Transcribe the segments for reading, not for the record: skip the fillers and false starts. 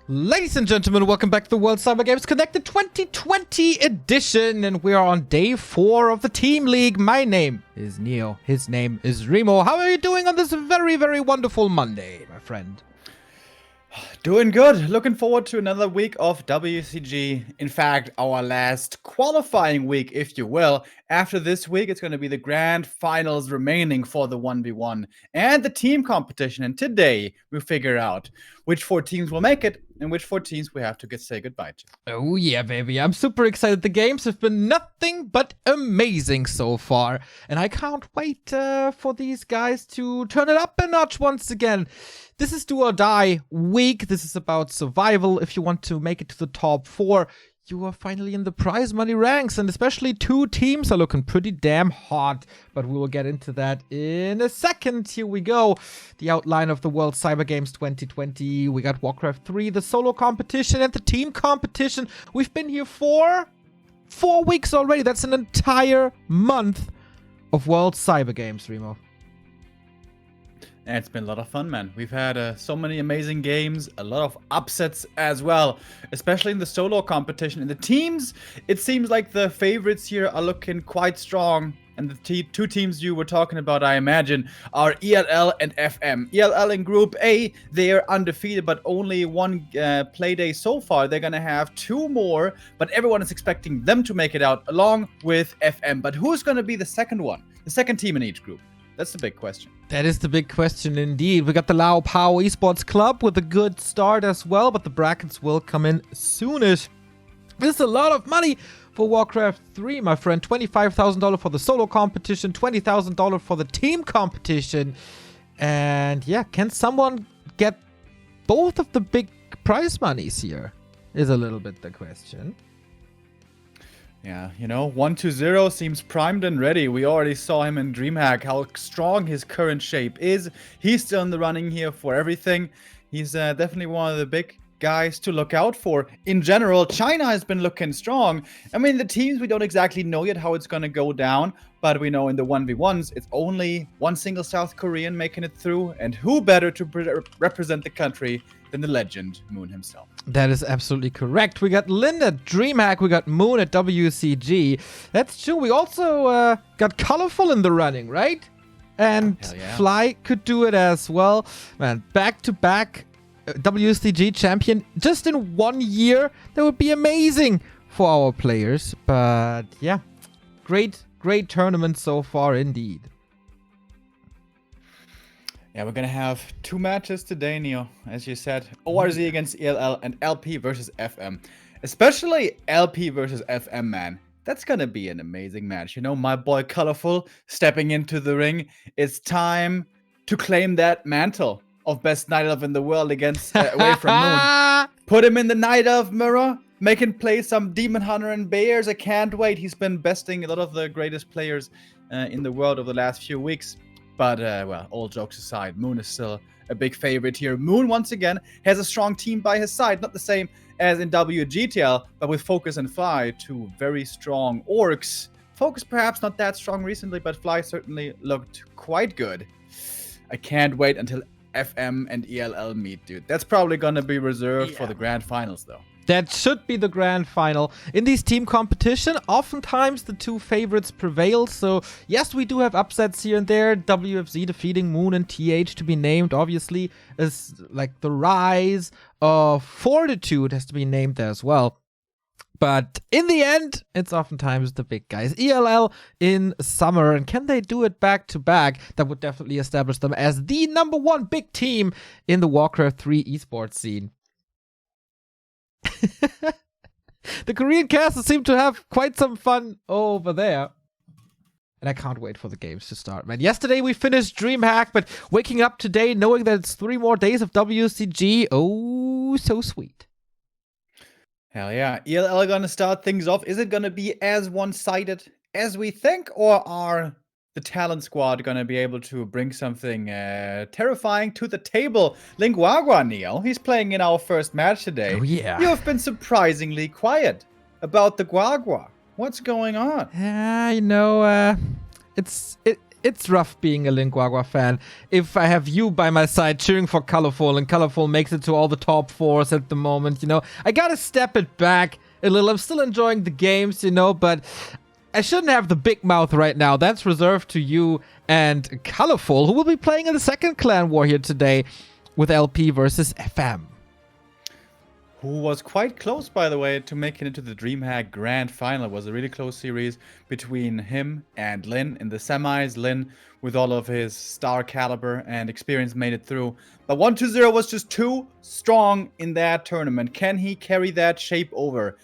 Ladies and gentlemen, welcome back to the World Cyber Games Connected 2020 edition, and we are on day 4 of the Team League. My name is Neo, his name is Remo. How are you doing on this very, very wonderful Monday, my friend? Doing good. Looking forward to another week of WCG. In fact, our last qualifying week, if you will. After this week, it's going to be the grand finals remaining for the 1v1 and the team competition. And today, we figure out which 4 teams will make it and which 4 teams we have to say goodbye to. Oh yeah, baby. I'm super excited. The games have been nothing but amazing so far. And I can't wait for these guys to turn it up a notch once again. This is do or die week. This is about survival. If you want to make it to the top 4, you are finally in the prize money ranks. And especially 2 teams are looking pretty damn hot. But we will get into that in a second. Here we go. The outline of the World Cyber Games 2020. We got Warcraft 3, the solo competition and the team competition. We've been here for 4 weeks already. That's an entire month of World Cyber Games, Remo. And it's been a lot of fun, man. We've had so many amazing games, a lot of upsets as well, especially in the solo competition. In the teams, it seems like the favorites here are looking quite strong. And the 2 teams you were talking about, I imagine, are ELL and FM. ELL in Group A, they are undefeated, but only 1 play day so far. They're going to have 2 more, but everyone is expecting them to make it out along with FM. But who's going to be the second one? The second team in each group? That's the big question. That is the big question indeed. We got the Lao Pao Esports Club with a good start as well, but the brackets will come in soonish. This is a lot of money for Warcraft 3, my friend. $25,000 for the solo competition, $20,000 for the team competition. And yeah, can someone get both of the big prize monies here? Is a little bit the question. Yeah, you know, 1-0 seems primed and ready. We already saw him in DreamHack, how strong his current shape is. He's still in the running here for everything. He's definitely one of the big guys to look out for. In general, China has been looking strong. I mean, the teams, we don't exactly know yet how it's going to go down, but we know in the 1v1s, it's only one single South Korean making it through, and who better to represent the country than the legend, Moon himself. That is absolutely correct. We got Lynn at DreamHack, we got Moon at WCG. That's true. We also got Colorful in the running, right? And yeah. Fly could do it as well. Man, back-to-back WCG champion just in 1 year. That would be amazing for our players. But yeah, great tournament so far indeed. Yeah, we're going to have 2 matches today, Neo. As you said, ORZ against ELL and LP versus FM. Especially LP versus FM, man. That's going to be an amazing match. You know, my boy Colorful stepping into the ring. It's time to claim that mantle of best Night Elf in the world against away from Moon. Put him in the Night Elf mirror. Make him play some Demon Hunter and Bears. I can't wait. He's been besting a lot of the greatest players in the world over the last few weeks. But, well, all jokes aside, Moon is still a big favorite here. Moon, once again, has a strong team by his side. Not the same as in WGTL, but with Focus and Fly, 2 very strong orcs. Focus perhaps not that strong recently, but Fly certainly looked quite good. I can't wait until FM and ELL meet, dude. That's probably going to be reserved for the grand finals, though. That should be the grand final. In these team competition, oftentimes the 2 favorites prevail. So, yes, we do have upsets here and there. WFZ defeating Moon and TH to be named, obviously, is like the rise of Fortitude has to be named there as well. But in the end, it's oftentimes the big guys. ELL in summer, and can they do it back to back? That would definitely establish them as the #1 big team in the Warcraft 3 esports scene. The Korean casters seem to have quite some fun over there. And I can't wait for the games to start, man. Yesterday we finished DreamHack, but waking up today knowing that it's 3 more days of WCG, oh, so sweet. Hell yeah. ELL gonna start things off. Is it gonna be as one-sided as we think, or are the talent squad gonna be able to bring something terrifying to the table? Linguagua, Neo, he's playing in our first match today. Oh, yeah. You have been surprisingly quiet about the Guagua. What's going on? Yeah, you know, it's rough being a Linguagua fan. If I have you by my side cheering for Colorful, and Colorful makes it to all the top 4s at the moment, I gotta step it back a little. I'm still enjoying the games, but I shouldn't have the big mouth right now. That's reserved to you and Colorful, who will be playing in the second clan war here today with LP versus FM. Who was quite close, by the way, to making it to the DreamHack Grand Final. It was a really close series between him and Lin. In the semis, Lin, with all of his star caliber and experience, made it through. But 1-2-0 was just too strong in that tournament. Can he carry that shape over?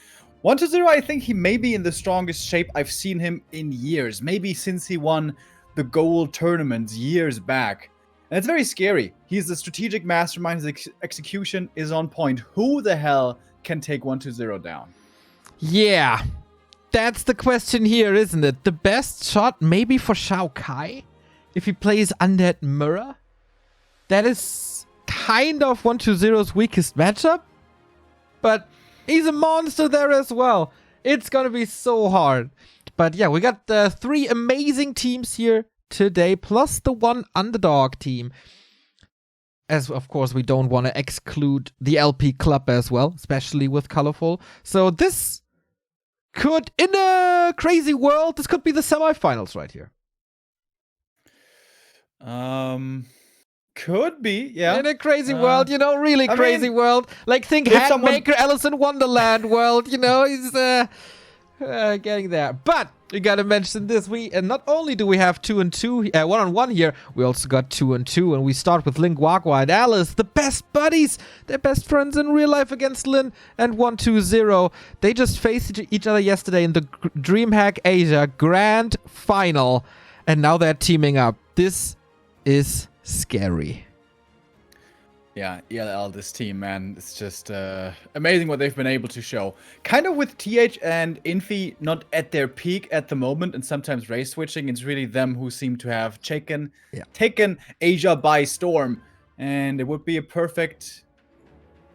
1-0, I think he may be in the strongest shape I've seen him in years. Maybe since he won the gold tournaments years back. And it's very scary. He's the strategic mastermind. His execution is on point. Who the hell can take 1-0 down? Yeah, that's the question here, isn't it? The best shot maybe for Shao Kai, if he plays Undead Mirror. That is kind of 1-2-0's weakest matchup, but he's a monster there as well. It's gonna be so hard. But yeah, we got 3 amazing teams here today, plus the 1 underdog team. As of course we don't want to exclude the LP club as well, especially with Colorful. So this could, in a crazy world, this could be the semifinals right here. Could be, yeah. In a crazy world, really crazy world. Like, think Handmaker, Alice in Wonderland world, he's getting there. But we gotta mention this. And not only do we have 2-2, 1-on-1 here, we also got 2-2, and we start with Linguagua and Alice, the best buddies. They're best friends in real life against Lin and 1-2-0. They just faced each other yesterday in the DreamHack Asia Grand Final, and now they're teaming up. This is scary. Yeah, ELL, this team, man, it's just amazing what they've been able to show. Kind of with TH and Infi not at their peak at the moment, and sometimes race switching, it's really them who seem to have taken Asia by storm. And it would be a perfect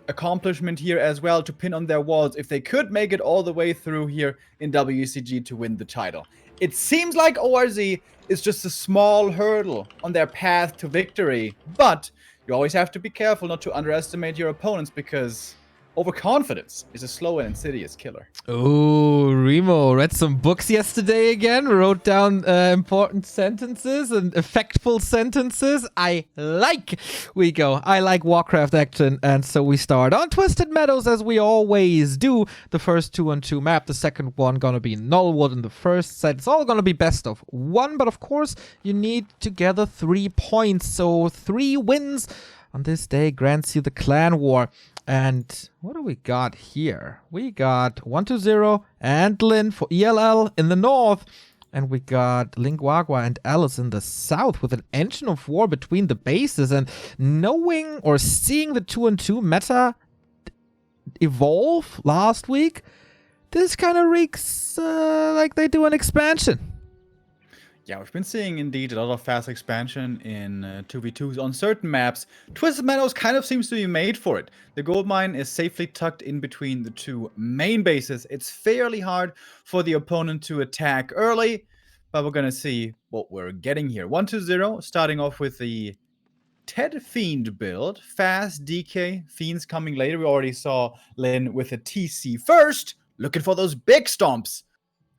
accomplishment here as well to pin on their walls if they could make it all the way through here in WCG to win the title. It seems like ORZ is just a small hurdle on their path to victory, but you always have to be careful not to underestimate your opponents, because overconfidence is a slow and insidious killer. Oh, Remo read some books yesterday again, wrote down important sentences and effectful sentences. I like Warcraft action, and so we start on Twisted Meadows as we always do. The first 2-on-2 map, the second one gonna be Nullwood in the first set. It's all gonna be best of 1, but of course you need to gather 3 points, so 3 wins on this day grants you the clan war. And what do we got here? We got 1-2-0 and Lin for ELL in the north. And we got Linguagua and Alice in the south with an engine of war between the bases. And knowing or seeing the 2-on-2 meta evolve last week, this kind of reeks like they do an expansion. Yeah, we've been seeing indeed a lot of fast expansion in 2v2s on certain maps. Twisted Meadows kind of seems to be made for it. The gold mine is safely tucked in between the 2 main bases. It's fairly hard for the opponent to attack early, but we're going to see what we're getting here. 1-2-0, starting off with the Ted Fiend build. Fast DK, Fiends coming later. We already saw Lin with a TC first, looking for those big stomps.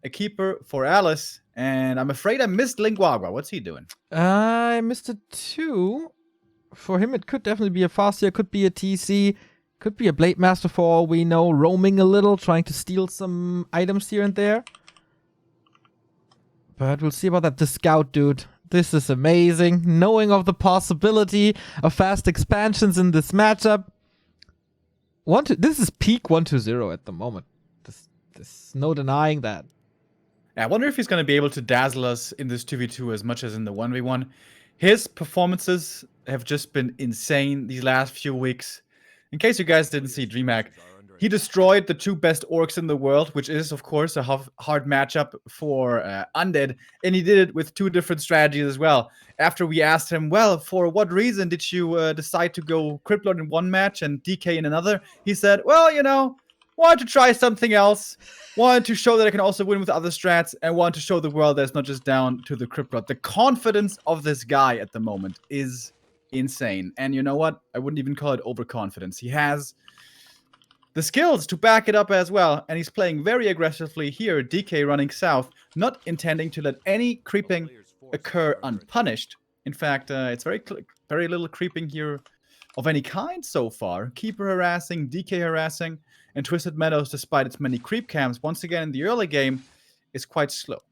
A keeper for Alice. And I'm afraid I missed Linguagua. What's he doing? I missed it too. For him, it could definitely be a Fastia, could be a TC, could be a Blade Master for all we know, roaming a little, trying to steal some items here and there. But we'll see about that. The Scout, dude. This is amazing. Knowing of the possibility of fast expansions in this matchup. This is peak 1-2-0 at the moment. There's no denying that. I wonder if he's going to be able to dazzle us in this 2v2 as much as in the 1v1. His performances have just been insane these last few weeks. In case you guys didn't see DreamHack, he destroyed the 2 best orcs in the world, which is, of course, a hard matchup for Undead. And he did it with 2 different strategies as well. After we asked him, well, for what reason did you decide to go Crypt Lord in one match and DK in another? He said, well, wanted to try something else, wanted to show that I can also win with other strats, and wanted to show the world that it's not just down to the Crypt Rod. The confidence of this guy at the moment is insane. And you know what? I wouldn't even call it overconfidence. He has the skills to back it up as well, and he's playing very aggressively here. DK running south, not intending to let any creeping occur unpunished. In fact, it's very little creeping here of any kind so far. Keeper harassing, DK harassing, and Twisted Meadows, despite its many creep camps, once again in the early game, is quite slow.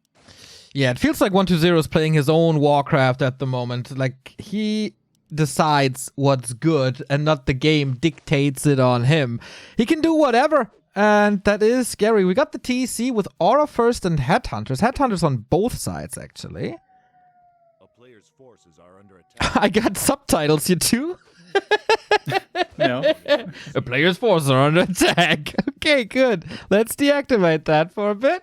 Yeah, it feels like 120 is playing his own Warcraft at the moment. Like, he decides what's good and not the game dictates it on him. He can do whatever, and that is scary. We got the TC with Aura first and Headhunters. Headhunters on both sides, actually. A player's forces are under attack. I got subtitles here too. No. A player's forces are under attack. Okay, good. Let's deactivate that for a bit.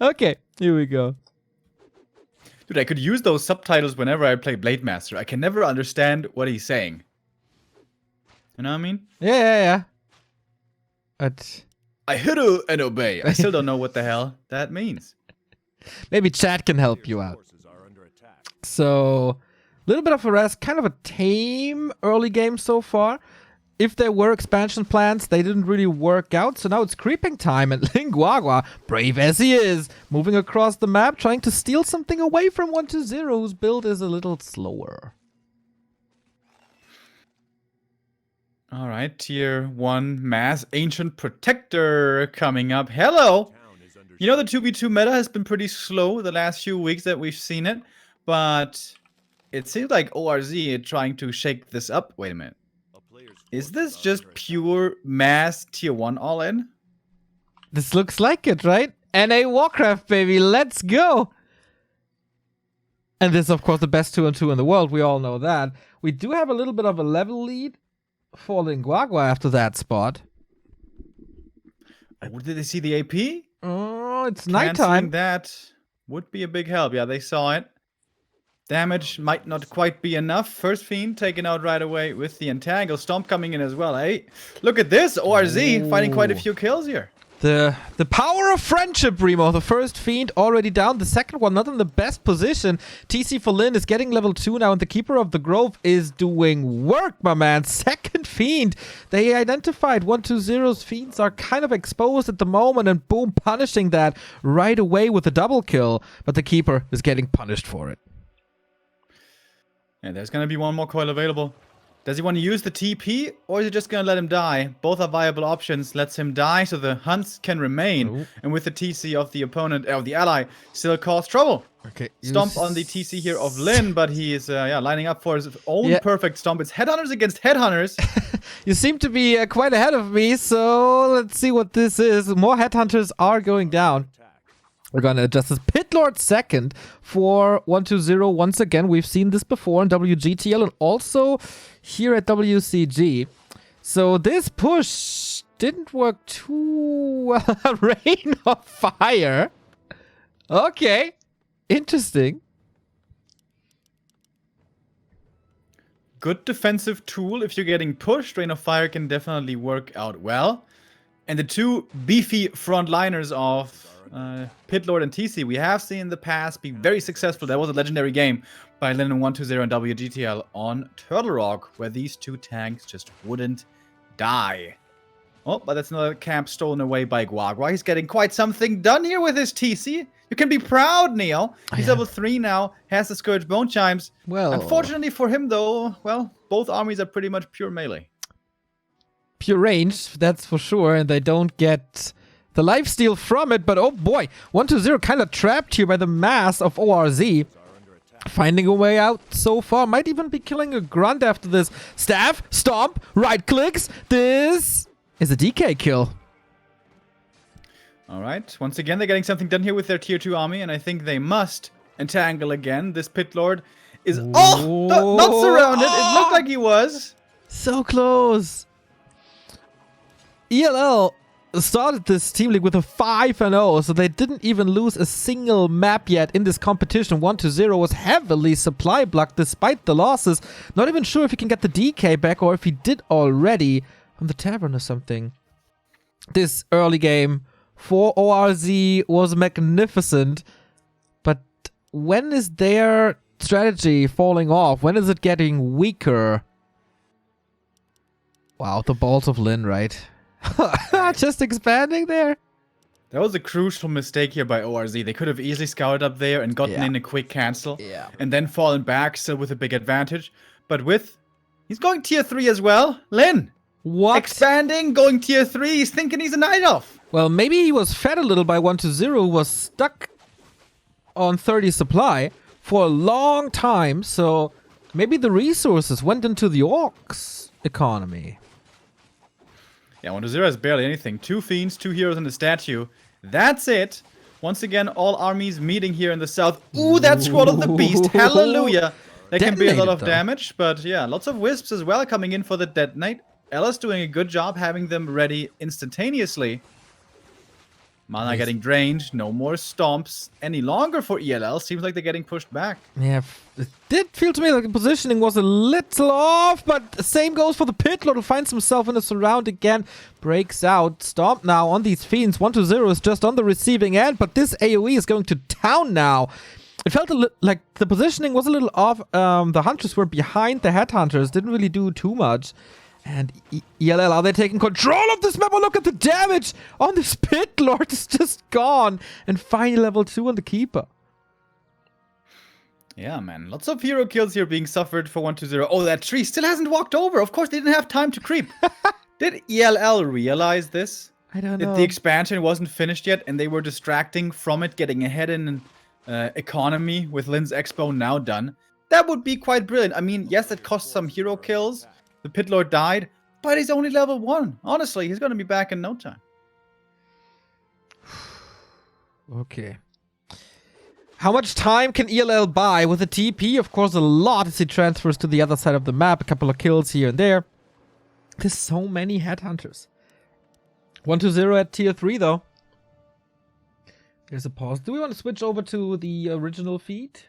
Okay, here we go. Dude, I could use those subtitles whenever I play Blade Master. I can never understand what he's saying. You know what I mean? Yeah. But I hit and obey. I still don't know what the hell that means. maybe chat can help you out. Forces are under attack. So, a little bit of a rest, kind of a tame early game so far. If there were expansion plans, they didn't really work out, so now it's creeping time, and Linguagua, brave as he is, moving across the map, trying to steal something away from 120, whose build is a little slower. Alright, tier 1 Mass Ancient Protector coming up. Hello! You know, the 2v2 meta has been pretty slow the last few weeks that we've seen it, but it seems like ORZ is trying to shake this up. Wait a minute. Is this just pure mass tier 1 all-in? This looks like it, right? NA Warcraft, baby, let's go! And this is, of course, the best 2-on-2 in the world, we all know that. We do have a little bit of a level lead for Linguagua after that spot. Oh, did they see the AP? Oh, it's Canceling nighttime. that would be a big help. Yeah, they saw it. Damage might not quite be enough. First Fiend taken out right away with the Entangle. Stomp coming in as well. Hey, look at this. ORZ finding quite a few kills here. The power of friendship, Remo. The first Fiend already down. The second one not in the best position. TC for Lin is getting level 2 now, and the Keeper of the Grove is doing work, my man. Second Fiend. They identified 120's Fiends are kind of exposed at the moment, and boom, punishing that right away with a double kill. But the Keeper is getting punished for it. And there's going to be one more coil available. Does he want to use the TP, or is he just going to let him die? Both are viable options. Lets him die so the hunts can remain. Ooh. And with the TC of the opponent, of the ally, still cause trouble. Okay. Stomp on the TC here of Lin, but he is lining up for his own perfect stomp. It's Headhunters against Headhunters. You seem to be quite ahead of me, so let's see what this is. More Headhunters are going down. We're going to adjust this. Pit Lord second for 120. Once again, we've seen this before in WGTL and also here at WCG. So this push didn't work too well. Rain of Fire. Okay. Interesting. Good defensive tool if you're getting pushed. Rain of Fire can definitely work out well. And the two beefy frontliners of Pit Lord and TC we have seen in the past be very successful. That was a legendary game by Lin and 120 and WGTL on Turtle Rock, where these two tanks just wouldn't die. Oh, but that's another camp stolen away by Guagua. He's getting quite something done here with his TC. You can be proud, Neo. He's level 3 now, has the Scourge Bone Chimes. Well, unfortunately for him, though, well, both armies are pretty much pure melee. Pure range, that's for sure, and they don't get the lifesteal from it, but oh boy, 120 kind of trapped here by the mass of ORZ. Finding a way out so far, might even be killing a grunt after this. Staff, stomp, right clicks, this is a DK kill. Alright, once again they're getting something done here with their tier 2 army, and I think they must entangle again. This Pit Lord is, not surrounded, it looked like he was. So close. ELL started this Team League with a 5-0, so they didn't even lose a single map yet in this competition. 120 was heavily supply blocked despite the losses. Not even sure if he can get the DK back or if he did already. on the tavern or something. This early game for ORZ was magnificent, but when is their strategy falling off? When is it getting weaker? Wow, the balls of Lin, right? Just expanding there. That was a crucial mistake here by ORZ. They could have easily scouted up there and gotten in a quick cancel. Yeah. And then fallen back, still with a big advantage. But he's going tier 3 as well. Lin! What? Expanding, going tier 3. He's thinking he's a night elf. Well, maybe he was fed a little by 1-0, was stuck on 30 supply for a long time, so maybe the resources went into the orcs economy. Yeah, 1-0 has barely anything. 2 fiends, 2 heroes, and a statue. That's it. Once again, all armies meeting here in the south. Ooh, that Scroll of the Beast. Hallelujah. That can be a lot of damage, but yeah, lots of wisps as well coming in for the detonate. Ella's doing a good job having them ready instantaneously. Mana getting drained. No more stomps any longer for ELL. Seems like they're getting pushed back. Yeah, it did feel to me like the positioning was a little off, but the same goes for the Pit Lord, who finds himself in a surround again. Breaks out. Stomp now on these fiends. 1-0 is just on the receiving end, but this AoE is going to town now. It felt like the positioning was a little off. The Hunters were behind the Headhunters. Didn't really do too much. And ELL, are they taking control of this map? Oh, look at the damage on this Pit Lord. It's just gone. And finally level 2 on the Keeper. Yeah, man. Lots of hero kills here being suffered for 1-0. Oh, that tree still hasn't walked over. Of course, they didn't have time to creep. Did ELL realize this? I don't know. That the expansion wasn't finished yet and they were distracting from it, getting ahead in economy with Lin's Expo now done? That would be quite brilliant. I mean, yes, it cost some hero kills. The Pit Lord died, but he's only level 1. Honestly, he's going to be back in no time. Okay. How much time can ELL buy with a TP? Of course, a lot as he transfers to the other side of the map. A couple of kills here and there. There's so many Headhunters. 1-0 at tier 3, though. There's a pause. Do we want to switch over to the original feed?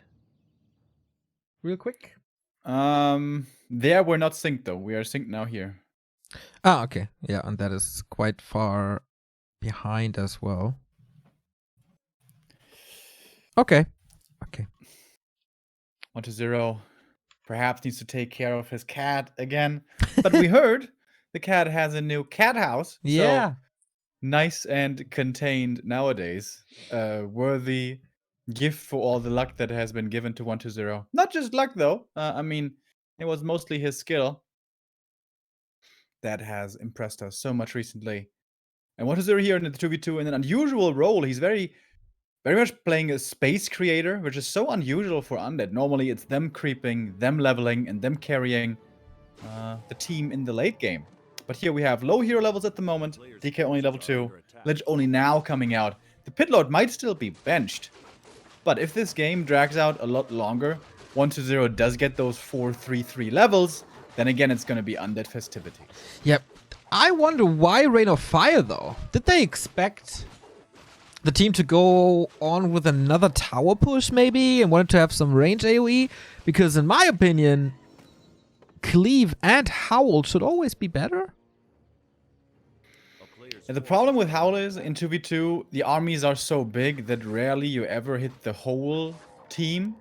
Real quick? There we're not synced though. We are synced now here. Ah, okay. Yeah, and that is quite far behind as well. Okay. Okay. 1-0 perhaps needs to take care of his cat again. But we heard the cat has a new cat house. Yeah. So nice and contained nowadays. Worthy gift for all the luck that has been given to 1-0. Not just luck though. I mean, it was mostly his skill that has impressed us so much recently. And 1-0 here in the 2v2 in an unusual role. He's very much playing a space creator, which is so unusual for Undead. Normally it's them creeping, them leveling, and them carrying the team in the late game. But here we have low hero levels at the moment. DK only level 2. Lich only now coming out. The Pit Lord might still be benched. But if this game drags out a lot longer, 1-0 does get those 4-3-3 levels, then again it's going to be Undead festivity. Yep. I wonder why Rain of Fire, though. Did they expect the team to go on with another tower push, maybe, and wanted to have some range AoE? Because in my opinion, Cleave and Howl should always be better. And the problem with Howl is, in 2v2, the armies are so big that rarely you ever hit the whole team.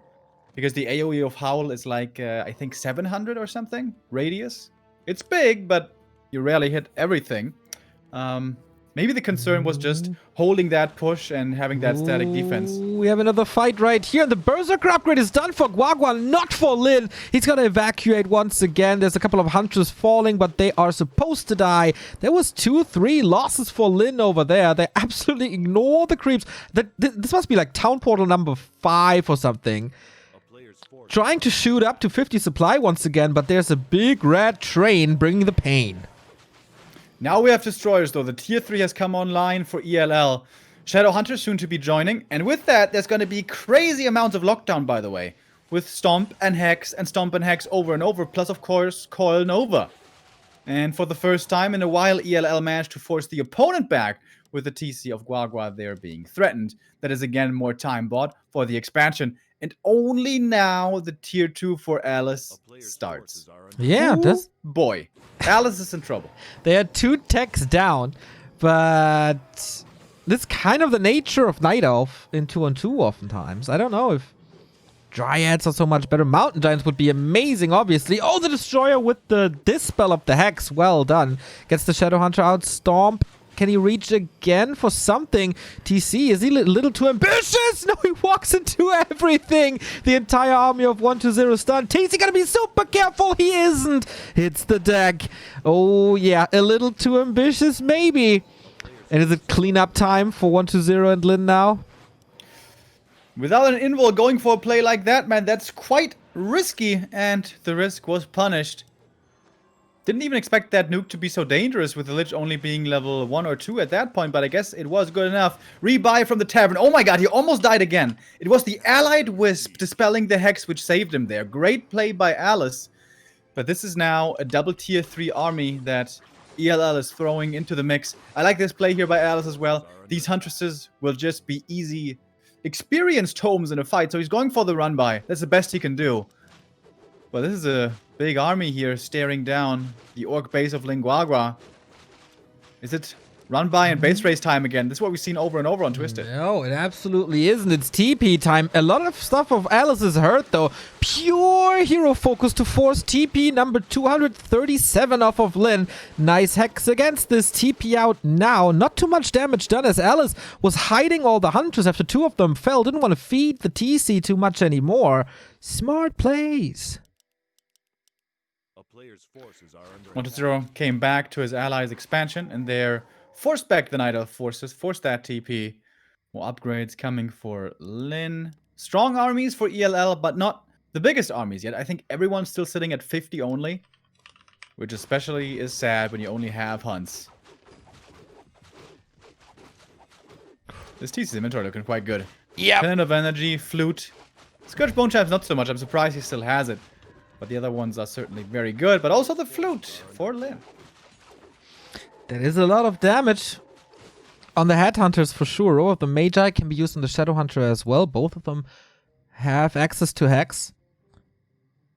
Because the AoE of Howl is like, I think 700 or something, radius. It's big, but you rarely hit everything. Maybe the concern was just holding that push and having that static defense. We have another fight right here. The Berserker upgrade is done for Guagua, not for Lin. He's going to evacuate once again. There's a couple of Hunters falling, but they are supposed to die. There was 2-3 losses for Lin over there. They absolutely ignore the creeps. This must be like town portal number 5 or something. Trying to shoot up to 50 supply once again, but there's a big red train bringing the pain. Now we have Destroyers, though. The tier 3 has come online for ELL. Shadow Hunter soon to be joining. And with that, there's going to be crazy amounts of lockdown, by the way. With Stomp and Hex over and over. Plus, of course, Coil Nova. And for the first time in a while, ELL managed to force the opponent back with the TC of Guagua there being threatened. That is, again, more time bought for the expansion. And only now the tier 2 for Alice A player's starts. forces are under Yeah, Ooh, this boy. Alice is in trouble. they are 2 techs down, but that's kind of the nature of Night Elf in 2-on-2 oftentimes. I don't know if Dryads are so much better. Mountain Giants would be amazing, obviously. Oh, the Destroyer with the Dispel of the Hex. Well done. Gets the Shadowhunter out. Stomp. Can he reach again for something? TC, is he a little too ambitious? No, he walks into everything. The entire army of 120 stun. TC gotta be super careful. He isn't. Hits the deck. Oh, yeah. A little too ambitious, maybe. And is it cleanup time for 120 and Lin now? Without an invul going for a play like that, man, that's quite risky. And the risk was punished. Didn't even expect that nuke to be so dangerous with the Lich only being level 1 or 2 at that point, but I guess it was good enough. Rebuy from the Tavern. Oh my god, he almost died again. It was the Allied Wisp dispelling the Hex which saved him there. Great play by Alice. But this is now a double tier 3 army that ELL is throwing into the mix. I like this play here by Alice as well. These Huntresses will just be easy, experienced homes in a fight, so he's going for the run by. That's the best he can do. But this is a big army here staring down the orc base of Linguagua. Is it run by and base race time again? This is what we've seen over and over on Twisted. No, it absolutely isn't. It's TP time. A lot of stuff of Alice is hurt, though. Pure hero focus to force TP number 237 off of Lin. Nice hex against this. TP out now. Not too much damage done as Alice was hiding all the hunters after 2 of them fell. Didn't want to feed the TC too much anymore. Smart plays. A player's forces are under 1-0 came back to his allies' expansion, and they're forced back the Night Elf forces, forced that TP. More upgrades coming for Lin. Strong armies for ELL, but not the biggest armies yet. I think everyone's still sitting at 50 only, which especially is sad when you only have hunts. This TC's inventory looking quite good. Yeah. Cannon of Energy, Flute. Scourge Bone Champ's not so much. I'm surprised he still has it. But the other ones are certainly very good. But also the Flute for Lin. That is a lot of damage on the Headhunters for sure. Oh, the Magi can be used on the Shadowhunter as well. Both of them have access to Hex.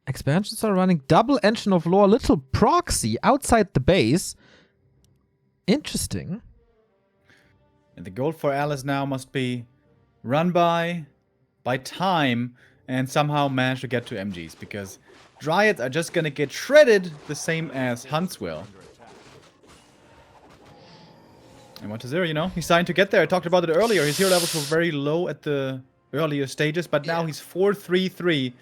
Expansions are running double Engine of Lore, little proxy outside the base. Interesting. And the goal for Alice now must be run by time, and somehow manage to get to MGs. Because Dryads are just going to get shredded the same as Hunts will. And 1-0, you know, he's starting to get there. I talked about it earlier. His hero levels were very low at the earlier stages, but now he's 4-3-3,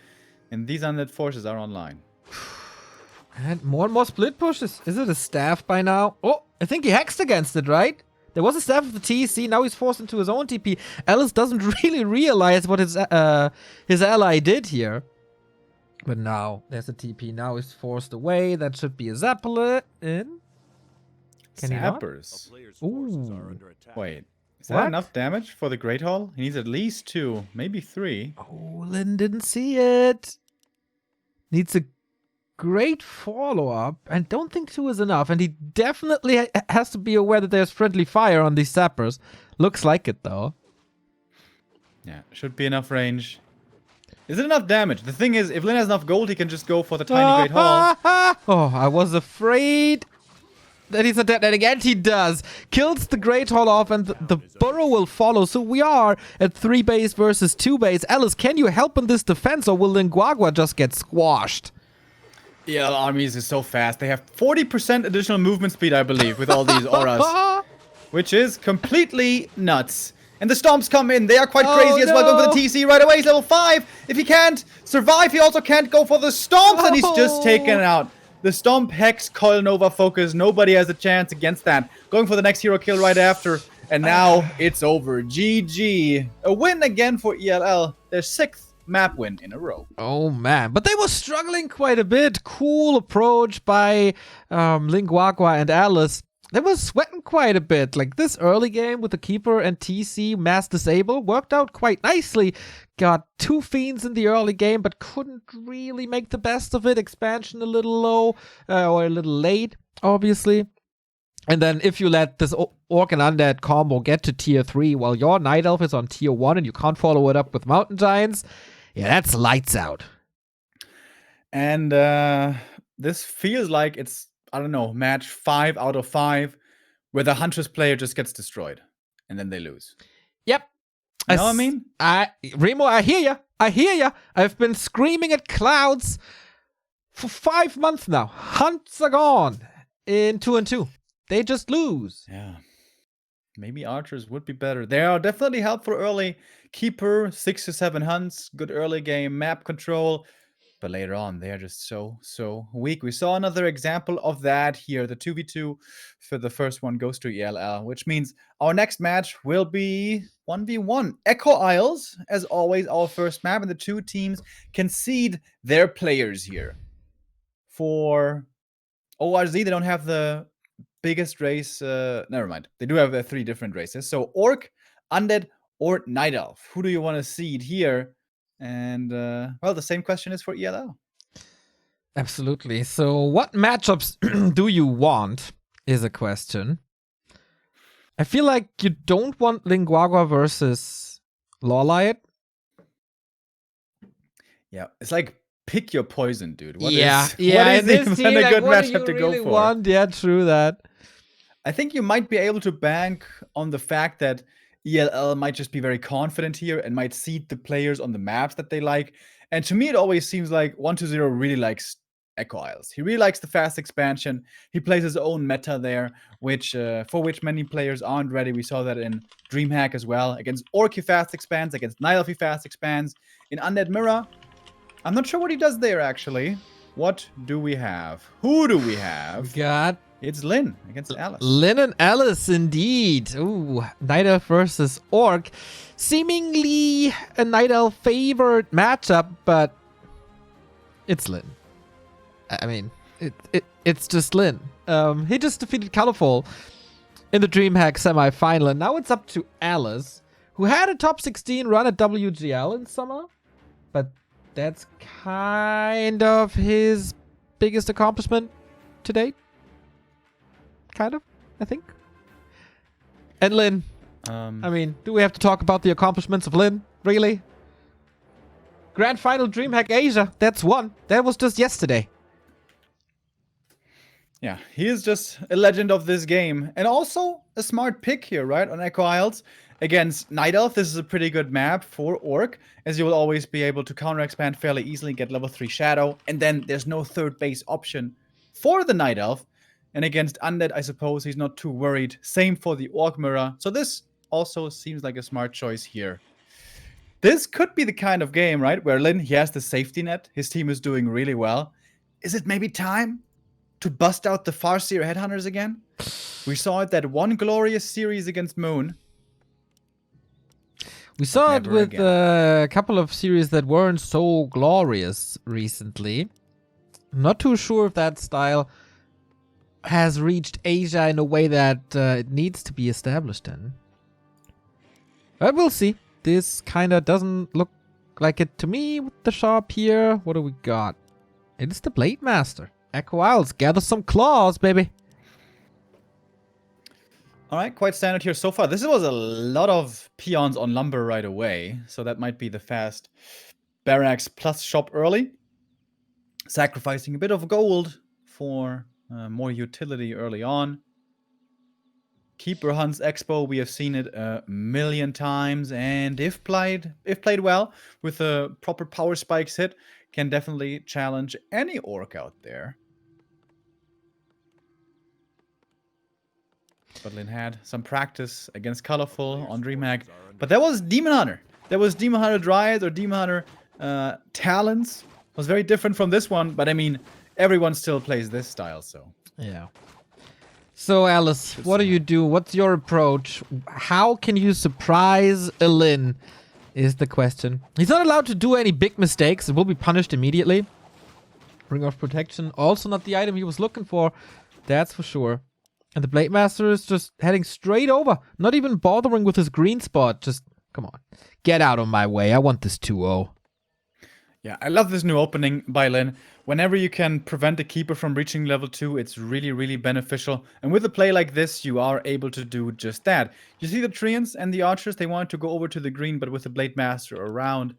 and these undead forces are online. And more split pushes. Is it a staff by now? Oh, I think he hexed against it, right? There was a staff of the TC, now he's forced into his own TP. Alice doesn't really realize what his ally did here. But now, there's a TP. Now he's forced away. That should be a Zeppelin. Can he not? Zappers. A player's forces Ooh. are under attack. Wait, is What? that enough damage for the Great Hall? He needs at least 2, maybe 3. Oh, Lin didn't see it. Needs a great follow-up. I don't think 2 is enough. And he definitely has to be aware that there's friendly fire on these Zappers. Looks like it, though. Yeah, should be enough range. Is it enough damage? The thing is, if Lin has enough gold, he can just go for the tiny Great Hall. Oh, I was afraid that he's not dead. And again, he does. Kills the Great Hall off, and the Burrow will follow. So we are at 3 base versus 2 base. Alice, can you help in this defense, or will Linguagua just get squashed? Yeah, the armies is so fast. They have 40% additional movement speed, I believe, with all these auras. Which is completely nuts. And the Stomps come in. They are quite crazy as well. Going for the TC right away. He's level 5. If he can't survive, he also can't go for the Stomps. And he's just taken out. The Stomp, Hex, Coil Nova focus. Nobody has a chance against that. Going for the next hero kill right after. And now it's over. GG. A win again for ELL. Their 6th map win in a row. Oh, man. But they were struggling quite a bit. Cool approach by Linguagua and Alice. They were sweating quite a bit. Like this early game with the Keeper and TC mass disable worked out quite nicely. Got 2 Fiends in the early game, but couldn't really make the best of it. Expansion a little low, or a little late, obviously. And then if you let this Orc and Undead combo get to tier 3 while your Night Elf is on tier 1 and you can't follow it up with Mountain Giants, Yeah, that's lights out. And this feels like it's, I don't know, match 5 out of 5 where the Huntress player just gets destroyed and then they lose. Yep. You know what I mean? Remo, I hear ya. I hear ya. I've been screaming at clouds for 5 months now. Hunts are gone in 2 and 2. They just lose. Yeah. Maybe archers would be better. They are definitely helpful early. Keeper, 6 to 7 hunts, good early game, map control. But later on, they are just so weak. We saw another example of that here. The 2v2 for the first one goes to ELL, which means our next match will be 1v1. Echo Isles, as always, our first map, and the two teams can seed their players here. For ORZ, they don't have the biggest race. Never mind. They do have 3 different races. So Orc, Undead, or Night Elf. Who do you want to seed here? And, well, the same question is for ELL. Absolutely. So, what matchups do you want is a question. I feel like you don't want Linguagua versus Lawliot. Yeah, it's like pick your poison, dude. What yeah, is this even team, a good what do matchup you to really go for? want? Yeah, true that. I think you might be able to bank on the fact that ELL might just be very confident here and might seed the players on the maps that they like. And to me, it always seems like 120 really likes Echo Isles. He really likes the fast expansion. He plays his own meta there, which for which many players aren't ready. We saw that in DreamHack as well. Against Orc, he fast expands. Against Night Elf, he fast expands. In Undead Mirror, I'm not sure what he does there, actually. What do we have? Who do we have? Got It's Lynn against Alice. Lynn and Alice, indeed. Ooh, Night Elf versus Orc. Seemingly a Night Elf favored matchup, but it's Lynn. I mean, it's just Lynn. He just defeated Colorful in the DreamHack semi-final, and now it's up to Alice, who had a top 16 run at WGL in summer, but that's kind of his biggest accomplishment to date. Kind of, I think. And Lynn. I mean, do we have to talk about the accomplishments of Lynn? Really? Grand Final DreamHack Asia. That's one. That was just yesterday. Yeah, he is just a legend of this game. And also a smart pick here, right? On Echo Isles against Night Elf. This is a pretty good map for Orc, as you will always be able to counter expand fairly easily, get level 3 Shadow. And then there's no third base option for the Night Elf. And against Undead, I suppose he's not too worried. Same for the Orc Mirror. So this also seems like a smart choice here. This could be the kind of game, right, where Lynn, he has the safety net. His team is doing really well. Is it maybe time to bust out the Farseer Headhunters again? We saw it that one glorious series against Moon. We saw it Never with again. a couple of series that weren't so glorious recently. I'm not too sure if that style has reached Asia in a way that it needs to be established in. But we'll see. This kind of doesn't look like it to me with the sharp here. What do we got? It's the Blade Master. Echo Isles, gather some claws, baby. All right, quite standard here so far. This was a lot of peons on lumber right away. So that might be the fast barracks plus shop early. Sacrificing a bit of gold for more utility early on. Keeper hunts Expo, we have seen it a million times, and if played well with a proper power spikes hit, can definitely challenge any orc out there. But Lynn had some practice against Colorful on DreamHack, but that was Demon Hunter. That was Demon Hunter Dryad or Demon Hunter Talons. It was very different from this one, but I mean, everyone still plays this style, so. Yeah. So, Alice, what do you do? What's your approach? How can you surprise a Lynn is the question. He's not allowed to do any big mistakes. It will be punished immediately. Ring of Protection, also not the item he was looking for. That's for sure. And the Blade Master is just heading straight over. Not even bothering with his green spot. Just, come on. Get out of my way. I want this 2-0. Yeah, I love this new opening by Lynn. Whenever you can prevent a keeper from reaching level 2, it's really, really beneficial. And with a play like this, you are able to do just that. You see the Treants and the Archers, they wanted to go over to the green, but with the Blade Master around,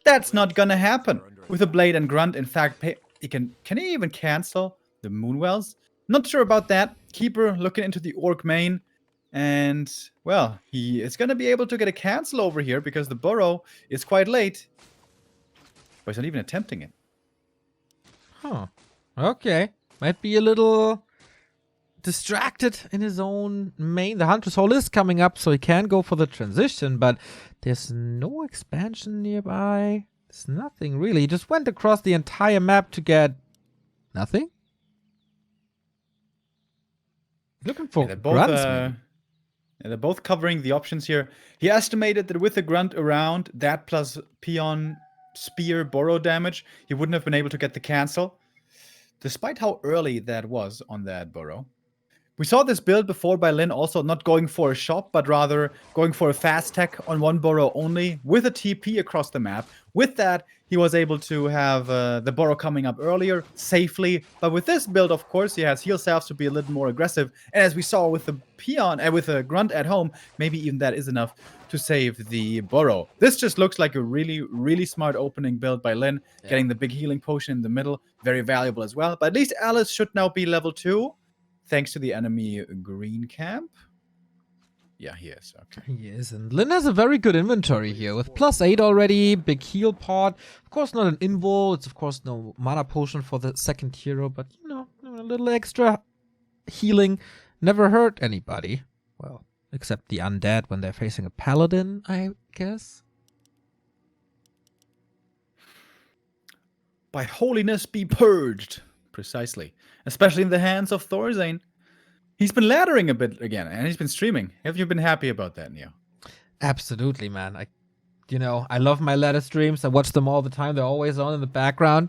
That's not gonna happen with a Blade and Grunt. In fact, can he even cancel the Moonwells? Not sure about that. Keeper looking into the Orc main. And, well, he is gonna be able to get a cancel over here because the burrow is quite late. But he's not even attempting it. Huh. Okay. Might be a little distracted in his own main. The Hunter's Hole is coming up, so he can go for the transition, but there's no expansion nearby. There's nothing really. He just went across the entire map to get nothing. Looking for grunts, maybe. They're both covering the options here. He estimated that with the Grunt around, that plus Peon Spear burrow damage, he wouldn't have been able to get the cancel. Despite how early that was on that burrow. We saw this build before by Lin also not going for a shop, but rather going for a fast tech on one burrow only with a TP across the map. With that, he was able to have the burrow coming up earlier, safely. But with this build, of course, he has heal salves to be a little more aggressive. And as we saw with the Peon and with a Grunt at home, maybe even that is enough to save the burrow. This just looks like a really, really smart opening build by Lin. Yeah. Getting the big healing potion in the middle, very valuable as well. But at least Alice should now be level 2. Thanks to the enemy green camp. Yeah, he is. Okay. He is. And Lin has a very good inventory here with +8 already. Big heal pod. Of course, not an invul. It's, of course, no mana potion for the second hero. But, you know, a little extra healing never hurt anybody. Well, except the undead when they're facing a paladin, I guess. By holiness be purged. Precisely. Especially in the hands of Thorzane. He's been laddering a bit again, and he's been streaming. Have you been happy about that, Neo? Absolutely, man. I love my ladder streams. I watch them all the time. They're always on in the background.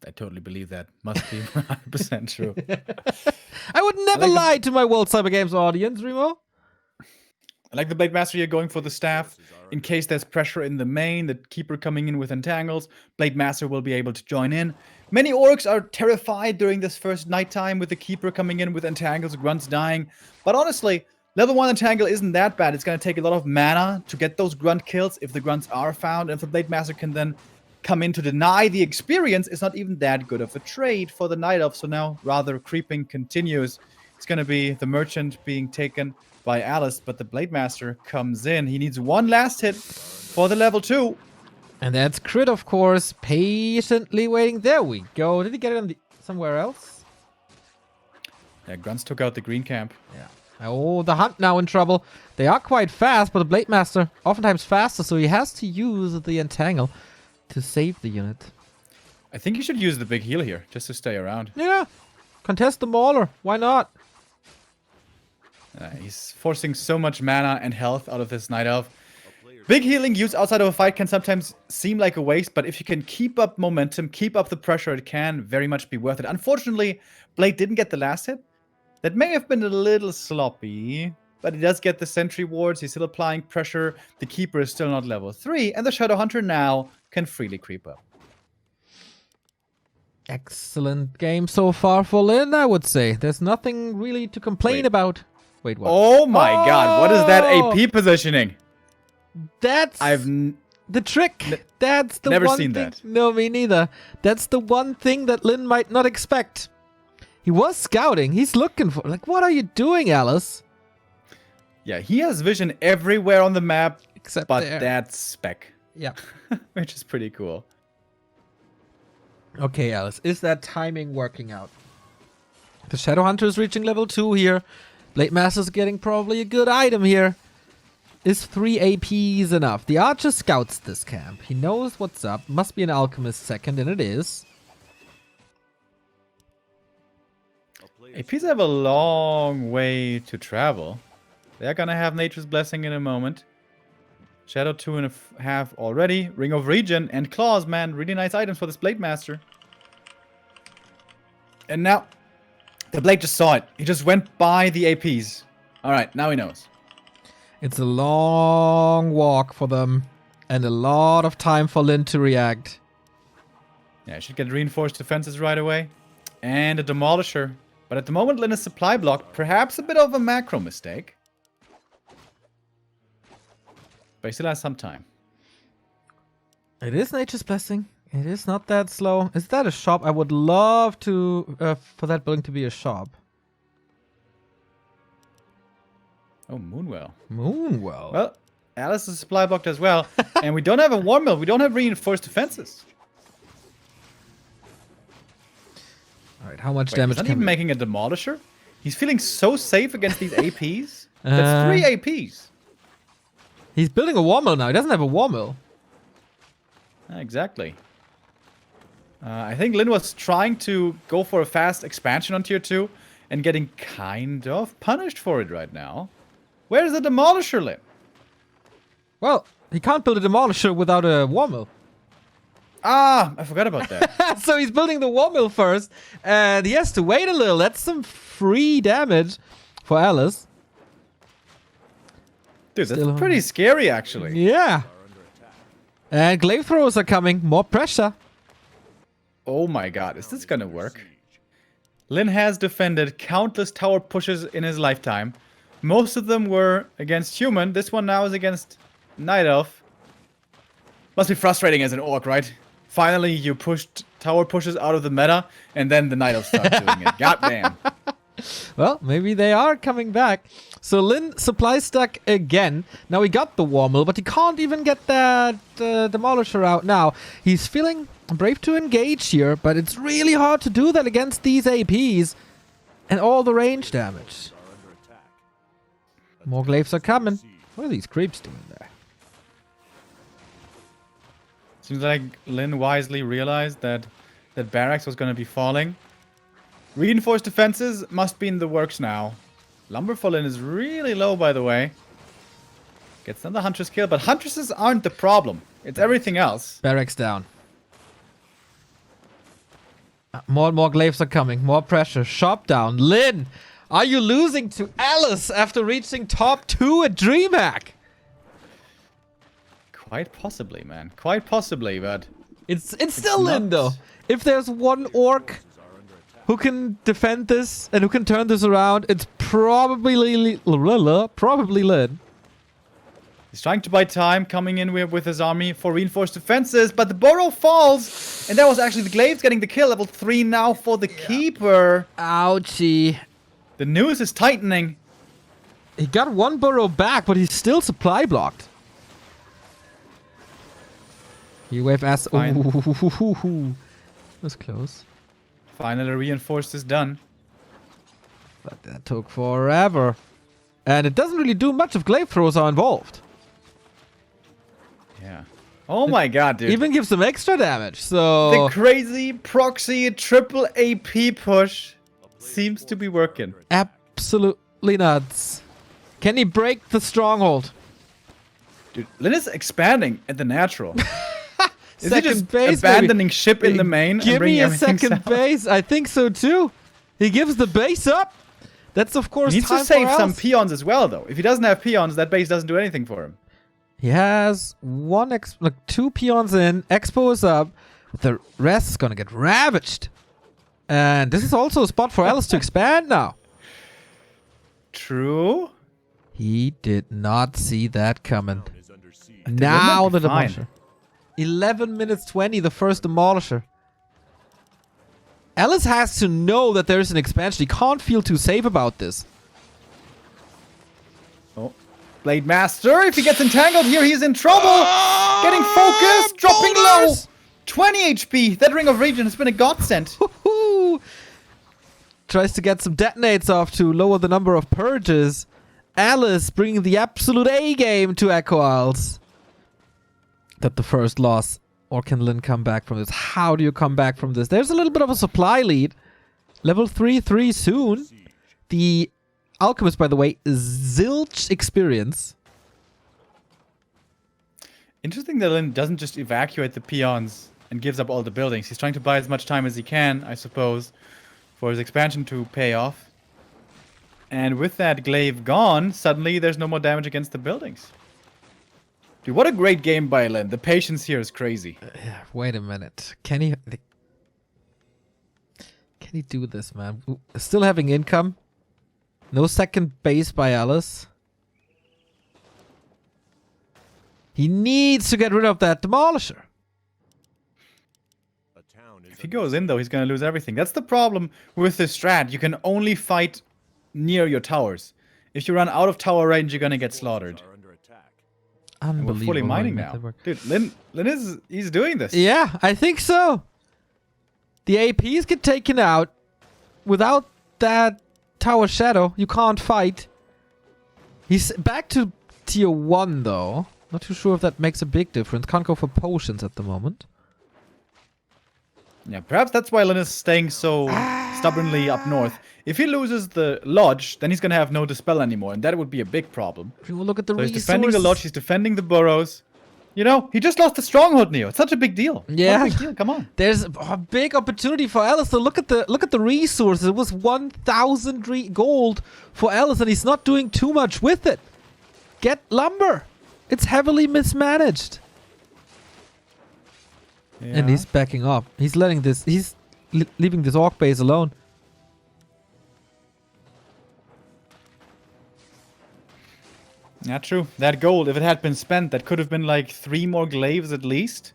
I totally believe that. Must be 100% true. I would never lie to my World Cyber Games audience, Remo. I like the Blade Master here going for the staff. In case there's pressure in the main, the Keeper coming in with entangles, Blade Master will be able to join in. Many orcs are terrified during this first nighttime with the Keeper coming in with entangles, grunts dying. But honestly, level 1 entangle isn't that bad. It's going to take a lot of mana to get those grunt kills if the grunts are found. And if the Blade Master can then come in to deny the experience, it's not even that good of a trade for the Night Elf. So now, rather, creeping continues. It's going to be the Merchant being taken by Alice, but the Blade Master comes in. He needs one last hit for the level 2. And that's crit, of course, patiently waiting. There we go. Did he get it on somewhere else? Yeah, grunts took out the green camp. Yeah. Oh, the Hunt now in trouble. They are quite fast, but the Blade Master oftentimes faster, so he has to use the entangle to save the unit. I think you should use the big heal here, just to stay around. Yeah. Contest the Mauler. Why not? He's forcing so much mana and health out of this Night Elf. Big healing used outside of a fight can sometimes seem like a waste, but if you can keep up momentum, keep up the pressure, it can very much be worth it. Unfortunately, Blade didn't get the last hit. That may have been a little sloppy, but he does get the sentry wards. He's still applying pressure. The Keeper is still not level 3, and the Shadow Hunter now can freely creep up. Excellent game so far for Lin, I would say. There's nothing really to complain about. Wait, what? Oh my god, what is that AP positioning? That's the trick. That's the never one seen thing. that. No, me neither. That's the one thing that Lin might not expect. He was scouting. He's looking for, like, what are you doing, Alice? Yeah, he has vision everywhere on the map, except but there. that spec. Yeah. Which is pretty cool. Okay, Alice, is that timing working out? The Shadow Hunter is reaching level 2 here. Blade Master's getting probably a good item here. Is 3 APs enough? The Archer scouts this camp. He knows what's up. Must be an Alchemist second, and it is. APs have a long way to travel. They're gonna have Nature's Blessing in a moment. Shadow 2.5 already. Ring of Regen and Claws, man. Really nice items for this Blade Master. And now, the Blade just saw it. He just went by the APs. Alright, now he knows. It's a long walk for them. And a lot of time for Lin to react. Yeah, should get reinforced defenses right away. And a Demolisher. But at the moment, Lin is supply blocked. Perhaps a bit of a macro mistake. But he still has some time. It is Nature's Blessing. It is not that slow. Is that a shop? I would love to for that building to be a shop. Oh, Moonwell. Moonwell. Well, Alice is supply blocked as well. And we don't have a war mill. We don't have reinforced defenses. Alright, how much Wait, damage he's not can even making a demolisher? He's feeling so safe against these APs. That's 3 APs. He's building a war mill now. He doesn't have a war mill. Exactly. I think Lin was trying to go for a fast expansion on tier 2 and getting kind of punished for it right now. Where's the demolisher, Lin? Well, he can't build a demolisher without a war mill. Ah, I forgot about that. So he's building the war mill first, and he has to wait a little. That's some free damage for Alice. Dude, that's Still pretty scary, actually. Yeah. And glaive throwers are coming. More pressure. Oh my god, is this gonna work? Lin has defended countless tower pushes in his lifetime. Most of them were against human. This one now is against Night Elf. Must be frustrating as an orc, right? Finally, you pushed tower pushes out of the meta, and then the Night Elf starts doing it. Goddamn. Well, maybe they are coming back. So Lin supply stuck again. Now he got the war mill, but he can't even get that demolisher out now. He's feeling brave to engage here, but it's really hard to do that against these APs and all the range damage. More glaives are coming. What are these creeps doing there? Seems like Lin wisely realized that barracks was gonna be falling. Reinforced defenses must be in the works now. Lumber for Lin is really low, by the way. Gets another Huntress kill, but Huntresses aren't the problem. It's everything else. Barracks down. More and more glaives are coming. More pressure. Shop down. Lin, are you losing to Alice after reaching top 2 at DreamHack? Quite possibly, man. Quite possibly, but... It's still Lin, though. If there's one orc who can defend this and who can turn this around, it's probably Lin. He's trying to buy time, coming in with his army for reinforced defenses, but the burrow falls! And that was actually the glaives getting the kill. Level 3 now for the keeper. Ouchie. The news is tightening. He got one burrow back, but he's still supply blocked. You wave ass. Fine. Ooh, that's close. Finally reinforced is done. But that took forever. And it doesn't really do much if glaive throws are involved. Yeah. Oh my god, dude. Even gives them extra damage, so... The crazy proxy triple AP push seems to be working. Absolutely nuts. Can he break the stronghold? Dude, Lin is expanding at the natural. Is he Second just base, abandoning maybe. ship in the main and Give bringing me a everything second south? base. I think so too. He gives the base up. That's of course He needs time to save for some else. peons as well, though. If he doesn't have peons, that base doesn't do anything for him. He has two peons in. Expo is up. But the rest is gonna get ravaged. And this is also a spot for Alice to expand now. True. He did not see that coming. Is under siege. Now the be fine. demolisher. 11 minutes 20, the first demolisher. Alice has to know that there's an expansion. He can't feel too safe about this. Oh. Blade Master, if he gets entangled here, he's in trouble. Getting focused, dropping low. Boulders! 20 HP. That Ring of Regen has been a godsend. Woohoo! Tries to get some detonates off to lower the number of purges. Alice bringing the absolute A game to Echo Isles. That the first loss. Or can Lin come back from this? How do you come back from this? There's a little bit of a supply lead. Level 3 soon. The Alchemist, by the way, zilch experience. Interesting that Lin doesn't just evacuate the peons and gives up all the buildings. He's trying to buy as much time as he can, I suppose, for his expansion to pay off. And with that glaive gone, suddenly there's no more damage against the buildings. Dude, what a great game by Lin. The patience here is crazy. Yeah, wait a minute. Can he do this, man? Ooh, still having income. No second base by Alice. He needs to get rid of that demolisher. If he goes in, though, he's going to lose everything. That's the problem with this strat. You can only fight near your towers. If you run out of tower range, you're going to get slaughtered. And Unbelievable. we're fully mining now. Dude, Lin he's doing this. Yeah, I think so. The APs get taken out. Without that tower shadow, you can't fight. He's back to tier 1, though. Not too sure if that makes a big difference. Can't go for potions at the moment. Yeah, perhaps that's why Lin is staying so stubbornly up north. If he loses the lodge, then he's going to have no dispel anymore, and that would be a big problem. If you look at the So he's resources. defending the lodge, he's defending the burrows. You know, he just lost the stronghold, Neo. It's such a big deal. Yeah. What a big deal. Come on. There's a big opportunity for Alice. So look at the resources. It was 1,000 gold for Alice, and he's not doing too much with it. Get lumber. It's heavily mismanaged. Yeah. And he's backing up. He's letting this. He's leaving this orc base alone. Yeah, true. That gold, if it had been spent, that could have been like 3 more glaives at least.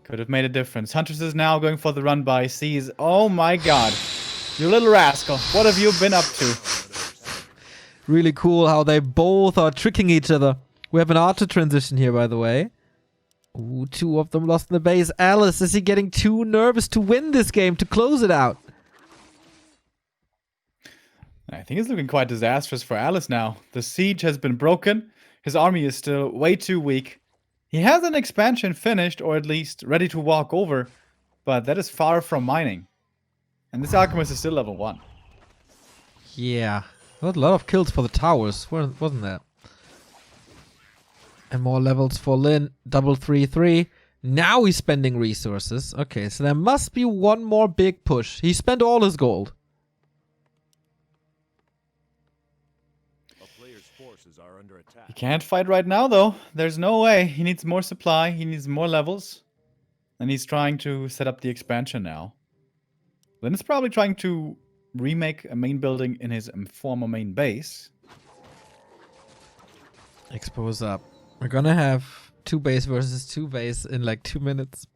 Could have made a difference. Huntress is now going for the run by. Sees, oh my god. You little rascal. What have you been up to? Really cool how they both are tricking each other. We have an archer transition here, by the way. Ooh, 2 of them lost in the base. Alice, is he getting too nervous to win this game, to close it out? I think it's looking quite disastrous for Alice now. The siege has been broken. His army is still way too weak. He has an expansion finished, or at least ready to walk over, but that is far from mining. And this alchemist is still level 1. Yeah. There was a lot of kills for the towers, wasn't there? And more levels for Lin. Double 3-3. Now he's spending resources. Okay, so there must be one more big push. He spent all his gold. Are under attack. He can't fight right now, though. There's no way. He needs more supply. He needs more levels. And he's trying to set up the expansion now. Then he's probably trying to remake a main building in his former main base. Expose up. We're gonna have 2 base versus 2 base in like 2 minutes.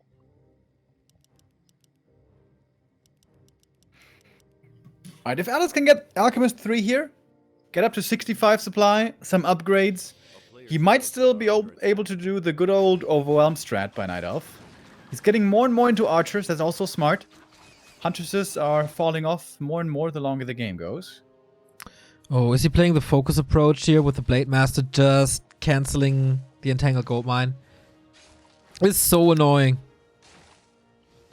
Alright, if Alice can get Alchemist 3 here, get up to 65 supply, some upgrades, he might still be able to do the good old overwhelm strat by Night Elf. He's getting more and more into archers, that's also smart. Huntresses are falling off more and more the longer the game goes. Oh, is he playing the focus approach here with the Blade Master just cancelling the Entangled Gold Mine? It's so annoying.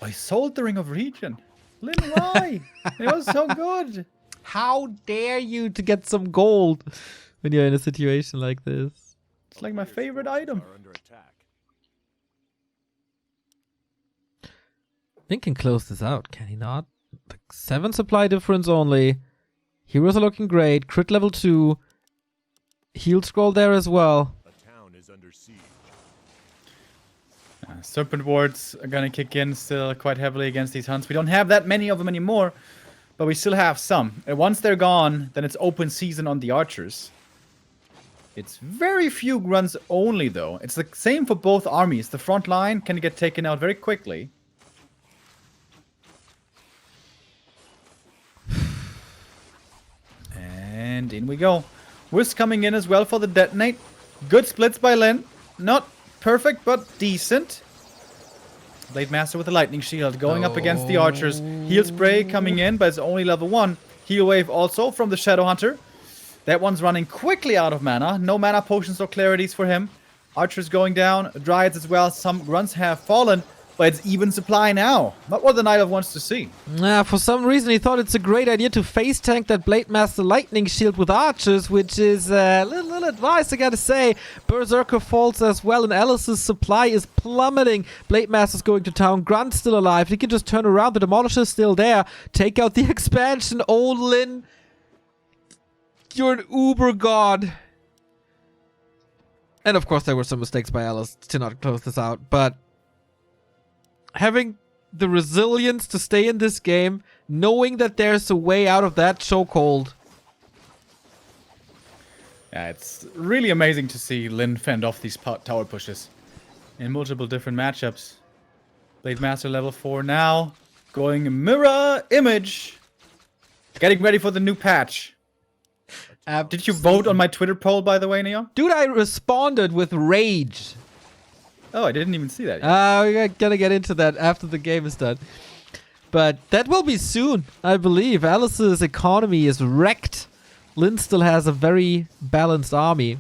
I sold the Ring of Regen. Lin, why? It was so good. How dare you to get some gold when you're in a situation like this? It's like my favorite item. Are under attack. Link can close this out, can he not? Like 7 supply difference only. Heroes are looking great. Crit level 2. Heal scroll there as well. A town is under siege. Serpent wards are gonna kick in still quite heavily against these hunts. We don't have that many of them anymore, but we still have some. And once they're gone, then it's open season on the archers. It's very few grunts only, though. It's the same for both armies. The front line can get taken out very quickly. And in we go. Wisp coming in as well for the detonate. Good splits by Lin. Not perfect, but decent. Blade Master with the lightning shield going up against the archers. Heal spray coming in, but it's only level 1. Heal wave also from the Shadow Hunter. That one's running quickly out of mana. No mana potions or clarities for him. Archers going down. Dryads as well. Some grunts have fallen, but it's even supply now. Not what the Night Elf wants to see. For some reason he thought it's a great idea to face tank that Blade Master lightning shield with archers, which is a little advice, I gotta say. Berserker falls as well, and Alice's supply is plummeting. Blade Master's going to town. Grunt's still alive. He can just turn around. The Demolisher's still there. Take out the expansion. Oh, Lin, you're an uber god. And of course there were some mistakes by Alice to not close this out, but having the resilience to stay in this game, knowing that there's a way out of that chokehold. Yeah, it's really amazing to see Lin fend off these tower pushes in multiple different matchups. Blade Master level 4 now. Going mirror image. Getting ready for the new patch. Did you vote on my Twitter poll, by the way, Neo? Dude, I responded with rage. Oh, I didn't even see that yet. We're gonna get into that after the game is done. But that will be soon, I believe. Alice's economy is wrecked. Lynn still has a very balanced army.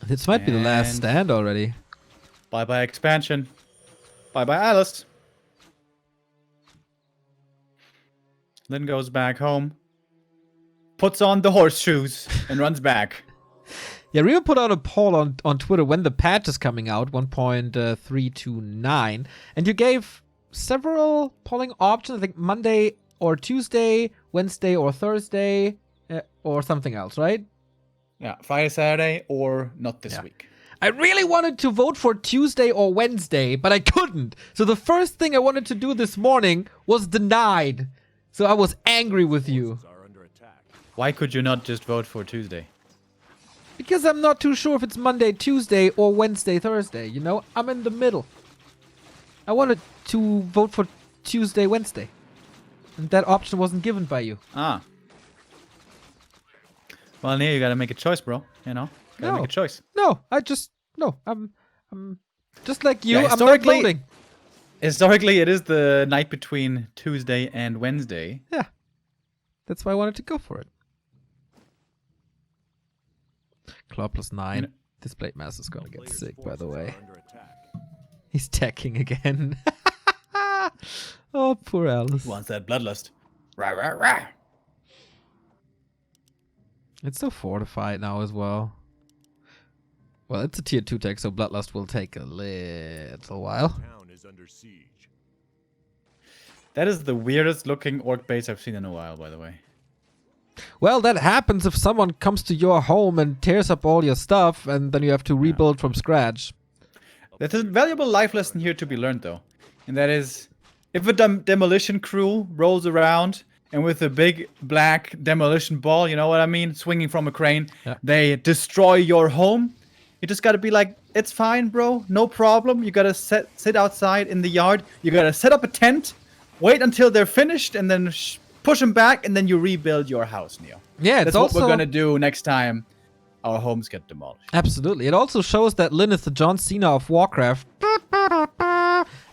This might be the last And- stand already. Bye-bye expansion. Bye-bye Alice. Lynn goes back home. Puts on the horseshoes and runs back. Yeah, Rio put out a poll on Twitter when the patch is coming out, 1.329, and you gave several polling options, I think Monday or Tuesday, Wednesday or Thursday, or something else, right? Yeah, Friday, Saturday, or not this week. I really wanted to vote for Tuesday or Wednesday, but I couldn't. So the first thing I wanted to do this morning was denied. So I was angry with you. Are under attack. Why could you not just vote for Tuesday? Because I'm not too sure if it's Monday, Tuesday, or Wednesday, Thursday. You know, I'm in the middle. I wanted to vote for Tuesday, Wednesday. And that option wasn't given by you. Ah. Well, Neo, you gotta make a choice, bro. You know? Gotta make a choice. No, I'm just like you, Yeah, I'm not historically- voting. Historically, it is the night between Tuesday and Wednesday. Yeah. That's why I wanted to go for it. Claw plus 9. You know- This Blade Master's gonna get Player's sick, by the forces way. are under attack. He's teching again. Oh, poor Alice. Who wants that bloodlust? Rah, rah, rah. It's so fortified now as well. Well, it's a tier 2 tech, so Bloodlust will take a little while. Town is under siege. That is the weirdest looking orc base I've seen in a while, by the way. Well, that happens if someone comes to your home and tears up all your stuff, and then you have to rebuild from scratch. There's a valuable life lesson here to be learned, though. And that is, if a demolition crew rolls around and with a big black demolition ball, you know what I mean, swinging from a crane, Yeah. they destroy your home, you just gotta be like, it's fine, bro, no problem. You gotta sit outside in the yard. You gotta set up a tent, wait until they're finished, and then push them back, and then you rebuild your house, Neo. Yeah, it's That's also what we're gonna do next time our homes get demolished. absolutely. It also shows that Lynn is the John Cena of Warcraft.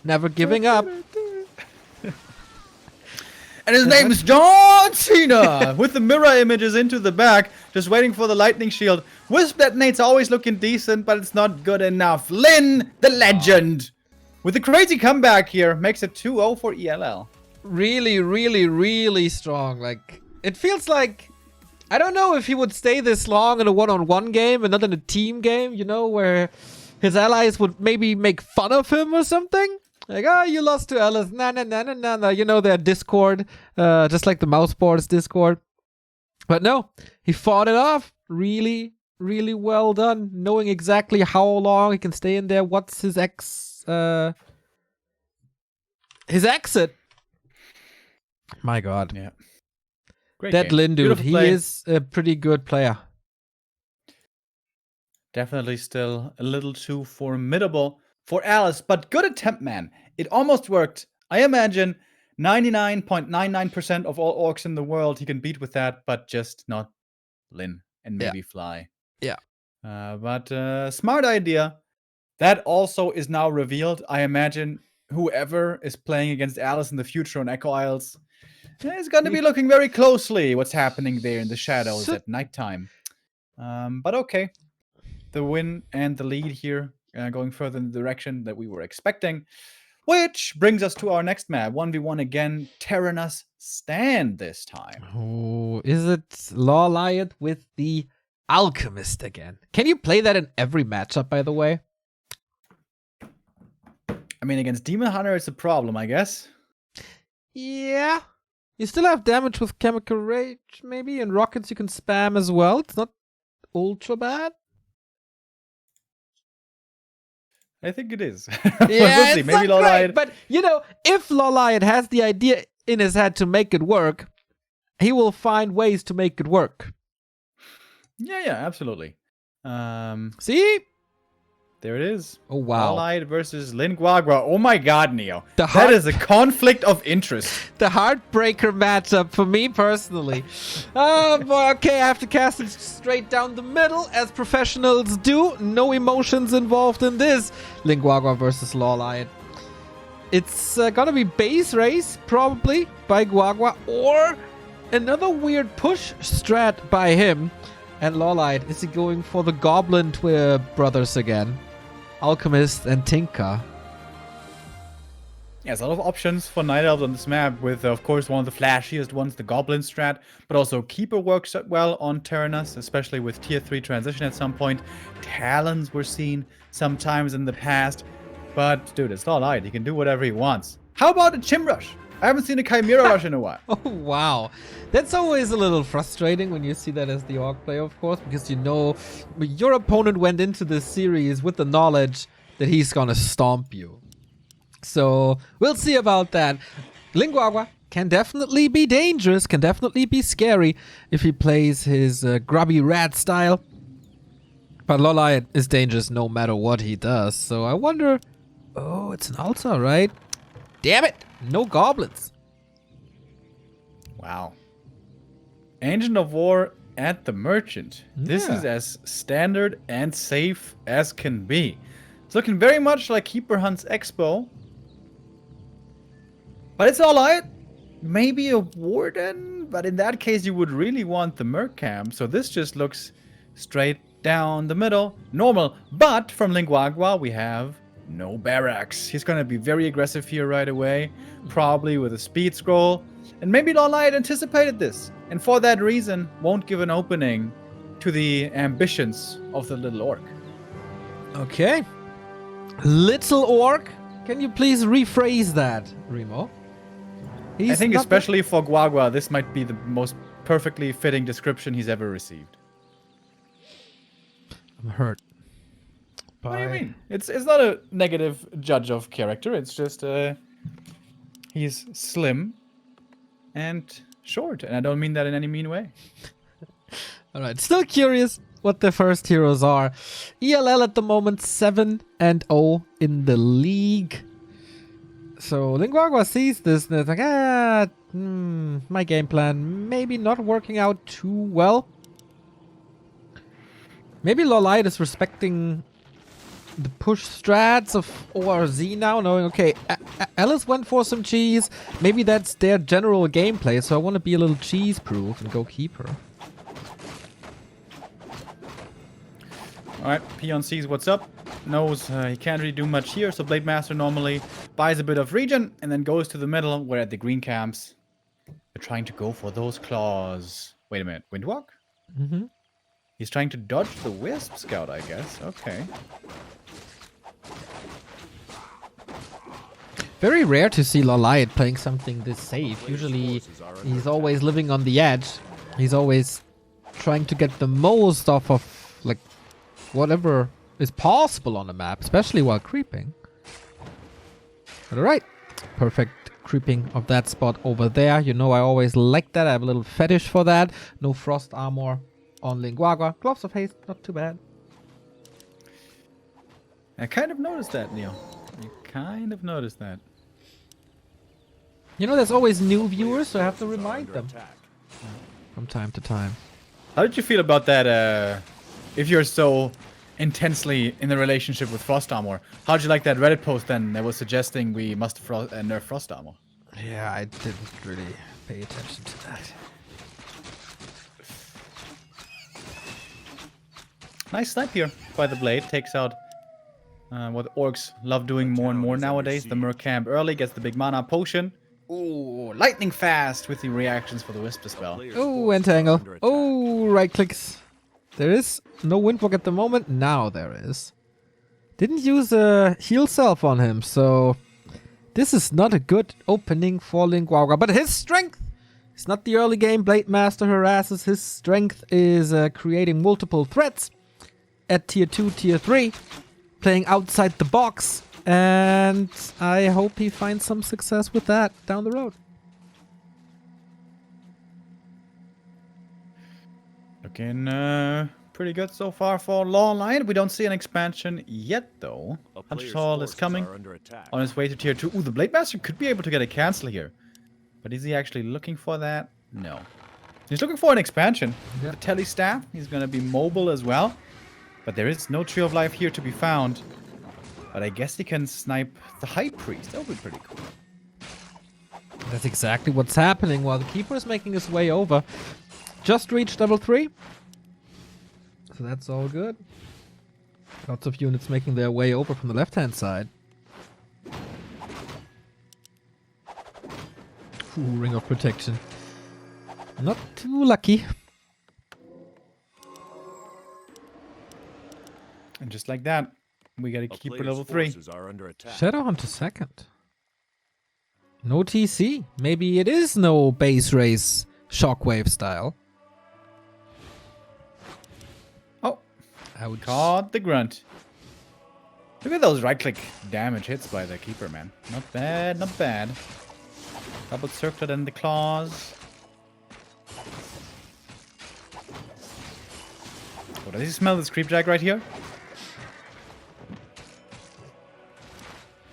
Never giving up. And his name is John Cena! With the mirror images into the back, just waiting for the lightning shield. Wisp detonate's always looking decent, but it's not good enough. Lynn, the legend! With a crazy comeback here, makes it 2-0 for ELL. Really, really, really strong. Like, it feels like, I don't know if he would stay this long in a one-on-one game and not in a team game, you know, where his allies would maybe make fun of him or something. Like, oh, you lost to Alice. Nah. You know, their Discord, just like the Mouseboard's Discord. But no, he fought it off. Really, really well done. Knowing exactly how long he can stay in there. What's his exit? My God. Yeah. Great That game. Lynn dude, Beautiful he play. is a pretty good player. Definitely still a little too formidable for Alice, but good attempt, man. It almost worked. I imagine 99.99% of all orcs in the world he can beat with that, but just not Lynn and Yeah. maybe Fly. Yeah. But smart idea. That also is now revealed. I imagine whoever is playing against Alice in the future on Echo Isles is going to be looking very closely what's happening there in the shadows So- at nighttime. But okay. The win and the lead here going further in the direction that we were expecting. Which brings us to our next map. 1v1 again. Terranus Stand this time. Oh, is it Lawliot with the Alchemist again? Can you play that in every matchup, by the way? I mean, against Demon Hunter, it's a problem, I guess. Yeah. You still have damage with Chemical Rage, maybe, and rockets you can spam as well. It's not ultra bad. I think it is. Yeah, we'll see. it's Maybe not great, Lawliot. but you know, if Lawliot has the idea in his head to make it work, he will find ways to make it work. Yeah, absolutely. See? There it is. Oh, wow. Allied versus Lin Guagua. Oh my god, Neo. The That is a conflict of interest. The heartbreaker matchup for me personally. Oh boy, okay, I have to cast it straight down the middle as professionals do. No emotions involved in this. Lin Guagua versus Lawlight. It's gonna be base race, probably, by Guagua, or another weird push strat by him. And Lawlight, is he going for the Goblin brothers again? Alchemist and Tinker. Yeah, there's a lot of options for Night Elves on this map, with, of course, one of the flashiest ones, the Goblin strat, but also Keeper works well on Terranas, especially with Tier 3 transition at some point. Talons were seen sometimes in the past, but, dude, it's not light. He can do whatever he wants. How about a Chim Rush? I haven't seen a Chimera Rush in a while. Oh, wow. That's always a little frustrating when you see that as the Orc player, of course, because you know your opponent went into this series with the knowledge that he's gonna stomp you. So, we'll see about that. Lin Guagua can definitely be dangerous, can definitely be scary if he plays his grubby rat style. But Lawlight is dangerous no matter what he does, so I wonder... Oh, it's an altar, right? Damn it! No goblins. Wow. Agent of War at the Merchant. This is as standard and safe as can be. It's looking very much like Keeper Hunt's Expo. But it's alright. Maybe a Warden, but in that case you would really want the Merc Camp. So this just looks straight down the middle. Normal. But from Lin Guagua we have no barracks. He's going to be very aggressive here right away. Probably with a speed scroll. And maybe Lawlight anticipated this. And for that reason, won't give an opening to the ambitions of the little orc. Okay. Little Orc? Can you please rephrase that, Remo? I think especially for Guagua, this might be the most perfectly fitting description he's ever received. I'm hurt. What do you mean? It's not a negative judge of character. It's just he's slim and short, and I don't mean that in any mean way. All right. Still curious what the first heroes are. ELL at the moment 7-0 in the league. So Lin Guagua sees this and it's like, my game plan maybe not working out too well. Maybe Lawlight is respecting the push strats of ORZ now, knowing, okay, Alice went for some cheese. Maybe that's their general gameplay, so I want to be a little cheese-proof and go Keeper. Alright, Peon sees what's up. Knows he can't really do much here, so Blade Master normally buys a bit of regen and then goes to the middle, where at the green camps they're trying to go for those claws. Wait a minute, Windwalk? Mm-hmm. He's trying to dodge the Wisp Scout, I guess. Okay. Very rare to see Lawlight playing something this safe. Usually he's always living on the edge. He's always trying to get the most off of like whatever is possible on the map, especially while creeping. But alright. Perfect creeping of that spot over there. You know I always like that. I have a little fetish for that. No frost armor on Lin Guagua. Gloves of Haste, not too bad. I kind of noticed that, Neil. I kind of noticed that. You know, there's always new viewers, so I have to remind them from time to time. How did you feel about that, if you're so intensely in the relationship with Frost Armor? How'd you like that Reddit post then that was suggesting we must nerf Frost Armor? Yeah, I didn't really pay attention to that. Nice snipe here by the Blade. Takes out what orcs love doing more and more nowadays. The Merc Camp early, gets the big mana potion. Ooh, lightning fast with the reactions for the Whisper spell. Oh, entangle. Oh, right clicks. There is no Windwalk at the moment. Now there is. Didn't use a heal self on him, so this is not a good opening for Lin Guagua. But his strength! It's not the early game Blade Master harasses. His strength is creating multiple threats at tier 2, tier 3. Playing outside the box. And I hope he finds some success with that down the road. Looking Pretty good so far for Lawline. We don't see an expansion yet, though. A Hunter's player's Hall is forces coming are under attack. on his way to tier 2. Ooh, the Blade Master could be able to get a cancel here. But is he actually looking for that? No. He's looking for an expansion. Yep. The Telly Staff. He's going to be mobile as well. But there is no Tree of Life here to be found. But I guess he can snipe the High Priest. That would be pretty cool. That's exactly what's happening while the Keeper is making his way over. Just reached level 3. So that's all good. Lots of units making their way over from the left-hand side. Ooh, Ring of Protection. Not too lucky. And just like that, we got a A Keeper player's level 3. forces are under attack. Shadowhunter second. No TC. Maybe it is no base race shockwave style. Oh, I would caught the Grunt. Look at those right-click damage hits by the Keeper, man. Not bad, not bad. Double circlet and the claws. Oh, does he smell this Creepjack right here?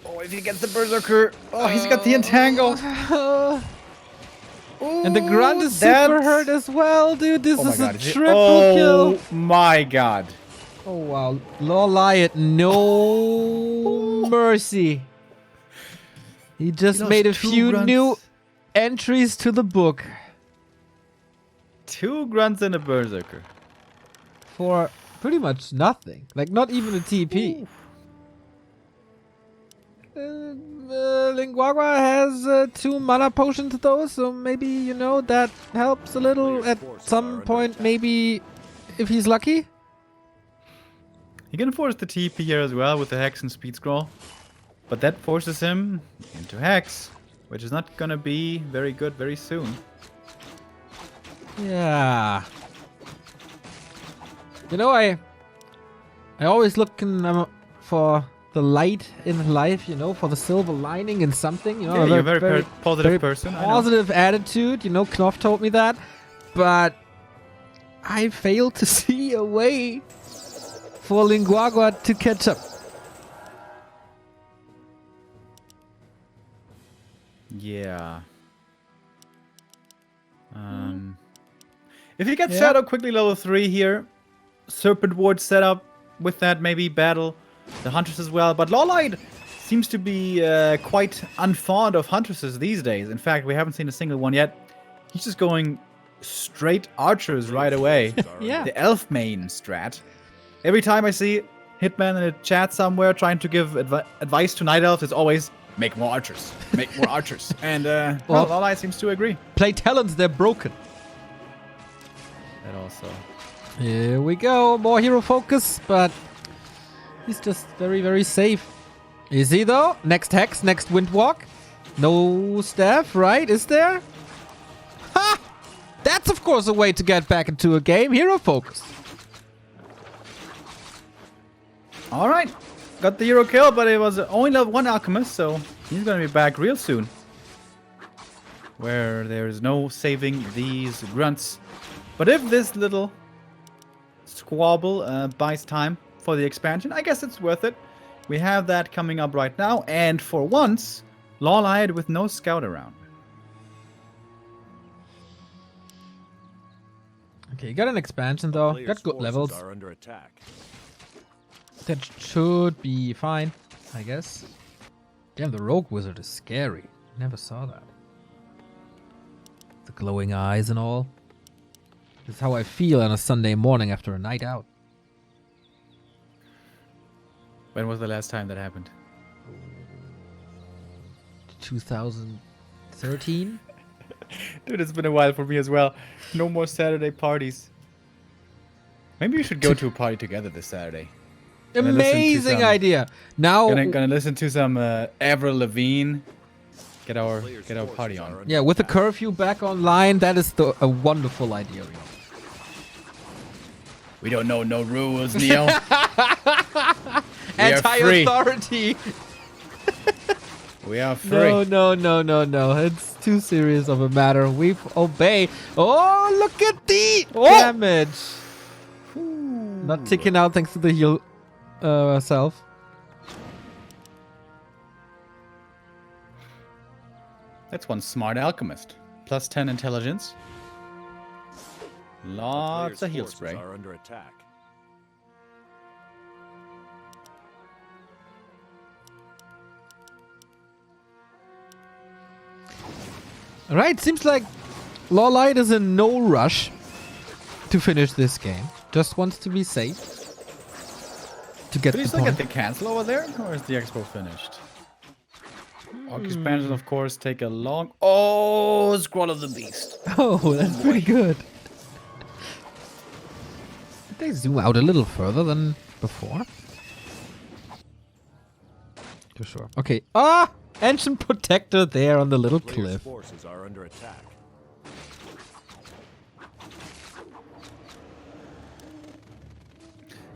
Oh, if he gets the Berserker. Oh, he's got the Entangle. And the Grunt is super that's- hurt as well, dude. This Oh my is god. a is he- triple oh kill. my god. Oh wow. Lawliot, no mercy. He just lost made a 2 few grunts. new entries to the book 2 Grunts and a Berserker. for pretty much nothing. Like not even a TP. Linguagua has 2 mana potions though, so maybe, you know, that helps a little at some point, maybe if he's lucky. He can force the TP here as well with the Hex and Speed Scroll. But that forces him into Hex, which is not gonna be very good very soon. Yeah. You know, I always looking for the light in life, you know, for the silver lining in something, you know. Yeah, you're a very positive very person. I know. Positive attitude, you know, Knopf told me that. But I failed to see a way for Linguagua to catch up. Yeah. If he gets Yeah. Shadow quickly level 3 here, Serpent Ward setup with that maybe battle the Huntress as well. But Lawlight seems to be quite unfond of Huntresses these days. In fact, we haven't seen a single one yet. He's just going straight archers right away. Yeah. The elf main strat. Every time I see Hitman in a chat somewhere trying to give advice to Night Elves, it's always make more archers. Make more archers. And well, Lawlight seems to agree. Play talents, they're broken. That also. Here we go, more hero focus, but he's just very, very safe. Is he though? Next Hex, next Windwalk. No staff, right? Is there? Ha! That's of course a way to get back into a game. Hero focus. All right, got the hero kill, but it was only level 1 alchemist, so he's gonna be back real soon. Where there's no saving these grunts. But if this little squabble buys time for the expansion, I guess it's worth it. We have that coming up right now, and for once, Lawlight with no scout around. Okay, you got an expansion though. Player's Got good forces levels. are under attack. That should be fine, I guess. Damn, the Rogue Wizard is scary. Never saw that. The glowing eyes and all. This is how I feel on a Sunday morning after a night out. When was the last time that happened? 2013? Dude, it's been a while for me as well. No more Saturday parties. Maybe we should go to a party together this Saturday. Gonna listen to Amazing some- idea. Now, Gonna listen to some Avril Lavigne. Get our party on. yeah, with the curfew back online, that is a wonderful idea. We don't know no rules, Neo. We are free. Anti-authority. We are free. No. It's too serious of a matter. We obey. Oh, look at the damage. Ooh. Not ticking out thanks to the heal self. That's one smart alchemist. Plus 10 intelligence. Lots of heal forces spray. are under attack. Alright, seems like Lawlight is in no rush to finish this game. Just wants to be safe. To get Did you the still point. get the cancel over there? Or is the expo finished? Orc expansion, of course, take a long... Oh, Scroll of the Beast. Oh, that's pretty good. Did they zoom out a little further than before? For sure. Okay. Ah! Ancient Protector there on the little Player's cliff. forces are under attack.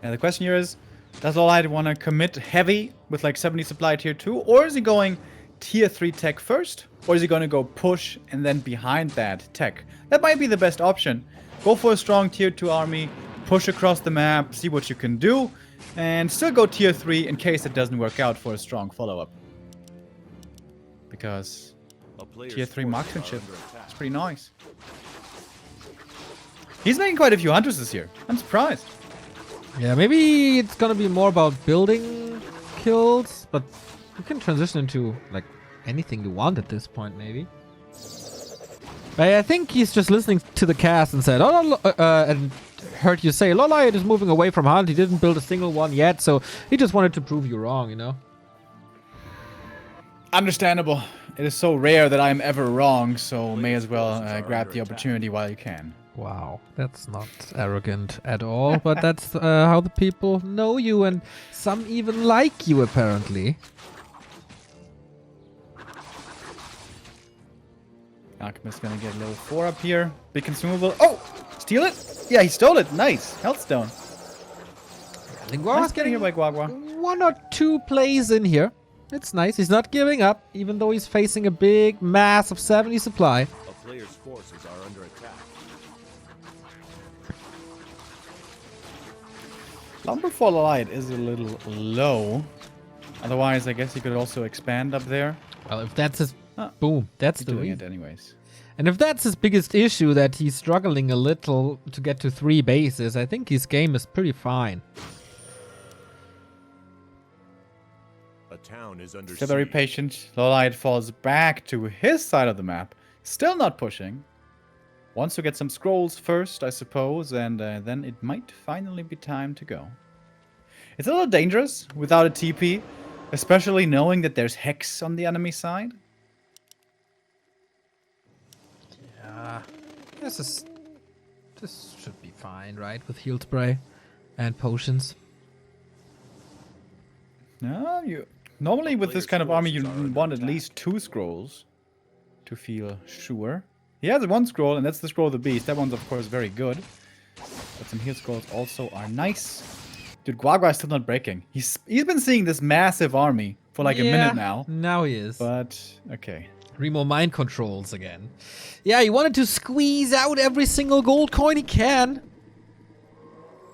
And the question here is, does Lawlight want to commit heavy with like 70 supply tier 2? Or is he going tier 3 tech first? Or is he going to go push and then behind that tech? That might be the best option. Go for a strong tier 2 army, push across the map, see what you can do, and still go tier 3 in case it doesn't work out for a strong follow-up. Because A player's tier 3 forces marksmanship are under attack. is pretty nice. He's making quite a few hunters this year. I'm surprised. Yeah, maybe it's gonna be more about building kills, but you can transition into like anything you want at this point, maybe. But I think he's just listening to the cast and said, and heard you say, Lawlight is moving away from Hunt. He didn't build a single one yet, so he just wanted to prove you wrong, you know? Understandable. It is so rare that I'm ever wrong, so may as well grab the opportunity while you can. Wow, that's not arrogant at all, but that's how the people know you, and some even like you, apparently. Alchemist gonna get level 4 up here. Big consumable. Oh! Steal it? Yeah, he stole it. Nice. Healthstone. Nice getting here by Guagua. One or two plays in here. It's nice. He's not giving up, even though he's facing a big mass of 70 supply. A player's forces are under attack. Lumber for Light is a little low. Otherwise, I guess he could also expand up there. Well, if that's his... Ah, boom. That's He's the doing reason. it anyways. And if that's his biggest issue, that he's struggling a little to get to 3 bases, I think his game is pretty fine. A town is under Still very siege. patient. Lawlight falls back to his side of the map. Still not pushing. Wants to get some scrolls first, I suppose, and then it might finally be time to go. It's a little dangerous without a TP, especially knowing that there's Hex on the enemy side. Yeah. This should be fine, right? With heal spray and potions. No, normally with this kind of army you want at least 2 scrolls to feel sure. He has 1 scroll, and that's the Scroll of the Beast. That one's of course very good. But some heal scrolls also are nice. Dude, Guagua is still not breaking. He's been seeing this massive army for like a minute now. Now he is. But okay. Remo mind controls again. Yeah, he wanted to squeeze out every single gold coin he can.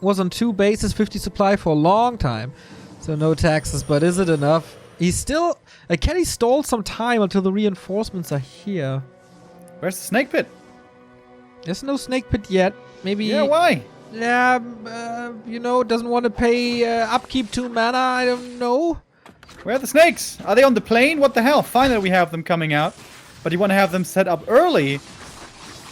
Was on 2 bases, 50 supply for a long time. So no taxes, but is it enough? He's still... can he stall some time until the reinforcements are here? Where's the snake pit? There's no snake pit yet. Maybe... Yeah, why? Yeah, you know, doesn't want to pay upkeep 2 mana, I don't know. Where are the snakes? Are they on the plane? What the hell? Finally we have them coming out. But you want to have them set up early.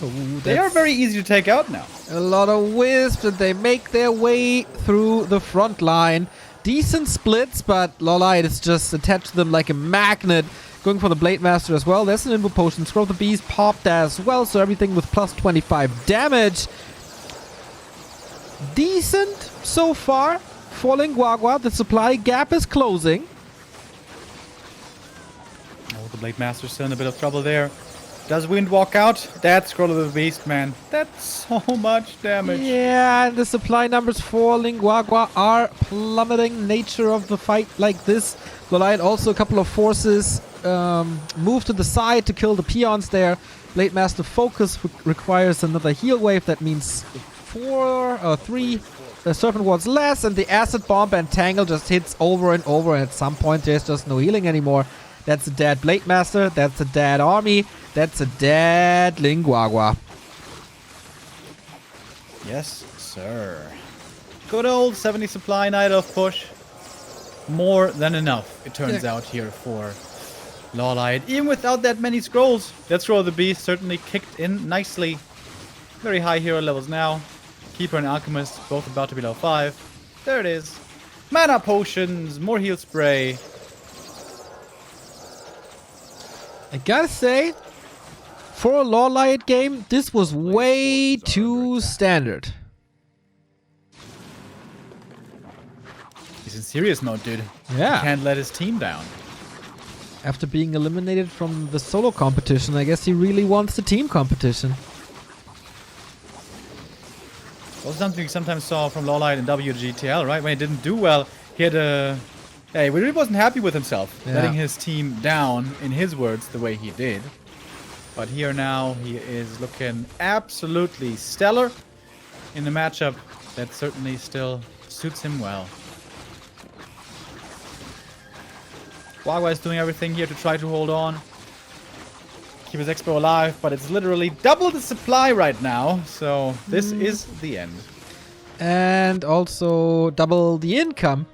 Ooh, They are very easy to take out now. A lot of wisps, and they make their way through the front line. Decent splits, but Lawlight is just attached to them like a magnet. Going for the Blade Master as well. There's an Invo Potion. Scroll of the Beast popped as well, so everything with plus 25 damage. Decent so far. Falling Guagua. The supply gap is closing. Oh, the Blade Master's still in a bit of trouble there. Does Wind walk out? That's Scroll of the Beast, man. That's so much damage. Yeah, the supply numbers for Guagua are plummeting. Nature of the fight like this. Lawlight also a couple of forces move to the side to kill the peons there. Blade Master focus requires another heal wave. That means 3 Serpent Ward's less, and the Acid Bomb and Tangle just hits over and over, and at some point there's just no healing anymore. That's a dead Blade Master, that's a dead army, that's a dead Linguagua. Yes, sir. Good old 70 supply Night Elf push. More than enough, it turns out here for Lawlight. Even without that many scrolls, Death Scroll of the Beast certainly kicked in nicely. Very high hero levels now. Keeper and Alchemist both about to be level 5. There it is. Mana potions, more heal spray. I gotta say, for a Lawlight game, this was way too standard. He's in serious mode, dude. Yeah. He can't let his team down. After being eliminated from the solo competition, I guess he really wants the team competition. Also something we sometimes saw from Lawlight in WGTL, right? When he didn't do well, he had a... Hey, he really wasn't happy with himself, letting his team down, in his words, the way he did. But here now, he is looking absolutely stellar in the matchup that certainly still suits him well. Guagua is doing everything here to try to hold on. Keep his Expo alive, but it's literally double the supply right now. So this is the end. And also double the income.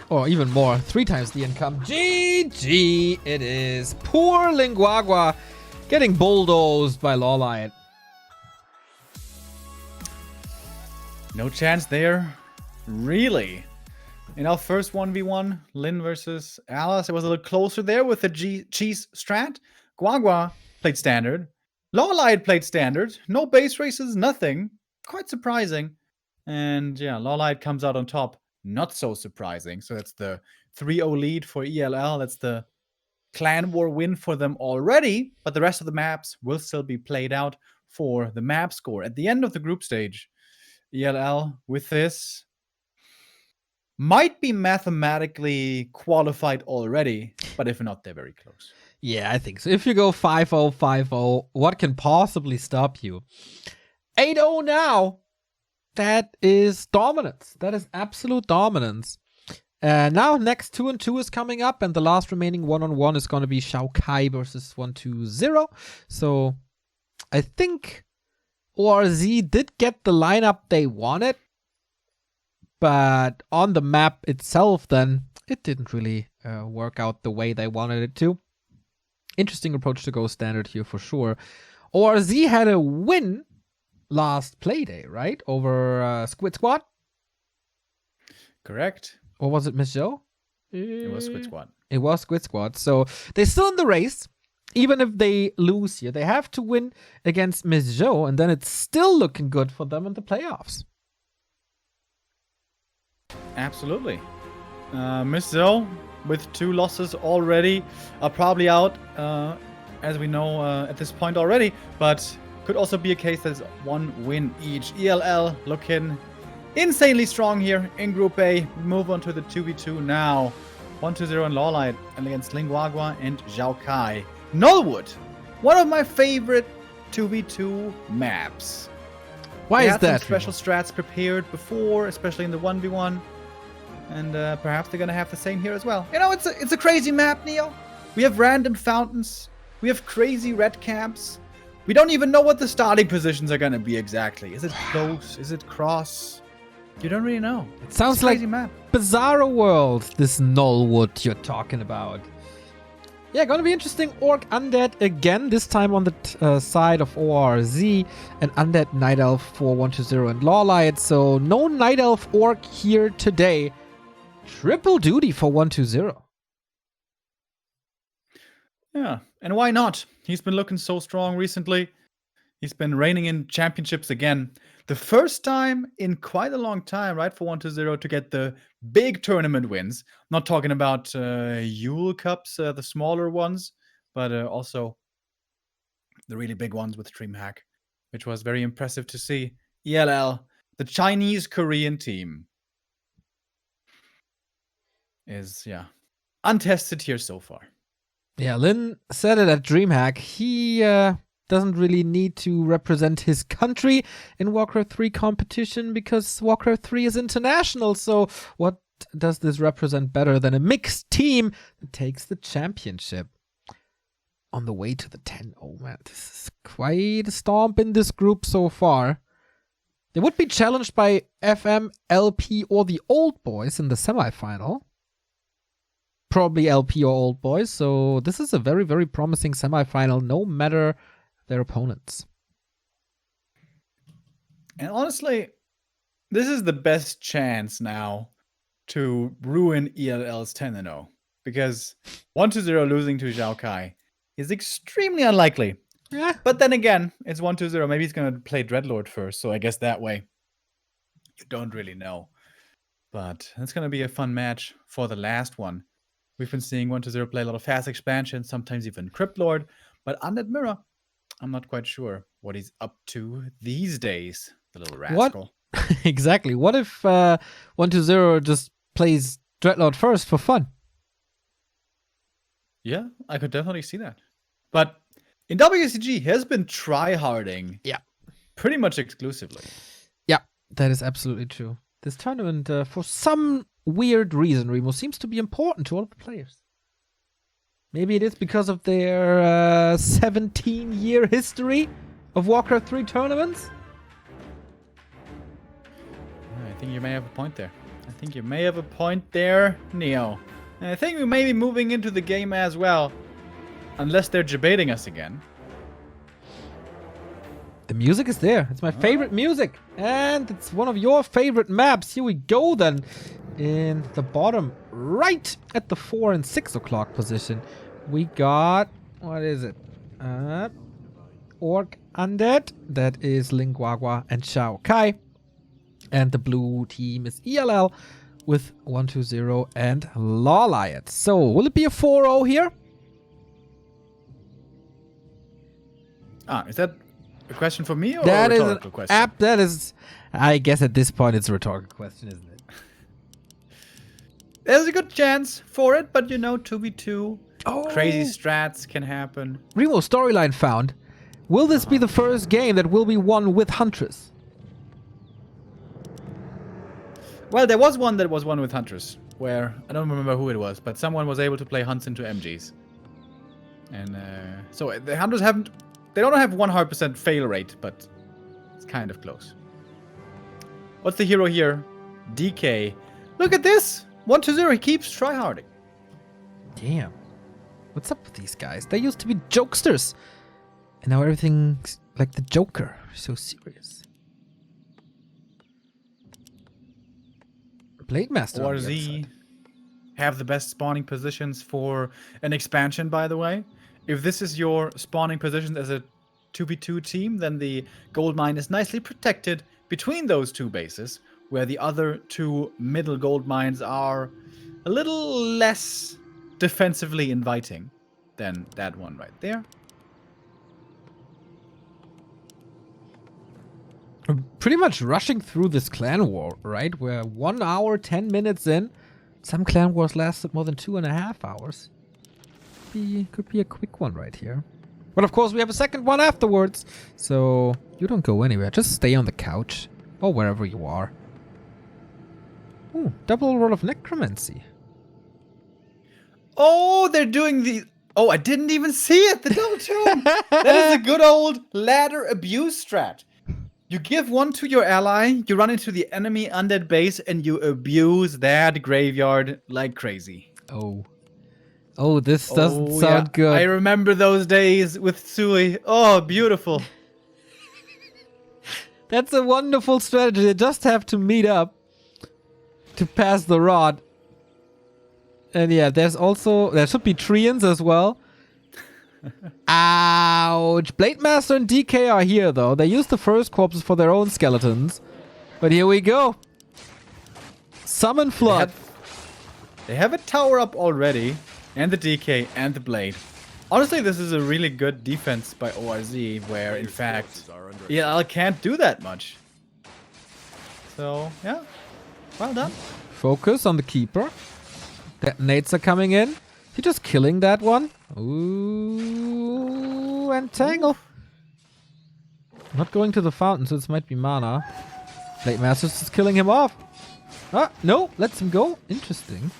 Or even more, 3 times the income. GG it is. Poor Linguagua getting bulldozed by Lawlight. No chance there. Really? In our first 1v1, Lin versus Alice, it was a little closer there with the cheese strat. Guagua played standard. Lawlight played standard. No base races, nothing. Quite surprising. And yeah, Lawlight comes out on top. Not so surprising. So that's the 3-0 lead for ELL. That's the clan war win for them already. But the rest of the maps will still be played out for the map score. At the end of the group stage, ELL with this might be mathematically qualified already, but if not, they're very close. Yeah, I think so. If you go 5-0, 5-0, what can possibly stop you? 8-0 now. That is dominance. That is absolute dominance. Now next 2-2 is coming up, and the last remaining 1-on-1 is going to be Shao Kai versus 1-2-0. So I think ORZ did get the lineup they wanted, but on the map itself, then it didn't really work out the way they wanted it to. Interesting approach to go standard here for sure. ORZ had a win last playday, right? Over Squid Squad? Correct. Or was it Miss Joe? It was Squid Squad. It was Squid Squad. So they're still in the race. Even if they lose here, they have to win against Miss Joe, and then it's still looking good for them in the playoffs. Absolutely. Miss Zoe, with 2 losses already, are probably out, as we know at this point already, but could also be a case that's 1 win each. ELL looking insanely strong here in Group A. We move on to the 2v2 now. 1-2-0 in Lawlight and against Linguagua and Zhao Kai. Nullwood, one of my favorite 2v2 maps. Why is that? Some special strats prepared before, especially in the 1v1. And perhaps they're going to have the same here as well. You know, it's a crazy map, Neo. We have random fountains. We have crazy red camps. We don't even know what the starting positions are going to be exactly. Is it close? Is it cross? You don't really know. It sounds like map. Bizarro World, this Nullwood you're talking about. Yeah, gonna be interesting. Orc Undead again, this time on the side of ORZ, and Undead Night Elf for 1-2-0 and Lawlight. So no Night Elf Orc here today. Triple duty for 1-2-0. Yeah, and why not? He's been looking so strong recently. He's been reigning in championships again. The first time in quite a long time, right, for 1-2-0 to get the big tournament wins. Not talking about Yule Cups, the smaller ones, but also the really big ones with DreamHack, which was very impressive to see. ELL, the Chinese-Korean team, is, yeah, untested here so far. Yeah, Lin said it at DreamHack. He doesn't really need to represent his country in Warcraft 3 competition because Warcraft 3 is international. So what does this represent better than a mixed team that takes the championship? On the way to the 10. Oh man, this is quite a stomp in this group so far. They would be challenged by FM, LP, or the Old Boys in the semifinal. Probably LP or Old Boys, so this is a very, very promising semifinal, no matter their opponents. And honestly, this is the best chance now to ruin ELL's 10-0. Because 1-0 losing to Zhao Kai is extremely unlikely. Yeah. But then again, it's 1-2-0. Maybe he's going to play Dreadlord first, so I guess that way you don't really know. But it's going to be a fun match for the last one. We've been seeing 1-2-0 play a lot of fast expansion, sometimes even Crypt Lord. But Undead Mirror, I'm not quite sure what he's up to these days, the little rascal. What? Exactly. What if 1-2-0 just plays Dreadlord first for fun? Yeah, I could definitely see that. But in WCG, he has been tryharding pretty much exclusively. Yeah, that is absolutely true. This tournament, for some weird reason, Remo, seems to be important to all the players. Maybe it is because of their 17-year history of Warcraft 3 tournaments? I think you may have a point there. Neo. And I think we may be moving into the game as well. Unless they're debating us again. The music is there. It's my favorite music. And it's one of your favorite maps. Here we go then. In the bottom right at the 4 and 6 o'clock position, we got... What is it? Orc Undead. That is Lingguagua and Shao Kai. And the blue team is ELL with 1-2-0 and Lawliot. So, will it be a 4-0 here? Is that a question for me or That a is rhetorical question? that is, I guess at this point it's a rhetorical question, isn't it? There's a good chance for it, but 2v2. Oh. Crazy strats can happen. Remo, storyline found. Will this be the first game that will be won with Huntress? Well, there was one that was won with Huntress, where I don't remember who it was, but someone was able to play Hunts into MGs. And so the Hunters they don't have 100% fail rate, but it's kind of close. What's the hero here? DK. Look at this! 1-2-0, he keeps tryharding. Damn. What's up with these guys? They used to be jokesters. And now everything's like the Joker. So serious. Blade Master. ORZ have the best spawning positions for an expansion, by the way. If this is your spawning position as a 2v2 team, then the gold mine is nicely protected between those two bases, where the other two middle gold mines are a little less defensively inviting than that one right there. Pretty much rushing through this clan war, right? We're 1 hour, 10 minutes in. Some clan wars lasted more than 2.5 hours. Could be a quick one right here. But of course we have a second one afterwards. So you don't go anywhere. Just stay on the couch. Or wherever you are. Ooh, double roll of necromancy. Oh, they're doing the... Oh, I didn't even see it! The double tomb! That is a good old ladder abuse strat. You give one to your ally, you run into the enemy undead base, and you abuse that graveyard like crazy. Oh. Oh, this doesn't sound good. I remember those days with Sui. Oh, beautiful. That's a wonderful strategy. They just have to meet up to pass the rod. And yeah, there should be Treants as well. Ouch. Blade Master and DK are here though. They use the first corpses for their own skeletons. But here we go. Summon Flood. They have a tower up already. And the DK and the Blade. Honestly, this is a really good defense by ORZ, where in fact EL can't do that much. So, yeah. Well done. Focus on the Keeper. Detonates are coming in. He just killing that one. Ooh, and Tangle. Not going to the fountain, so this might be mana. Blade Masters is killing him off. Ah, no, lets him go. Interesting.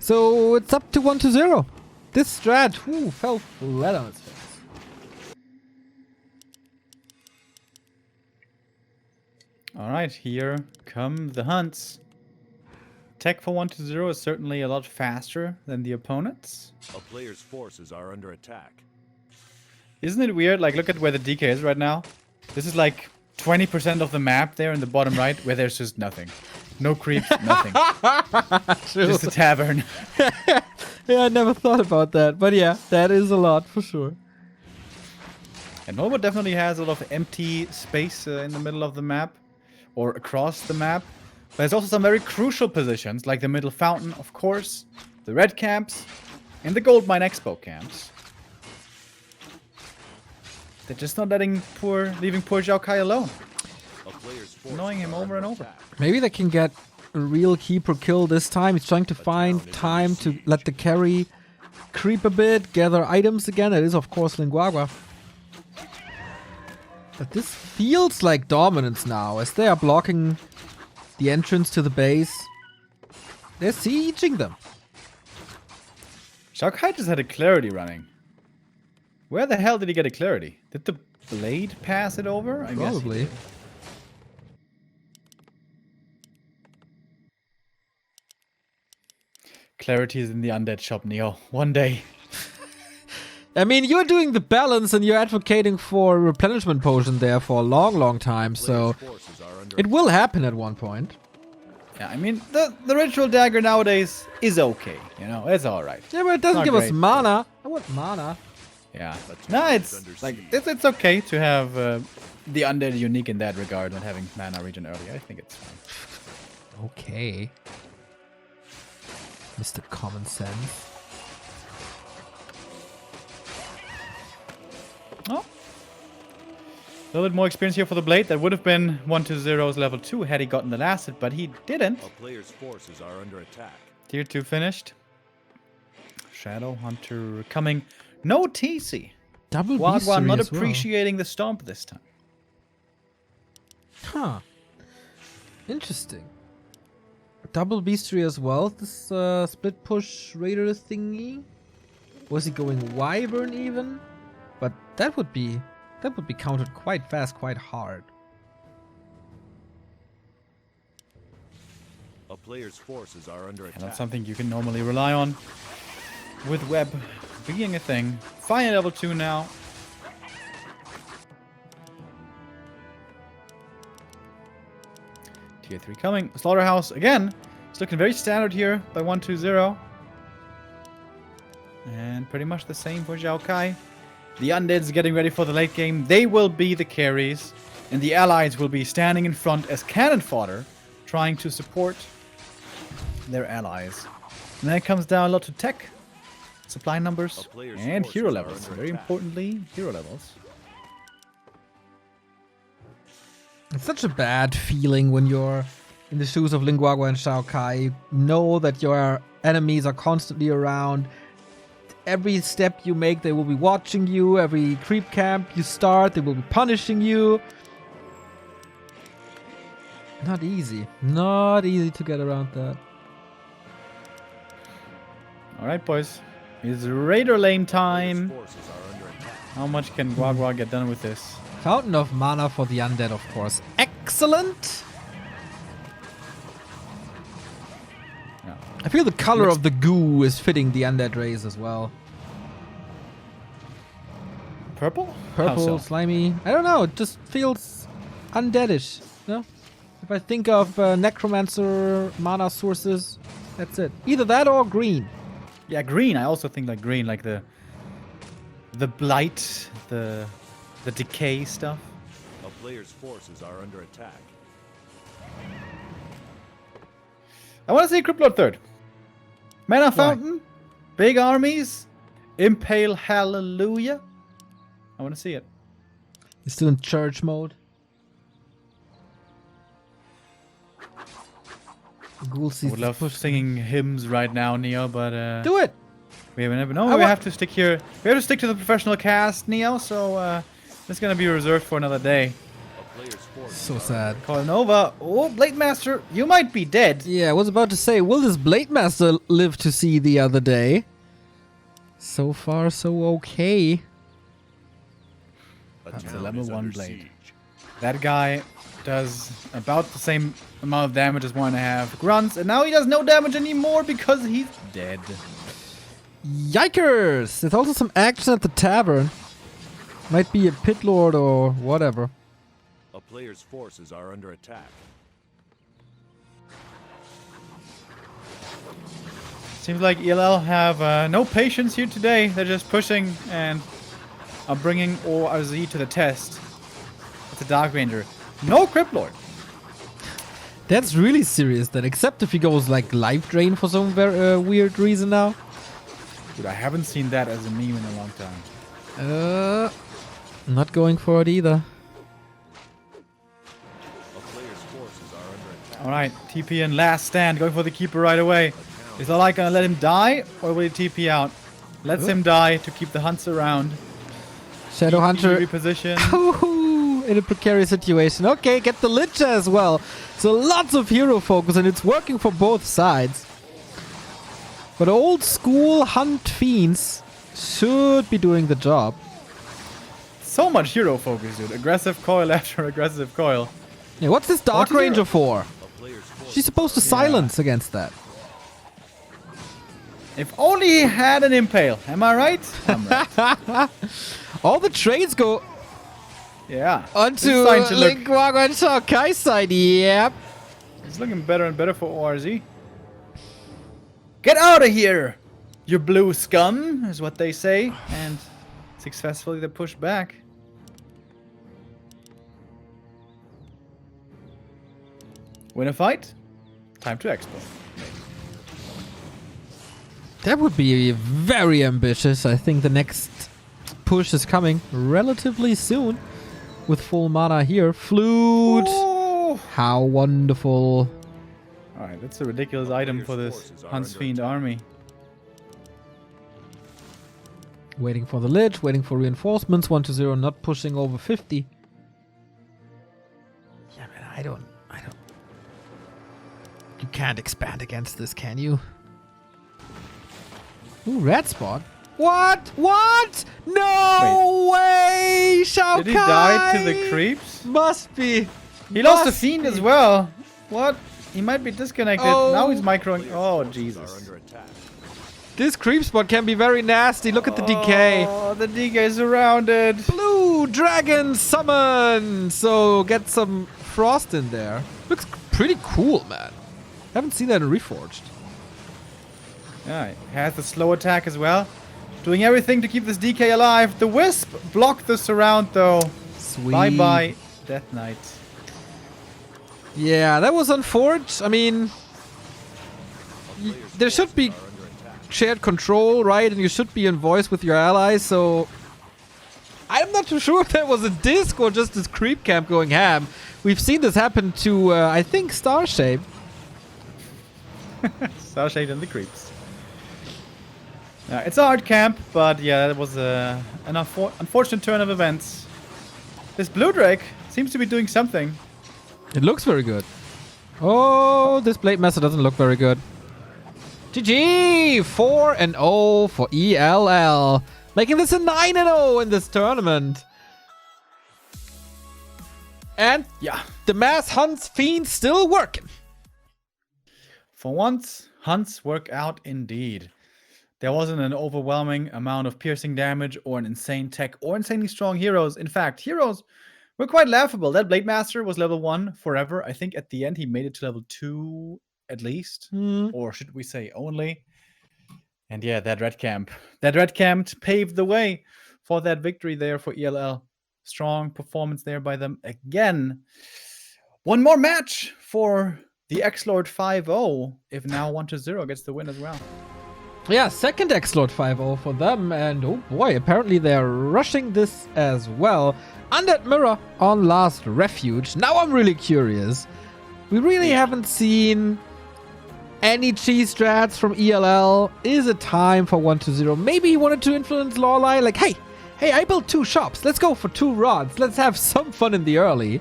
So it's up to 1-0. This strat, fell flat on its face. Alright, here come the hunts. Tech for 1-0 is certainly a lot faster than the opponents. A player's forces are under attack. Isn't it weird? Like, look at where the DK is right now. This is like 20% of the map there in the bottom right, where there's just nothing. No creeps, nothing. Just a tavern. Yeah, I never thought about that. But yeah, that is a lot for sure. And Nova definitely has a lot of empty space in the middle of the map. Or across the map. But there's also some very crucial positions, like the middle fountain, of course. The red camps. And the gold mine expo camps. They're just not leaving poor Zhao Kai alone. Annoying him over and over. Maybe they can get a real keeper kill this time. He's trying to find time to let the carry creep a bit, gather items again. That is, of course, Linguagua. But this feels like dominance now, as they are blocking the entrance to the base. They're sieging them. Zhao Kai just had a clarity running. Where the hell did he get a clarity? Did the blade pass it over? I guess Probably. Clarity is in the undead shop, Neo. One day. I mean, you're doing the balance and you're advocating for replenishment potion there for a long, long time, so it will happen at one point. Yeah, I mean, the ritual dagger nowadays is okay. You know, it's alright. Yeah, but it doesn't Not give us great, mana. I want mana. Yeah. No, it's like it's okay to have the undead unique in that regard, not having mana regen early. I think it's fine. Okay. Mr. Common Sense. Oh. A little bit more experience here for the blade. That would have been 1-0's level 2 had he gotten the last hit, but he didn't. A player's forces are under attack. Tier 2 finished. Shadow Hunter coming. No TC. Double Wagwan beastery not as well. appreciating the stomp this time. Huh. Interesting. Double beastery as well. This split push raider thingy. Was he going wyvern even? But that would be countered quite fast, quite hard. A player's forces are under And attack. that's something you can normally rely on. With web being a thing. Fire level 2 now. Tier 3 coming. Slaughterhouse again. It's looking very standard here by 1-2-0. And pretty much the same for Zhao Kai. The undeads getting ready for the late game. They will be the carries. And the allies will be standing in front as cannon fodder, trying to support their allies. And then it comes down a lot to tech, supply numbers, and hero levels. Very importantly, hero levels. It's such a bad feeling when you're in the shoes of Linguagua and Shao Kai. You know that your enemies are constantly around. Every step you make, they will be watching you. Every creep camp you start, they will be punishing you. Not easy. Not easy to get around that. Alright, boys. It's Raider lane time. Forces are under attack. How much can Guagua get done with this? Fountain of Mana for the undead, of course. Excellent! Yeah. I feel the color of the goo is fitting the undead race as well. Purple? Purple, How so? slimy. I don't know, it just feels undeadish. No? If I think of necromancer mana sources, that's it. Either that or green. Yeah, green. I also think like green, like the blight, the decay stuff. A player's forces are under attack. I want to see Cryptlord third. Mana Fountain, big armies, Impale Hallelujah. I want to see it. He's still in church mode. Ghoul I sees would this love push. singing hymns right now, Neo, but Do it! we never know. I We wa- have to stick here. We have to stick to the professional cast, Neo. So It's gonna be reserved for another day. A player's forces So are sad. Call Nova. Oh, Blade Master, you might be dead. Yeah, I was about to say, will this Blade Master live to see the other day? So far, so okay. A That's a town level is 1 under blade. siege. That guy does about the same amount of damage as 1.5 grunts, and now he does no damage anymore because he's dead. Yikers! There's also some action at the tavern. Might be a pit lord or whatever. A player's forces are under attack. Seems like ELL have no patience here today. They're just pushing and are bringing ORZ to the test. It's a Dark Ranger. No Crypt Lord. That's really serious then, except if he goes like life drain for some very weird reason now. Dude, I haven't seen that as a meme in a long time. Not going for it either. A player's forces are under attack. Alright, TP and last stand. Going for the Keeper right away. Is Alai gonna let him die, or will he TP out? Lets him die to keep the hunts around. Shadow Hunter Reposition. in a precarious situation. Okay, get the Lich as well. So lots of hero focus and it's working for both sides. But old school Hunt Fiends should be doing the job. So much hero focus, dude. Aggressive coil after aggressive coil. Yeah, what's this Dark 40. Ranger for? A player's forces She's supposed to silence against that. If only he had an impale. Am I right? I'm right. All the trades go Yeah. onto It's starting to look- Link Wagon Kai's side. Yep. It's looking better and better for ORZ. Get out of here, you blue scum, is what they say. And successfully they push back. Win a fight? Time to expo. That would be very ambitious. I think the next push is coming relatively soon with full mana here. Flute. Oh. How wonderful. Alright, that's a ridiculous item for this Hunts Fiend army. Waiting for the Lich, waiting for reinforcements. 1-0, not pushing over 50. Yeah, man, I don't. You can't expand against this, can you? Ooh, red spot. What? What? No way! Shao Did he Kai! die to the creeps? Must be. He lost a Must Fiend be. as well. What? He might be disconnected. Oh. Now he's microing. Oh, Are Jesus. under attack. This creep spot can be very nasty. Look at the decay. Oh, the DK is surrounded. Blue dragon summon. So get some frost in there. Looks pretty cool, man. Haven't seen that in Reforged. Yeah, he has the slow attack as well. Doing everything to keep this DK alive. The Wisp blocked the surround though. Sweet. Bye-bye, Death Knight. Yeah, that was unfortunate. I mean, there should be shared control, right? And you should be in voice with your allies, so I'm not too sure if that was a disc or just this creep camp going ham. We've seen this happen to, I think, Starshape. Starshade and the creeps. It's a hard camp, but yeah, that was an unfortunate turn of events. This Blue Drake seems to be doing something. It looks very good. Oh, this Blade Master doesn't look very good. GG! 4-0 for ELL. Making this a 9-0 in this tournament. And Yeah. the Mass Hunts Fiend still working. For once, hunts work out indeed. There wasn't an overwhelming amount of piercing damage or an insane tech or insanely strong heroes. In fact, heroes were quite laughable. That Blade Master was level 1 forever. I think at the end he made it to level 2 at least. Or should we say only? And yeah, that red camp paved the way for that victory there for ELL. Strong performance there by them again. One more match for the X-Lord 5-0. If now 1-0 gets the win as well. Yeah, second X-Lord 5-0 for them. And oh boy, apparently they're rushing this as well. Undead Mirror on Last Refuge. Now I'm really curious. We really haven't seen any cheese strats from ELL. Is it time for 1-0? Maybe he wanted to influence Lorelei, like, hey, Hey, I built 2 shops. Let's go for 2 rods. Let's have some fun in the early.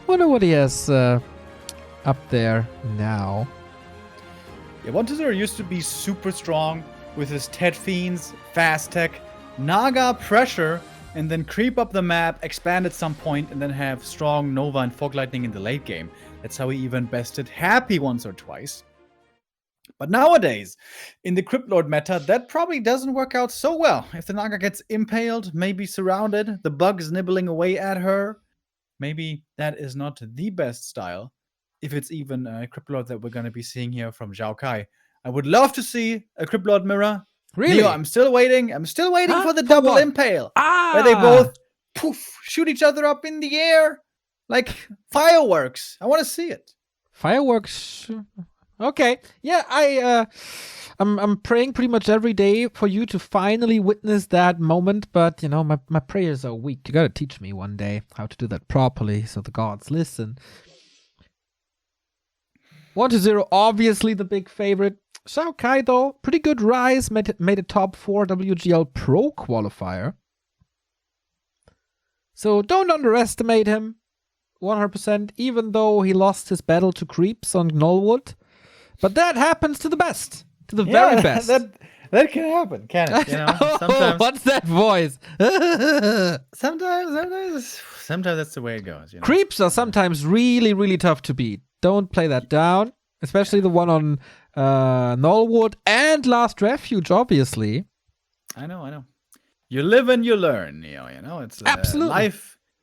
Wonder what he has up there now. Yeah, 1-0 used to be super strong with his Ted Fiends, fast tech, Naga pressure, and then creep up the map, expand at some point, and then have strong Nova and Fog Lightning in the late game. That's how he even bested Happy once or twice. But nowadays, in the Crypt Lord meta, that probably doesn't work out so well. If the Naga gets impaled, maybe surrounded, the bugs nibbling away at her, maybe that is not the best style. If it's even a Crypt Lord that we're going to be seeing here from Zhao Kai. I would love to see a Crypt Lord mirror. Really? Neo, I'm still waiting. Huh? For the For double what? impale. Ah! Where they both poof, shoot each other up in the air like fireworks. I want to see it. Fireworks. Okay. Yeah, I'm praying pretty much every day for you to finally witness that moment, but you know, my prayers are weak. You gotta teach me one day how to do that properly so the gods listen. 1-0, obviously the big favorite. Shao Kai, though, pretty good rise, made a top 4 WGL Pro qualifier. So don't underestimate him, 100%, even though he lost his battle to creeps on Gnollwood. But that happens to the best, to the very best. That can happen, can it? You know, Oh, what's that voice? Sometimes that's the way it goes. You know? Creeps are sometimes really, really tough to beat. Don't play that down, especially the one on Gnollwood and Last Refuge, obviously. I know. You live and you learn, Neo. You know, it's Absolutely.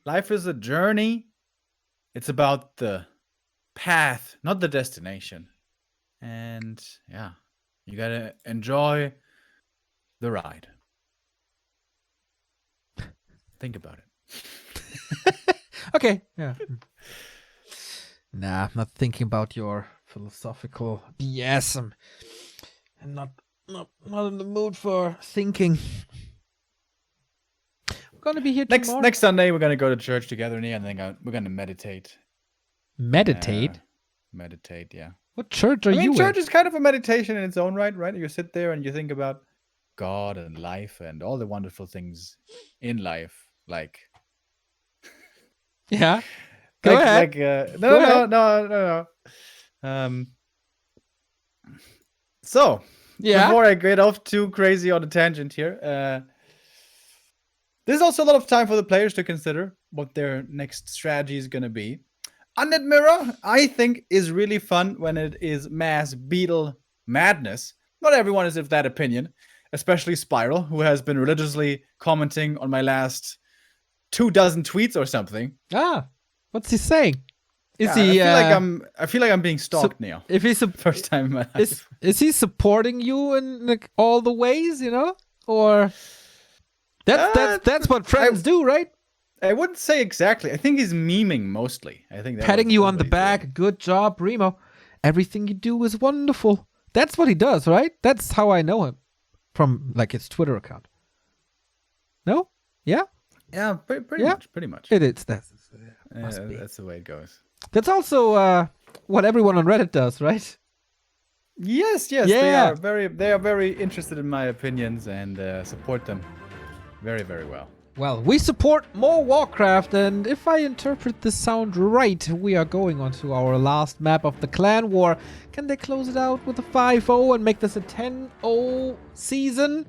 Life is a journey. It's about the path, not the destination. And yeah, you gotta enjoy the ride. Think about it. Okay, yeah. Nah, I'm not thinking about your philosophical BS. I'm not in the mood for thinking. We're gonna be here tomorrow. Next Sunday, we're gonna go to church together, Neo, and then we're gonna meditate. Meditate? Meditate, yeah. What church are you church in? is kind of a meditation in its own right? You sit there and you think about God and life and all the wonderful things in life, like. Yeah. Go ahead. No. So, Yeah. before I get off too crazy on a tangent here, there's also a lot of time for the players to consider what their next strategy is going to be. Undead Mirror, I think, is really fun when it is mass beetle madness. Not everyone is of that opinion, especially Spiral, who has been religiously commenting on my last 24 tweets or something. Ah, what's he saying? Is Yeah, he? I feel like I'm being stalked, Neo. If he's First time in my life. is he supporting you in like all the ways, you know, or that's what friends do, right? I wouldn't say exactly. I think he's memeing mostly. I think Patting you on the what he's back. doing. Good job, Remo. Everything you do is wonderful. That's what he does, right? That's how I know him from like his Twitter account. No? Yeah? Yeah, pretty Yeah? much. Pretty much. It is. Must be. That's the way it goes. That's also what everyone on Reddit does, right? Yes. Yeah. They are very interested in my opinions and support them very, very well. Well, we support more Warcraft, and if I interpret this sound right, we are going on to our last map of the Clan War. Can they close it out with a 5-0 and make this a 10-0 season?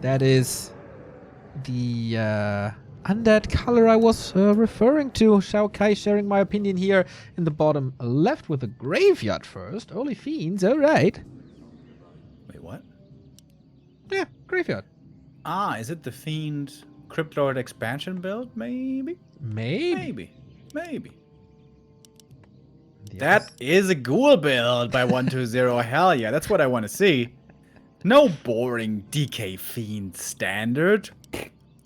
That is the undead color I was referring to. Shao Kai sharing my opinion here in the bottom left with a graveyard first. Holy fiends, alright. Wait, what? Yeah, graveyard. Is it the Fiend Crypt Lord expansion build? Maybe. Maybe. Yes. That is a ghoul build by 120. Hell yeah, that's what I want to see. No boring DK Fiend standard.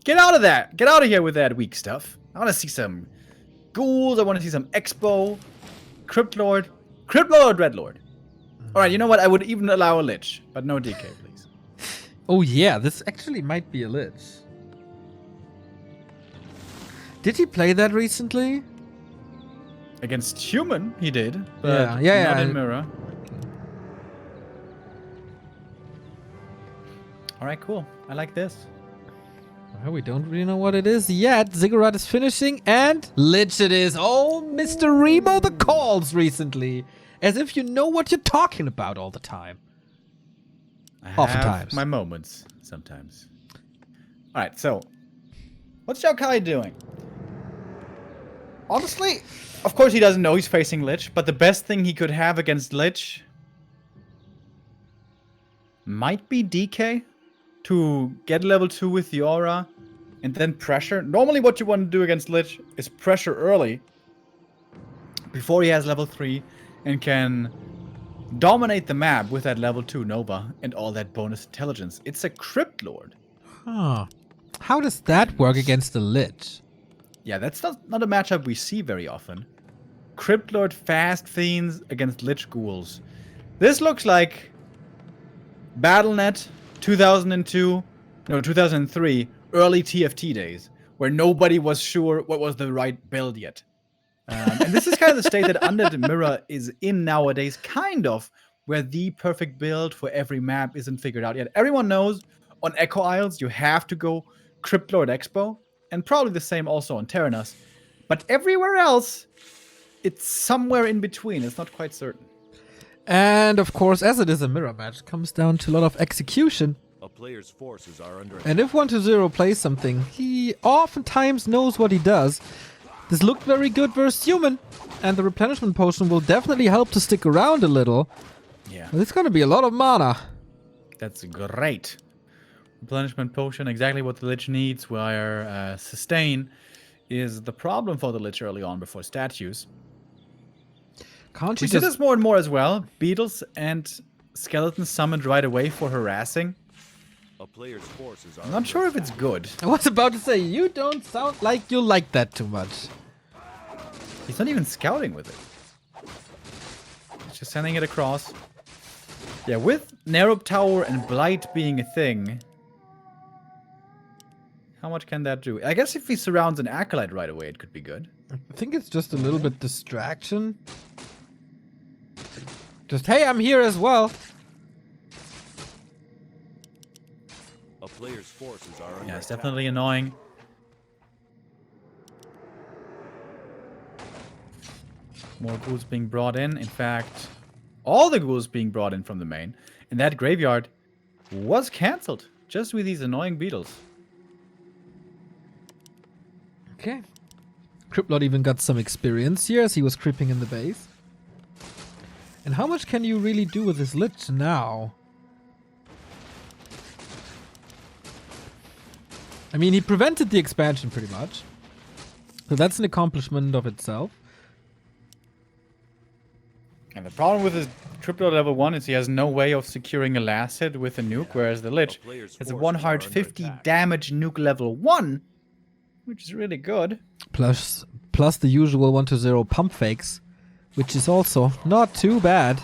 Get out of that. Get out of here with that weak stuff. I want to see some ghouls. I want to see some Expo. Crypt Lord, Dreadlord. Alright, you know what? I would even allow a Lich, but no DK, please. Oh yeah, this actually might be a Lich. Did he play that recently? Against human, he did, but Yeah. not in mirror. Alright, cool. I like this. Well, we don't really know what it is yet. Ziggurat is finishing, and Lich it is. Oh, Mr. Remo the calls recently. As if you know what you're talking about all the time. I Oftentimes. have my moments sometimes. All right, so what's Xiao Kai doing? Honestly, of course he doesn't know he's facing Lich, but the best thing he could have against Lich might be DK to get level 2 with the aura and then pressure. Normally what you want to do against Lich is pressure early before he has level 3 and can dominate the map with that level 2 Nova and all that bonus intelligence. It's a Crypt Lord. Huh. How does that work against the Lich? Yeah, that's not a matchup we see very often. Crypt Lord Fast Fiends against Lich Ghouls. This looks like BattleNet 2003, early TFT days, where nobody was sure what was the right build yet. And this is kind of the state that Undead Mirror is in nowadays, kind of, where the perfect build for every map isn't figured out yet. Everyone knows on Echo Isles you have to go Crypt Lord Expo, and probably the same also on Terranos. But everywhere else, it's somewhere in between. It's not quite certain. And of course, as it is a mirror match, it comes down to a lot of execution. A player's forces are under And if 1-0 plays something, he oftentimes knows what he does. This looked very good versus human, and the replenishment potion will definitely help to stick around a little. Yeah, But it's gonna be a lot of mana. that's great. Replenishment potion, exactly what the Lich needs, where sustain is the problem for the Lich early on before statues. Can't you We see just... this more and more as well. Beetles and skeletons summoned right away for harassing. a player's forces are I'm not sure if it's good. I was about to say, you don't sound like you like that too much. He's not even scouting with it. He's just sending it across. Yeah, with Narrow Tower and Blight being a thing, how much can that do? I guess if he surrounds an Acolyte right away, it could be good. I think it's just a little bit distraction. Just, hey, I'm here as well. a player's forces are under Yeah, it's attack. definitely annoying. More ghouls being brought in. In fact, all the ghouls being brought in from the main. And that graveyard was cancelled just with these annoying beetles. Okay. Cryptlord even got some experience here as he was creeping in the base. And how much can you really do with this Lich now? I mean, he prevented the expansion pretty much. So that's an accomplishment of itself. And the problem with his Crypto level 1 is he has no way of securing a last hit with a nuke, whereas the Lich player's has a forces are under 150 attack. damage nuke level 1, which is really good. Plus the usual 1-0 pump fakes, which is also not too bad.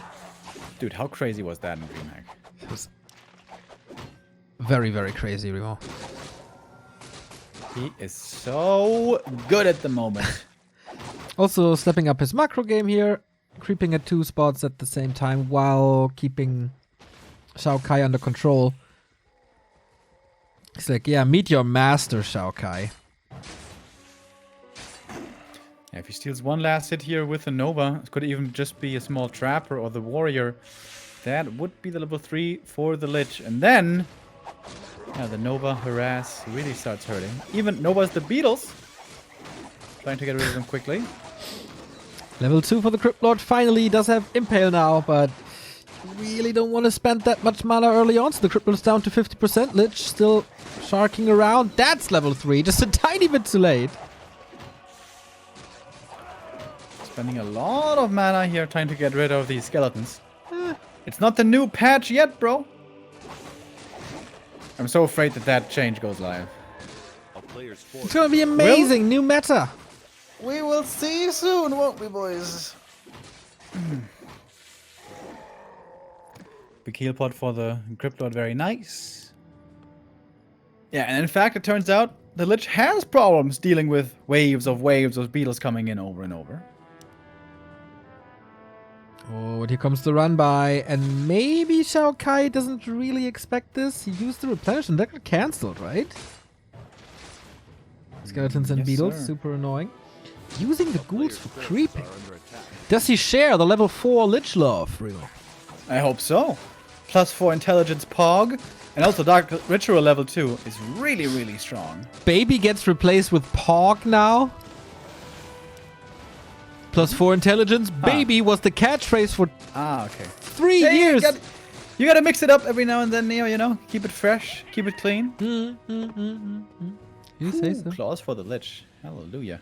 Dude, how crazy was that in DreamHack? It was very, very crazy, Remo. He is so good at the moment. Also stepping up his macro game here, creeping at 2 spots at the same time while keeping Xiao Kai under control. He's like, yeah, meet your master, Xiao Kai. Yeah, if he steals one last hit here with a Nova, it could even just be a small Trapper or the Warrior. That would be the level 3 for the Lich. And then, yeah, the Nova harass really starts hurting. Even Nova's the Beetles. Trying to get rid of them quickly. Level 2 for the Cryptlord. Finally, he does have Impale now, but really don't want to spend that much mana early on. So the Cryptlord's down to 50%. Lich still sharking around. That's level 3, just a tiny bit too late. Spending a lot of mana here trying to get rid of these skeletons. It's not the new patch yet, bro. I'm so afraid that that change goes live. A player's It's forces gonna be amazing. New meta. We will see soon, won't we, boys? Big heal pot for the Cryptlord, very nice. Yeah, and in fact, it turns out the Lich has problems dealing with waves of beetles coming in over and over. Oh, and here comes the run by, and maybe Xiao Kai doesn't really expect this. He used the replenishment, that got cancelled, right? Skeletons and Yes, beetles, sir. super annoying. Using the ghouls Player's for forces creeping. are under attack. Does he share the level 4 Lich Love, Real? I hope so. +4 intelligence Pog. And also Dark Ritual level 2 is really, really strong. Baby gets replaced with Pog now. +4 intelligence. Baby was the catchphrase for Ah, okay. 3 Hey, years. You gotta mix it up every now and then, Neo, you know? Keep it fresh, keep it clean. You say Ooh, so. Claws for the Lich. Hallelujah.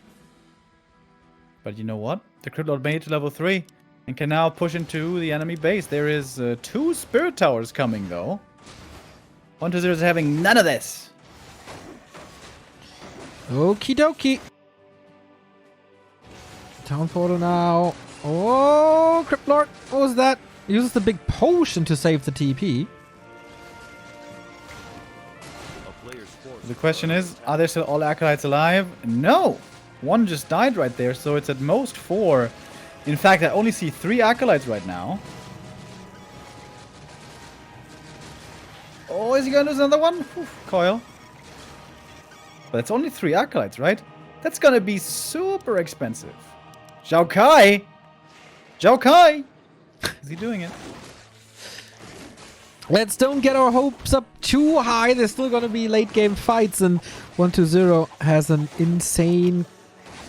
But you know what? The Crypt Lord made it to level 3 and can now push into the enemy base. There is 2 Spirit Towers coming, though. 1-0 is having none of this. Okie dokie. Town portal now. Oh, Crypt Lord. What was that? Uses the big potion to save the TP. A player's forces The question is, are there still all Acolytes alive? No! One just died right there, so it's at most 4. In fact, I only see 3 Acolytes right now. Oh, is he gonna lose another one? Whew, Coil. But it's only 3 Acolytes, right? That's gonna be super expensive. Zhao Kai! Zhao Kai! Is he doing it? Let's don't get our hopes up too high. There's still going to be late game fights, and 120 has an insane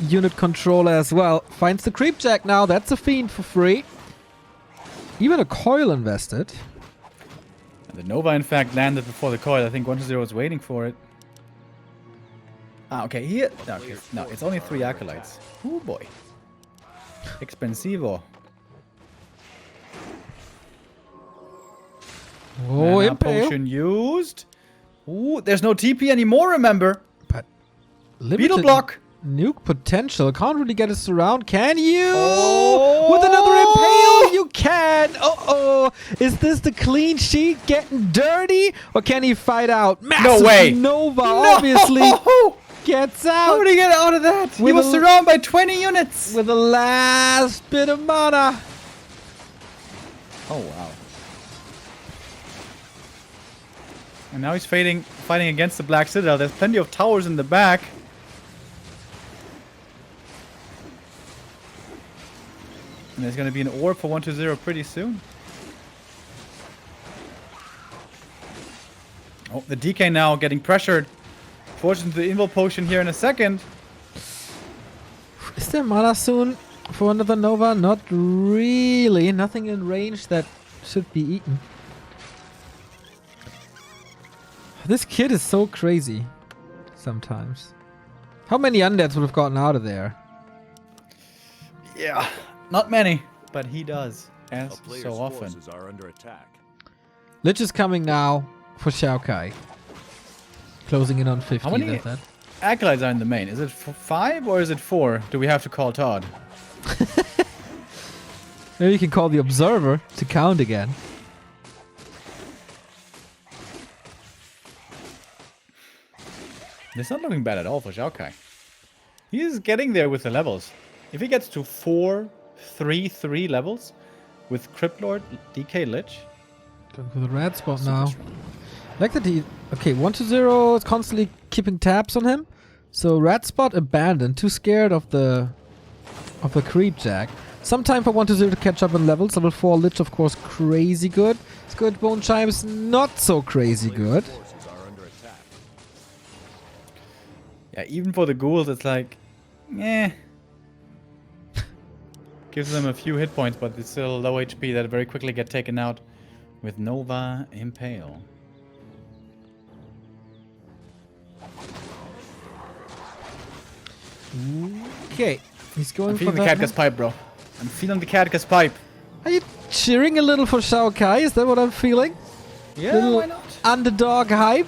unit controller as well. Finds the Creepjack now. That's a fiend for free. Even a coil invested. And the Nova, in fact, landed before the coil. I think 120 was waiting for it. Ah, okay. Here. Okay. No, it's only 3 Acolytes. Oh boy. Expensivo. Oh, Mana Impale. potion used. Ooh, there's no TP anymore, remember? But Beetle limited block. nuke potential. Can't really get us around, can you? Oh! With another Impale, you can. Uh-oh. Is this the clean sheet getting dirty? Or can he fight out? Massive way. Nova, No! obviously, gets How out did he get out of that? He With was a- surrounded by 20 units. with the last bit of mana. Oh, wow. And now he's fighting against the Black Citadel. There's plenty of towers in the back. And there's going to be an orb for 120 pretty soon. Oh, the DK now getting pressured. Fortunately, the Invul Potion here in a second. Is there mana soon for another Nova? Not really. Nothing in range that should be eaten. This kid is so crazy sometimes. How many undeads would have gotten out of there? Yeah, not many, but he does, A as player's so often. forces are under attack. Lich is coming now for Xiao Kai. Closing in on 50. How many- That's that. Acolytes are in the main. Is it 5 or is it 4? Do we have to call Todd? Maybe you can call the observer to count again. It's not looking bad at all for Zhao Kai. He's getting there with the levels. If he gets to 4, 3, 3 levels with Crypt Lord, DK Lich. Going for the red spot now. Like that he... Okay, 120 is constantly keeping tabs on him. So red spot abandoned. Too scared of the Creepjack. Some time for 120 to catch up on levels. Level 4 Lich, of course, crazy good. Squid Bone Chimes, not so crazy good. Player's forces are under attack. Yeah, even for the ghouls, it's like, eh. Gives them a few hit points, but it's still low HP that very quickly get taken out with Nova Impale. Okay, he's going I'm for feeling the that. Catgus pipe, bro. I'm feeling the Catgus pipe. Are you cheering a little for Xiao Kai? Is that what I'm feeling? Yeah, Little why not? underdog hype?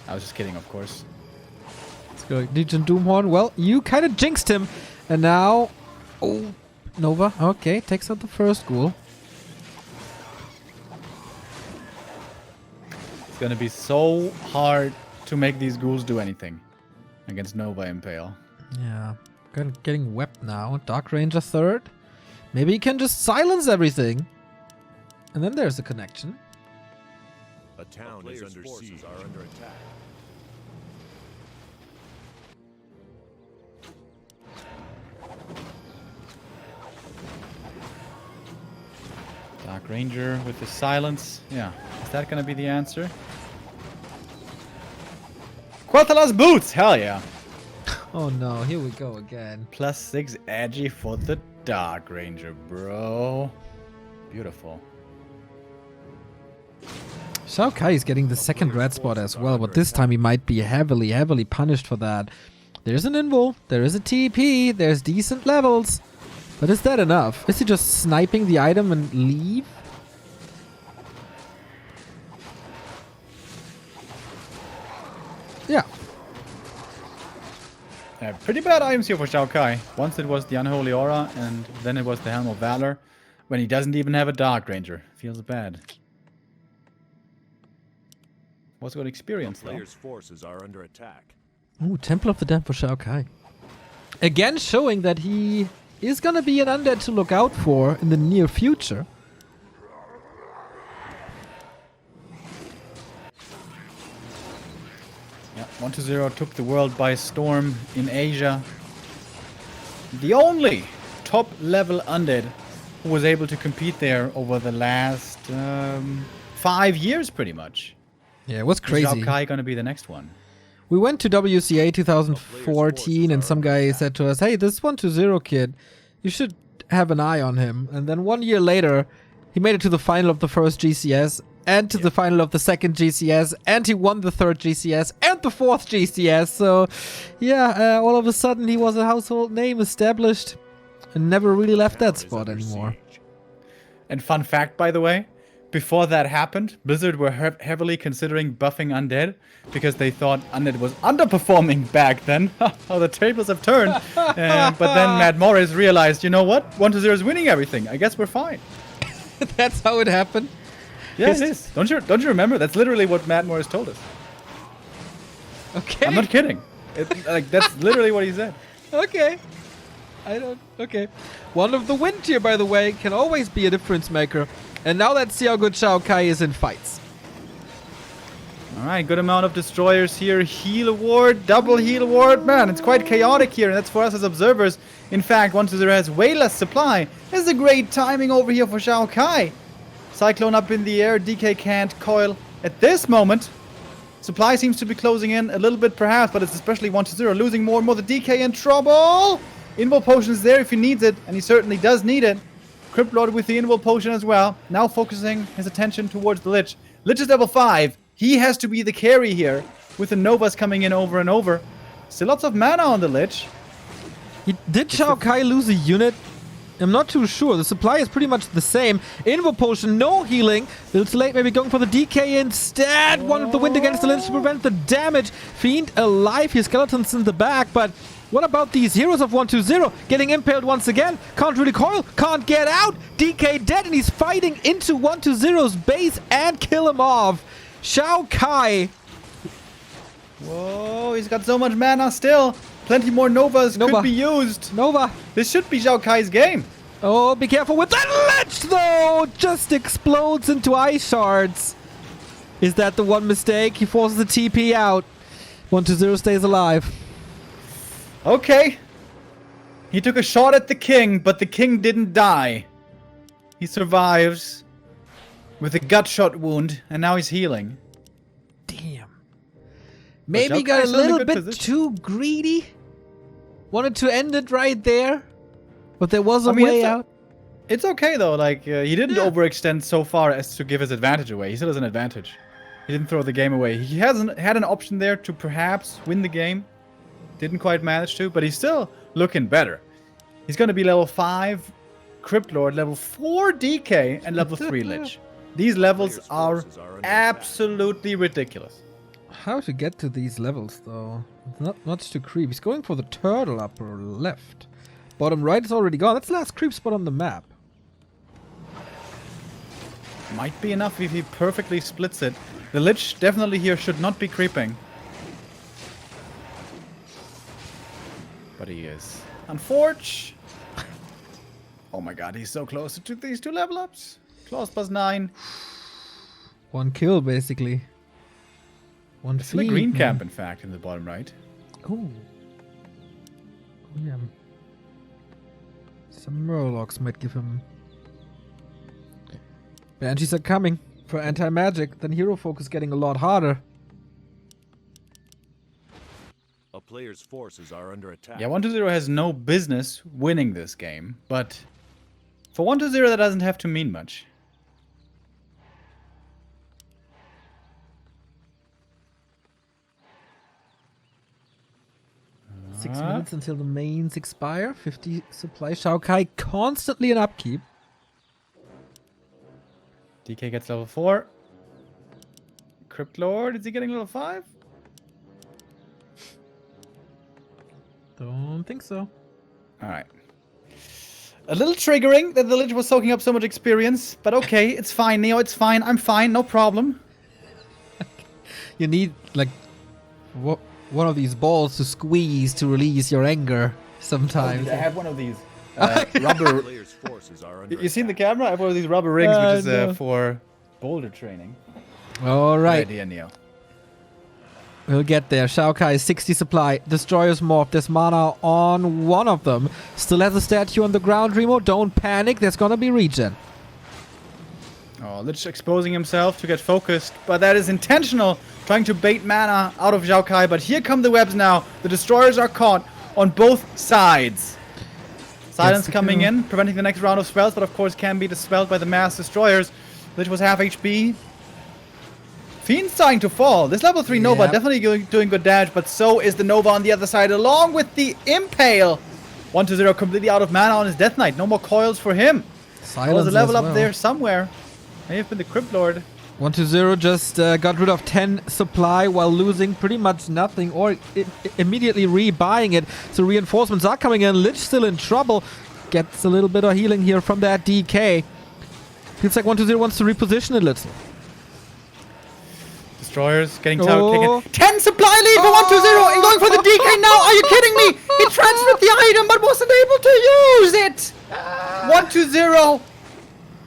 I was just kidding, of course. Let's go. Legion Doomhorn. Well, you kind of jinxed him. And now... Oh, Nova. Okay, takes out the first ghoul. It's gonna be so hard to make these ghouls do anything against Nova Impale. Yeah. Getting wept now. Dark Ranger third. Maybe he can just silence everything. And then there's a connection. A town is under siege. Are under attack. Ranger with the silence. Yeah. Is that gonna be the answer? Quathalas boots! Hell yeah. Oh no, here we go again. +6 edgy for the Dark Ranger, bro. Beautiful. Shao Kai is getting the second red spot as well, but this time he might be heavily, heavily punished for that. There's an invul, there is a TP, there's decent levels. But is that enough? Is he just sniping the item and leave? Yeah. Pretty bad items here for Shao Kai. Once it was the Unholy Aura, and then it was the Helm of Valor. When he doesn't even have a Dark Ranger. Feels bad. Was good experience, though. Players' forces are under attack. Ooh, Temple of the Damned for Shao Kai. Again showing that he is gonna be an undead to look out for in the near future. Yeah, 1-0 took the world by storm in Asia. The only top level undead who was able to compete there over the last 5 years, pretty much. Yeah, it was Is crazy. Shao Kai gonna be the next one? We went to WCA 2014 and some guy said to us, hey, this 1-0 kid, you should have an eye on him. And then 1 year later, he made it to the final of the first GCS and to the final of the second GCS, and he won the third GCS and the fourth GCS. So, yeah, all of a sudden he was a household name established and never really left that spot anymore. And fun fact, by the way, before that happened, Blizzard were heavily considering buffing Undead because they thought Undead was underperforming back then. How the tables have turned. But then Matt Morris realized, you know what? 1-0 is winning everything. I guess we're fine. That's how it happened. Yeah, it is. Don't you remember? That's literally what Matt Morris told us. Okay. I'm not kidding. That's literally what he said. Okay. Okay. One of the win tier, by the way, can always be a difference maker. And now let's see how good Shao Kai is in fights. Alright, good amount of destroyers here. Heal award, double heal award. Man, it's quite chaotic here, and that's for us as observers. In fact, 1-0 has way less supply. This is a great timing over here for Shao Kai. Cyclone up in the air, DK can't coil. At this moment, supply seems to be closing in a little bit perhaps, but it's especially 1-0 losing more and more. The DK in trouble! Invul Potion is there if he needs it, and he certainly does need it. Crypt Lord with the Invul Potion as well. Now focusing his attention towards the Lich. Lich is level 5. He has to be the carry here, with the Novas coming in over and over. Still lots of mana on the Lich. Did Shao Kai lose a unit? I'm not too sure. The supply is pretty much the same. Invul Potion, no healing. A little too late, maybe going for the DK instead. One of the wind against the Lich to prevent the damage. Fiend alive. His skeletons in the back, but what about these heroes of 1-2-0? Getting impaled once again. Can't really coil. Can't get out. DK dead, and he's fighting into 1-2-0's base and kill him off. Shao Kai. Whoa, he's got so much mana still. Plenty more Novas could be used. Nova. This should be Shao Kai's game. Oh, be careful with that Lich, though. Just explodes into ice shards. Is that the one mistake? He forces the TP out. 1-2-0 stays alive. Okay. He took a shot at the king, but the king didn't die. He survives with a gut shot wound, and now he's healing. Damn. Maybe got a little bit too greedy. Wanted to end it right there, but there was a way out. It's okay though. Like he didn't overextend so far as to give his advantage away. He still has an advantage. He didn't throw the game away. He hasn't had an option there to perhaps win the game. Didn't quite manage to, but he's still looking better. He's going to be level 5 Crypt Lord, level 4 DK, and level 3 Lich. These levels are absolutely ridiculous. How to get to these levels, though? Not much to creep. He's going for the turtle upper left. Bottom right is already gone. That's the last creep spot on the map. Might be enough if he perfectly splits it. The Lich definitely here should not be creeping. But he is. Unforge. Oh my god, he's so close to these 2 level ups. Claws +9. 1 kill, basically. 1 It's in the green camp, in fact, in the bottom right. Oh. Oh, yeah. Some Murlocs might give him Banshees are coming for anti-magic, then hero focus getting a lot harder. A player's forces are under attack. Yeah, 1-0 has no business winning this game, but for 1-0 that doesn't have to mean much. Six minutes until the mains expire. 50 supply. Shao Kai constantly in upkeep. DK gets level 4. Crypt Lord, is he getting level 5? Don't think so. Alright. A little triggering that the Lich was soaking up so much experience, but okay, it's fine, Neo, it's fine, I'm fine, no problem. You need, like, one of these balls to squeeze to release your anger sometimes. I have one of these rubber... Player's forces are under You seen the attack. camera? I have one of these rubber rings, which is no. for boulder training. All Good right. idea, Neo. We'll get there. Shao Kai 60 supply. Destroyer's Morph. There's mana on one of them. Still has a statue on the ground, Remo. Don't panic. There's gonna be regen. Oh, Lich exposing himself to get focused, but that is intentional, trying to bait mana out of Zhao Kai, but here come the webs now. The destroyers are caught on both sides. Silence the coming kill. in, preventing the next round of spells, but of course can be dispelled by the mass destroyers. Lich was half HP. Fiend's starting to fall. This level 3 Nova Yep. definitely doing good damage, but so is the Nova on the other side, along with the Impale. 1-0 completely out of mana on his Death Knight. No more coils for him. Silence There's a level as up well. there somewhere. May have been the Crypt Lord. 1-0 just got rid of 10 supply while losing pretty much nothing or immediately rebuying it. So reinforcements are coming in. Lich still in trouble. Gets a little bit of healing here from that DK. Feels like 1-0 wants to reposition a little. Destroyers getting Oh. taken. 10 supply lead for 1-0 and going for the DK now. Are you kidding me? He transferred the item but wasn't able to use it. 1-0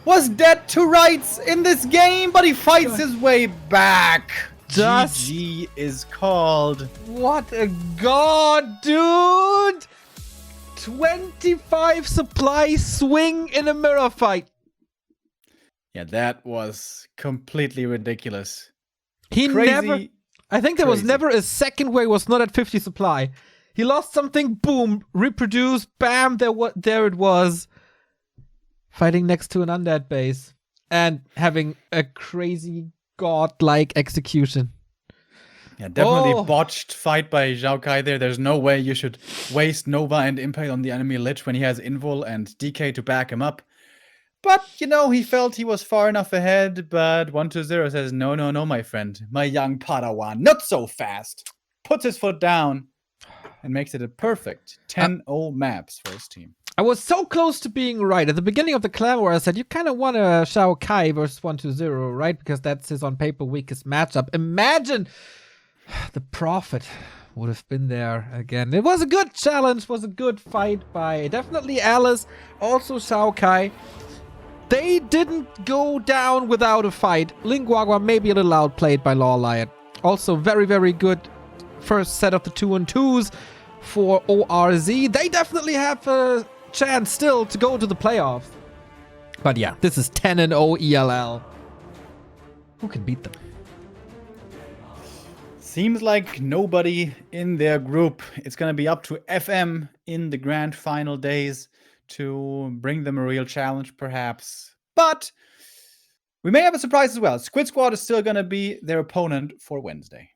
was dead to rights in this game, but he fights his way back. Just- GG is called. What a god, dude! 25 supply swing in a mirror fight. Yeah, that was completely ridiculous. He Crazy. never... I think there was Crazy. never a second where he was not at 50 supply. He lost something, boom, reproduce, bam, there it was. Fighting next to an undead base. And having a crazy god-like execution. Yeah, definitely Oh. botched fight by Zhao Kai there. There's no way you should waste Nova and Impale on the enemy Lich when he has Invul and DK to back him up. But, you know, he felt he was far enough ahead, but 1-0 says, no, no, no, my friend. My young Padawan, not so fast. Puts his foot down and makes it a perfect 10-0 maps for his team. I was so close to being right. At the beginning of the clan war, I said, you kind of want a Shao Kai versus 1-0, right? Because that's his on paper weakest matchup. Imagine the Prophet would have been there again. It was a good challenge, was a good fight by definitely Alice, also Shao Kai. They didn't go down without a fight. Lingguagua maybe a little outplayed by Law Lion. Also very, very good first set of the 2-2s for ORZ. They definitely have a chance still to go to the playoffs. But yeah, this is 10-0 ELL. Who can beat them? Seems like nobody in their group. It's going to be up to FM in the grand final days to bring them a real challenge, perhaps. But we may have a surprise as well. Squid Squad is still going to be their opponent for Wednesday.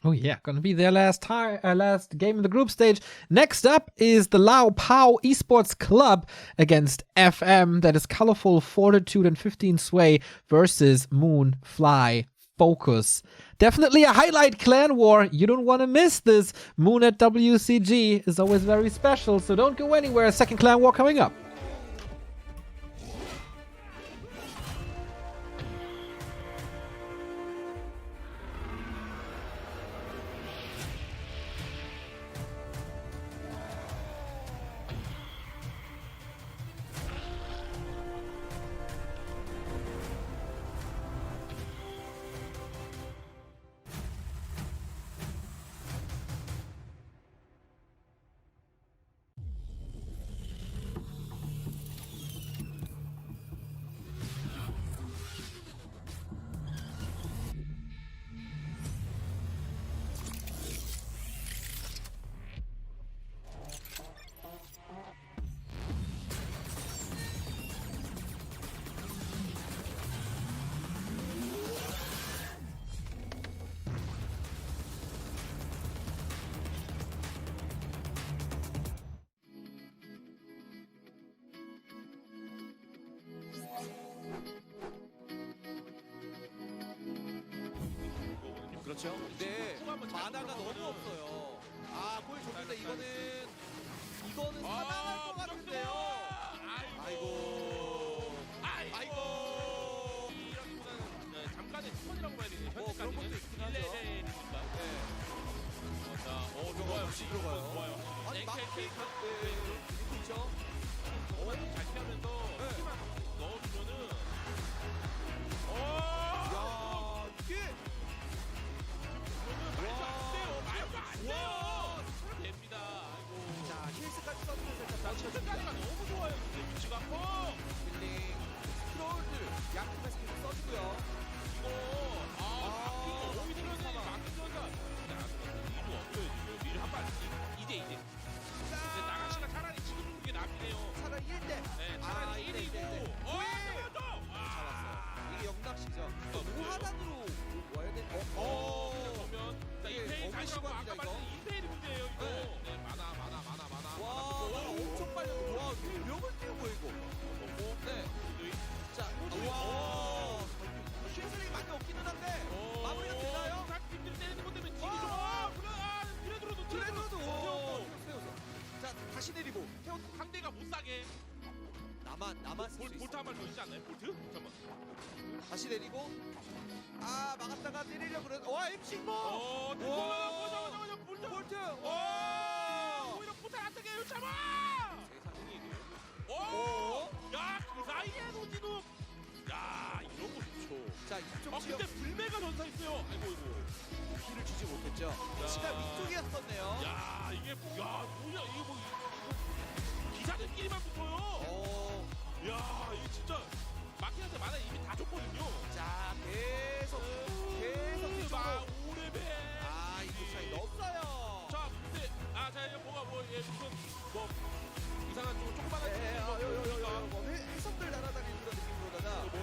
Oh yeah, gonna be their last game in the group stage. Next up is the Lao Pao Esports Club against FM. That is Colorful Fortitude and 15 Sway versus Moon Fly Focus. Definitely a highlight clan war. You don't want to miss this. Moon at WCG is always very special, so don't go anywhere. Second clan war coming up. 그렇죠. 근데 한번 잘 만화가 너무 들어가면은- 없어요. 아, 골 줬는데 이거는 아, 사망할 것 같은데요. 아이고. 아이고. 이라기보다는 네, 잠깐의 스펀이라고 봐야 되겠네요. 뭐 그런 것도 있긴 하죠. 릴레이니까. 네. 자, 들어가요. 역시 들어가요. 좋아요. 아니, 막 앵클 그렇죠. 정말 잘 피하면서 네. 힘만 넣어주면은 야, 이게 말도 안 돼요. 말도 안 돼요. 됩니다. 아이고. 자, 힐스까지 써주면서 일단 자, 버텨줍니다. 첫째까지가 너무 좋아요. 근데 위치가 힐링, 스크롤들 약간 스킬 써주고요. 이거 아, 오히려 사망. 막히면서 리루 없어요 지금. 리루 한 발. 이제. 근데 나가시가 차라리 지금 주는 게 낫네요. 차라리 1대. 네, 차라리 1이고. 잡았어요. 이게 영락시죠. 무하단으로 와야 돼. 그러면 자, 이게 이페일 다시 하고 어마어마합니다, 아까 말했던 이페일이 문제예요 이거. 네. 네, 많아. 와, 엄청 빨렸네. 와, 위력을 띄우고 이거. 네. 자, 와. 슈슬링이 많이 없기는 한데 마무리가 되나요? 팀들이 때리는 것 때문에 딜이 좀. 그래. 트레드도. 세워서. 자, 다시 내리고. 태워. 상대가 못 사게. 나만 쓸수 있어. 볼트 한 발 더 있지 않나요? 볼트? 잠깐만. 다시 내리고. 아, 막았다가 때리려고 그래. 와, 엠싱 뭐. 보자. 볼트. 오히려 볼트 안 되게 잡아. 세상에. 야, 그 사이에 노지도. 야, 이런 거 좋죠. 자, 이쪽 지역 근데 불매가 전사했어요. 아이고. 피를 주지 못했죠. 위치가 위쪽이었었네요. 야, 이게 뭐야 이게 뭐 기사들끼리만 붙어요. 야, 이게 진짜 마키한테 만화 이미 다 줬거든요. 자, 계속 뒤쪽으로. 5레벨. 아, 이거 차이 넣었어요. 자, 근데 자, 이제 뭐가 무슨 뭐 이상한 조그만한 뭐 해성들 날아다니는 그런 느낌으로다가 뭐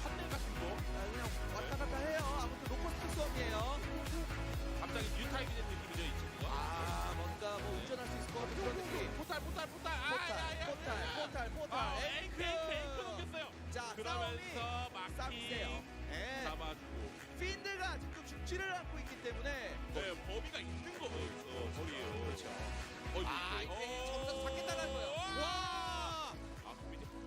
판넬 같은 거. 그냥 왔다 갔다 해요. 아무튼 로커스트 수업이에요. 갑자기 뉴타입이 된 느낌이죠, 이 친구가. 아, 뭔가 뭐 운전할 수 있을 것 같은 그런 느낌. 포탈. 포탈. 에이크 넘겼어요. 자, 그러면서 싸움이세요. 마키 예. 잡아주고. 핀들가 아직도 죽지를 않고 있기 때문에 네, 범위가 있는 거예요. 거리에요. 그렇죠. 이게 점점 작게 나갈 거예요. 와!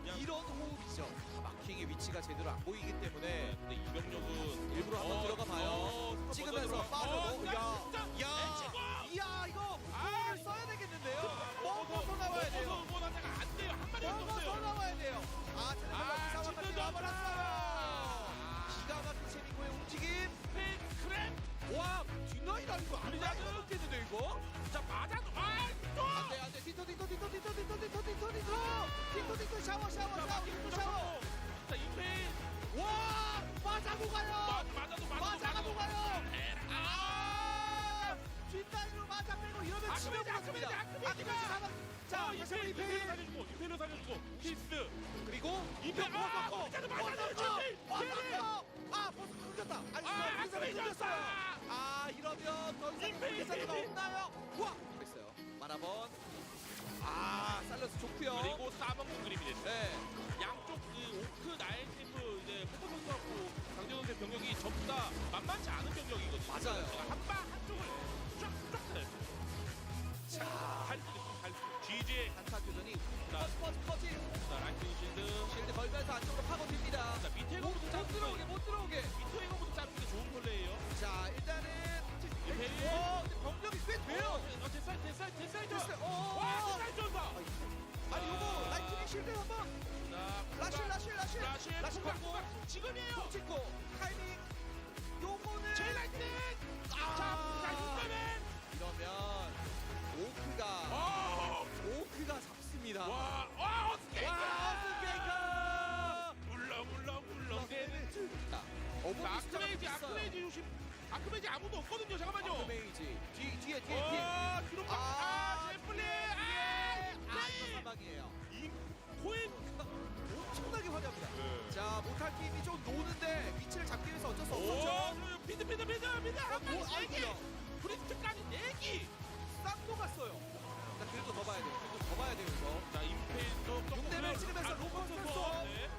그냥 이런 호흡이죠. 마킹의 위치가 제대로 안 보이기 때문에 근데 이 병력은 일부러 한번 들어가 봐요. 찍으면서 빠져도 야 이거 무기를 써야 되겠는데요. 먹어서 나와야 돼요. 원하자가 안 돼요. 한 마리 먹어서 없어요. 나와야 돼요. 잠깐만 이상한 진짜 와버렸어요. 기가 막힌 체니코의 움직임. 크랩. 와 뒷라인 아니고 아래가 못겠는데 이거? 자, 맞아도 또. 안돼 디토 샤워 자, 이페인. 와 맞아도 가요. 맞아가 녹아요. 뒷라인으로 맞아 빼고 이러면 치면 되겠습니다. 자 이페인을 살려주고 키스. 그리고 이페인 벗어 끊겼다. 아니 끊겼어요. 이러면 더 이상 계산가 없나요? 와 됐어요. 마라본 살려서 좋고요. 그리고 4번 그림이 됐어요. 네. 양쪽 그 오크 나인테프 이제 포커 선수하고 강재 선수의 병력이 전부 다 만만치 않은 병력이거든요. 맞아요. 한쪽을 쫙 때렸어요. 자 할수 GG. 단타 교전이 자. 퍼지. 자, 라이트닝 실드 걸면서 안쪽으로 파고듭니다. 자, 밑에 거부터 못 들어오게. 밑에 거부터 자르는 게 좋은 플레이예요. 자 일단은 이페인. 근데 병력이 꽤 돼요. 됐어요. 됐어요. 와, 됐어요, 전사. 아니 요거 라이트닝 실드 한번. 자, 라실 받고 지금이에요. 찍고 타이밍. 요거는 제일 라이트닝. 자, 이거는 이러면 오크가 잡습니다. 어떻게 물렁대는. 아크메이지 조심. 아크메이지 아무도 없거든요. 잠깐만요. 아크메이지 뒤에 뒤로 셰플리. 이거 사망이에요. 이 코인. 엄청나게 화려합니다. 네. 자 못할 팀이 좀 노는데 위치를 잡기 위해서 어쩔 수 없었죠. 비드 한 마리 4개. 브리스트까지 4개. 쌍도 갔어요. 자 그래도 더 봐야 돼요. 이거. 자, 임페인도 6레벨 찍으면서 로봇 선수. 네.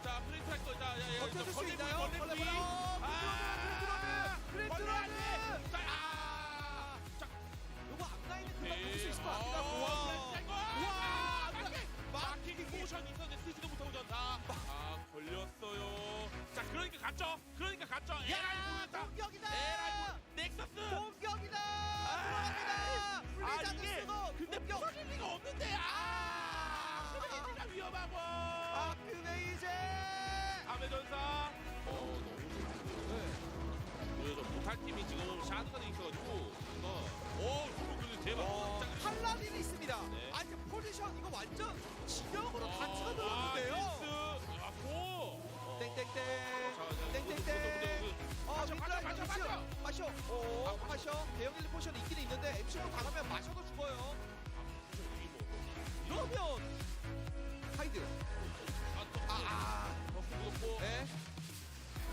자, 프린트 할 거. 자, 버텨줄 수 있나요? 걸레. 그래 들어오면 샤드가 돼 있어가지고 근데 대박. 팔라딘이 있습니다. 네. 아 이제 포지션 이거 완전 진영으로 다 쳐들었는데요. 땡땡땡 땡땡땡. 마셔. 대형 1, 포션이 있긴 있는데 MC로 당하면 마셔도 죽어요. 이러면 하이드. 무섭고. 네.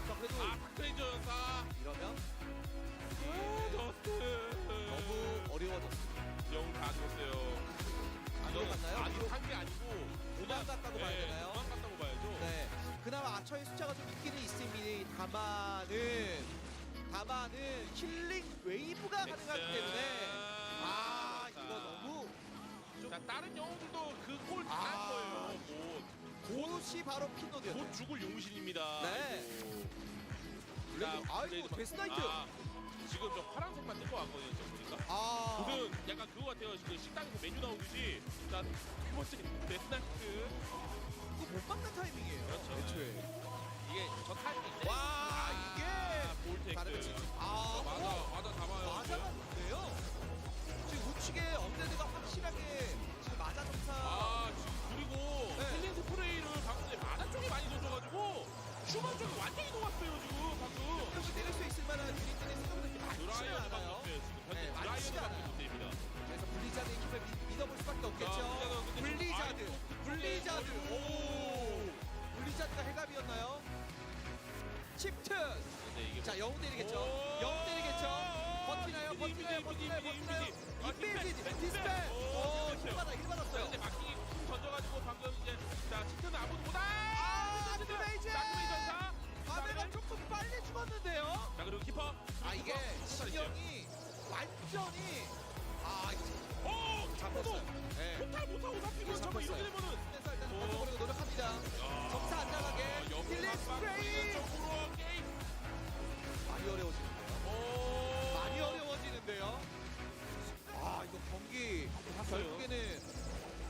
자 그래도 크레인저 연사. 이러면 저스트. 너무 어려워졌어. 영다 죽었어요. 안으로 갔나요? 아니 한게 아니고 도망갔다고 봐야 되나요? 도망갔다고 봐야죠. 네. 그나마 아처의 숫자가 좀 있기는 있습니다만은 힐링 웨이브가 가능하기 때문에 이거 너무 자 다른 영웅들도 그 꼴 당한 거예요. 곧이 바로 핀노드였죠. 곧 죽을 용신입니다. 네. 아이고 데스나이트. 지금 저 파란색만 뜯고 왔거든요. 지금 보니까. 그는 약간 그거 같아요. 지금 식당에서 메뉴 나오듯이 자 두 번째 데스나이트. 이거 못 막는 타이밍이에요. 그렇죠. 애초에. 이게 저 타이밍인데. 이게 볼텍스. 다른 치. 맞아 잡아요. 맞아봤는데요. 지금 우측에 업데이트가 확실하게 지금 맞아 점사. 지금 그리고 힐링 스프레이를 방금 전에 마다 쪽에 많이 던져가지고 슈만 쪽이 완전히 녹았어요 지금 방금. 이렇게 때릴 수 있을 만한 유닛들이 생각보다 이렇게 많지는 드라이어드밖에 않아요. 없어요 지금 현재 네, 많지가 드라이어드밖에 않아요. 못됩니다. 그래서 블리자드의 힘을 믿어볼 수밖에 없겠죠. 블리자드. 블리자드가 해갑이었나요? 칩트. 근데 이게 자 영웅 때리겠죠. 버티나요? 디스펠. 힐 받았어요. 근데 마킹이 쿵 던져가지고 방금 이제 자 치트는 아무도 못 다크메이즈. 전사. 아메가 조금 빨리 죽었는데요. 자 그리고 키퍼. 이게 신경이 완전히 잡혔어요. 네. 포탈 못하고 잡히고 잠깐 이렇게 되면은 일단 버텨보려고 노력합니다. 점사 안 나가게. 힐링 스프레이. 쪽으로 게임. 많이 어려워지는데요. 이거 경기 결국에는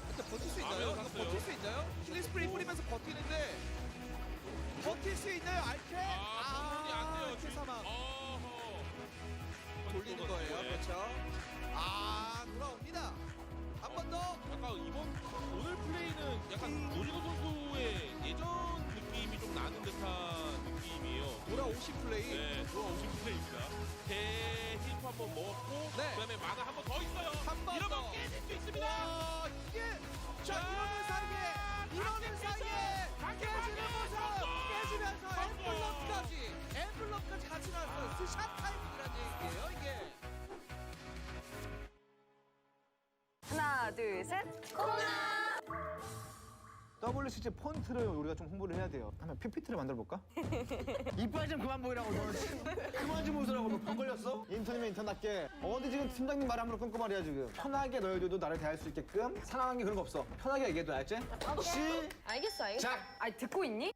일단 버틸 수 있나요? 이거 샀어요. 버틸 수 있나요? 힐링 스프레이 뿌리면서 버티는데 버틸 수 있나요? 알테? 안 돼요. 알테 사망. 돌리는 네. 거예요. 그렇죠. 돌아옵니다. 한 번 더. 약간 오늘 플레이는 약간 노리고 선수의 예전 느낌이 좀 나는 듯한 느낌이에요. 돌아오신 플레이. 네, 돌아오신 플레이입니다. 대힐프 한번 먹었고, 네. 그다음에 만화 한 번 더 있어요. 한번 이러면 더. 깨질 수 있습니다. 이게 이러는 사이에 깨지는 모습 깨지면서 엠블럼까지 같이 나왔어요. 스샷 타이밍이라는 얘기예요 이게. 하나, 둘, 셋. WCG 폰트를 우리가 좀 홍보를 해야 돼요. 한번 PPT를 만들어 볼까? 이빨 좀 그만 보이라고 너 그만 좀 웃으라고 너 병 걸렸어? 인턴이면 인턴답게 어디 지금 팀장님 말 함부로 끊고 말이야 지금. 편하게 너희들도 나를 대할 수 있게끔 상황이 그런 거 없어. 편하게 얘기해도 알지? 알겠어. 자! 아니, 듣고 있니?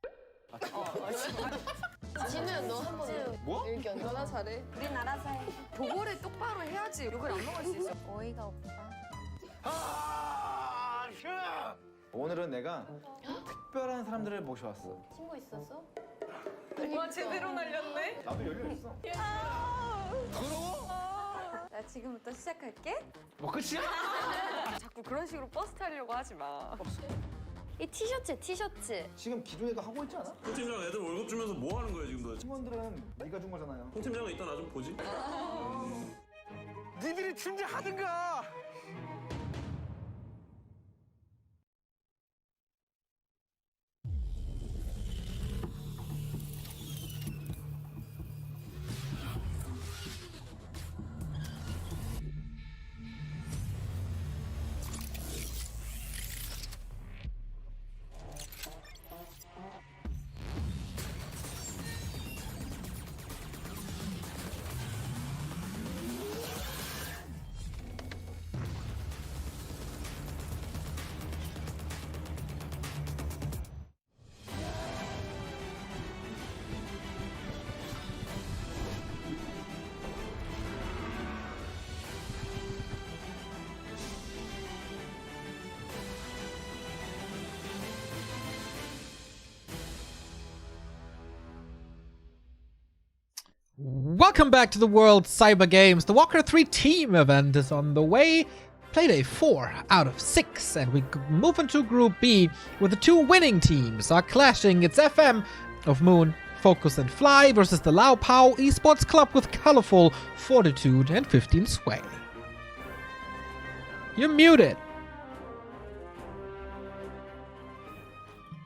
진우야 너 한번 뭐? 의견. 너나 잘해. 우린 알아서 해. 도구를 똑바로 해야지 욕을 안 먹을 수 있어. 어이가 없다. 오늘은 내가 특별한 사람들을 모셔왔어. 친구 있었어? 와, 제대로 날렸네. 나도 열려있어. 나 지금부터 시작할게. 뭐 끝이야? 자꾸 그런 식으로 버스 타려고 하지 마. 이 티셔츠. 지금 기존에도 하고 있지 않아? 홍 팀장 애들 월급 주면서 뭐 하는 거야 지금 너? 팀원들은 네가 준 거잖아요. 홍 팀장은 이따 나 좀 보지. 니들이 침대하든가! Welcome back to the World Cyber Games. The Warcraft 3 team event is on the way. Playday 4 out of 6, and we move into Group B, where the two winning teams are clashing. It's FM of Moon, Focus and Fly versus the Lao Pao Esports Club with Colorful, Fortitude and 15 Sway. You're muted.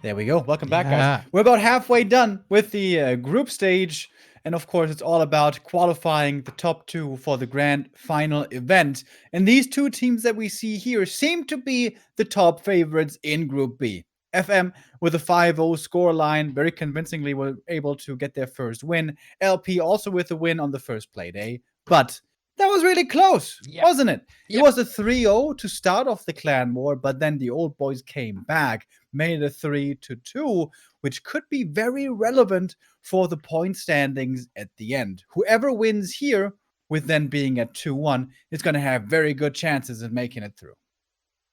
There we go. Welcome back, Yeah. guys. We're about halfway done with the group stage. And of course, it's all about qualifying the top two for the grand final event. And these two teams that we see here seem to be the top favorites in Group B. FM with a 5-0 scoreline, very convincingly were able to get their first win. LP also with a win on the first play day. But that was really close, wasn't it? It was a 3-0 to start off the clan war, but then the old boys came back, made it a 3-2, which could be very relevant for the point standings at the end. Whoever wins here, with then being at 2-1, is going to have very good chances of making it through.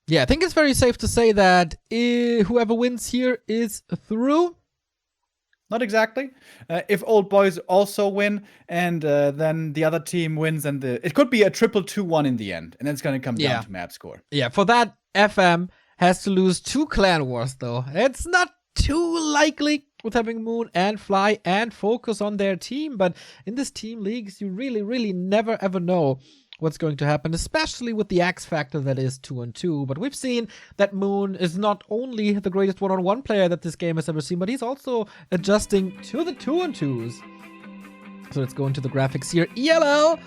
Yeah, I think it's very safe to say that whoever wins here is through. Not exactly. If old boys also win, and then the other team wins, and it could be a 2-1 in the end, and then it's going to come down to map score. Yeah, for that, FM has to lose 2 clan wars, though. It's not too likely with having Moon and Fly and Focus on their team, but in this team leagues, you really, really never ever know what's going to happen, especially with the X factor that is 2-2. But we've seen that Moon is not only the greatest one-on-one player that this game has ever seen, but he's also adjusting to the 2-2s. So let's go into the graphics here. ELL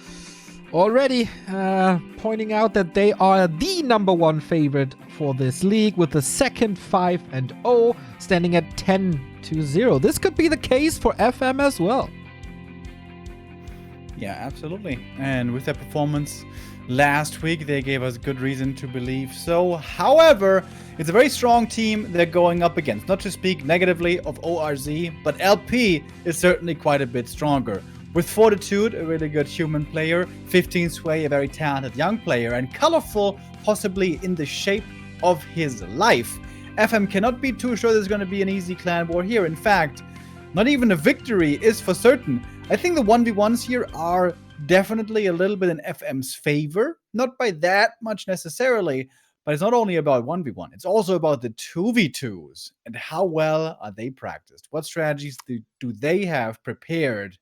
already pointing out that they are the #1 favorite for this league, with the second 5-0 standing at 10-0. This could be the case for FM as well. Yeah, absolutely. And with their performance last week, they gave us good reason to believe so. However, it's a very strong team they're going up against. Not to speak negatively of ORZ, but LP is certainly quite a bit stronger. With Fortitude, a really good human player, 15 Sway, a very talented young player, and Colorful, possibly in the shape of his life. FM cannot be too sure there's going to be an easy clan war here. In fact, not even a victory is for certain. I think the 1v1s here are definitely a little bit in FM's favor. Not by that much necessarily, but it's not only about 1v1. It's also about the 2v2s and how well are they practiced. What strategies do they have prepared?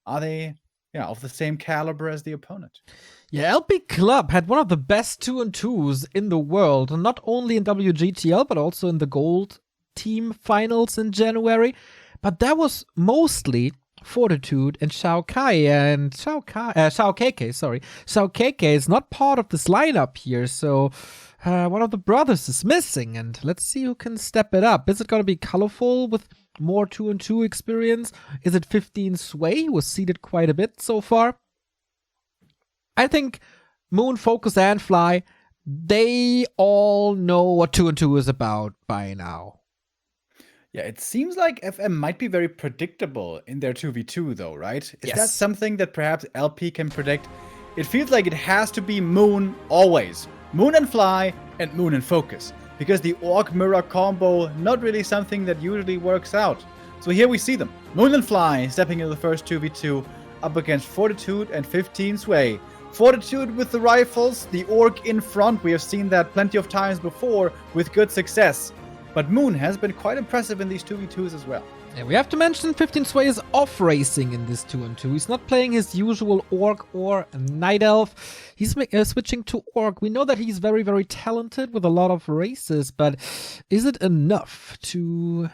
Are they of the same caliber as the opponent? Yeah, LP Club had one of the best 2-2s in the world, not only in WGTL, but also in the Gold Team Finals in January. But that was mostly Fortitude and Shao Kai, and Shao KK, sorry. Shao KK is not part of this lineup here, so one of the brothers is missing, and let's see who can step it up. Is it going to be Colorful with more 2-2 experience? Is it 15 Sway, who was seeded quite a bit so far? I think Moon, Focus, and Fly, they all know what 2-2 is about by now. Yeah, it seems like FM might be very predictable in their 2v2 though, right? Is Yes. that something that perhaps LP can predict? It feels like it has to be Moon always. Moon and Fly and Moon and Focus. Because the Orc Mirror combo, not really something that usually works out. So here we see them. Moon and Fly stepping into the first 2v2 up against Fortitude and 15 Sway. Fortitude with the rifles, the Orc in front. We have seen that plenty of times before with good success. But Moon has been quite impressive in these 2v2s as well. And we have to mention 15 Sway is off racing in this 2-2. He's not playing his usual Orc or Night Elf. He's switching to Orc. We know that he's very, very talented with a lot of races, but is it enough to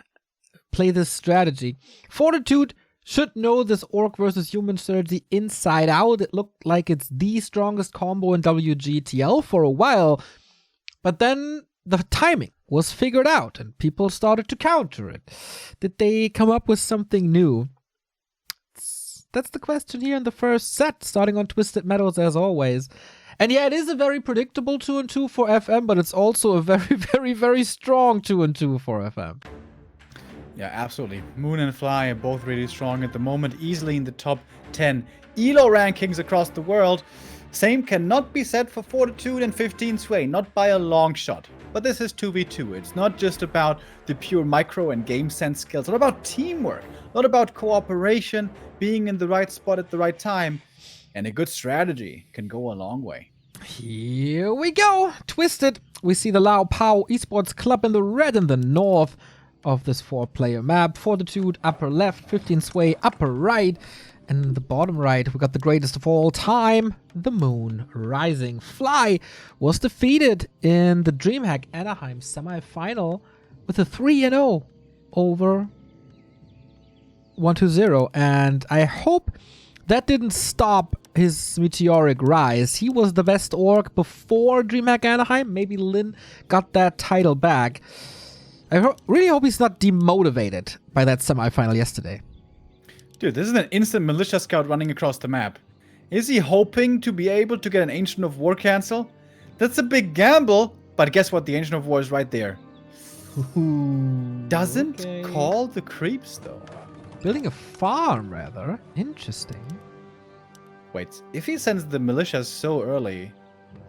play this strategy? Fortitude should know this Orc versus human strategy inside out. It looked like it's the strongest combo in WGTL for a while, but then the timing was figured out and people started to counter it. Did they come up with something new? That's the question here in the first set, starting on Twisted Meadows as always. And yeah, it is a very predictable 2-2 for FM, but it's also a very, very, very strong 2-2 for FM. Yeah, absolutely. Moon and Fly are both really strong at the moment, easily in the top 10 ELO rankings across the world. Same cannot be said for Fortitude and 15 Sway, not by a long shot. But this is 2v2. It's not just about the pure micro and game sense skills. It's not about teamwork, not about cooperation. being in the right spot at the right time, and a good strategy can go a long way. Here we go. Twisted. We see the Lao Pao Esports Club in the red in the north of this 4-player map. Fortitude, upper left. 15 Sway, upper right. And in the bottom right, we got the greatest of all time, the Moon Rising. Fly was defeated in the DreamHack Anaheim semifinal with a 3-0 over 1-0. And I hope that didn't stop his meteoric rise. He was the best orc before DreamHack Anaheim. Maybe Lin got that title back. I really hope he's not demotivated by that semifinal yesterday. Dude, this is an instant militia scout running across the map. Is he hoping to be able to get an Ancient of War cancel? That's a big gamble, but guess what? The Ancient of War is right there. Doesn't call the creeps, though. Building a farm, rather. Interesting. Wait, if he sends the militia so early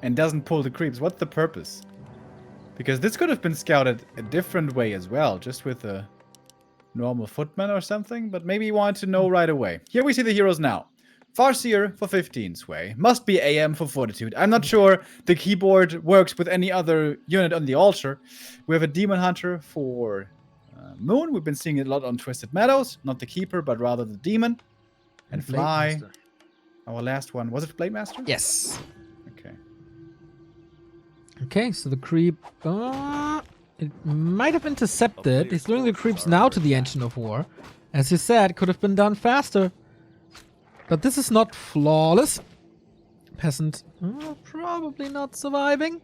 and doesn't pull the creeps, what's the purpose? Because this could have been scouted a different way as well, just with a normal footman or something, but maybe he wanted to know right away. Here we see the heroes now. Farseer for 15 Sway. Must be AM for Fortitude. I'm not sure the keyboard works with any other unit on the altar. We have a Demon Hunter for Moon. We've been seeing it a lot on Twisted Meadows. Not the Keeper, but rather the Demon. And Fly. Our last one. Was it Blade Master? Yes. Okay. Okay, so the creep... it might have intercepted. He's doing the creeps now to the Ancient of War. As you said, could have been done faster. But this is not flawless. Peasant probably not surviving.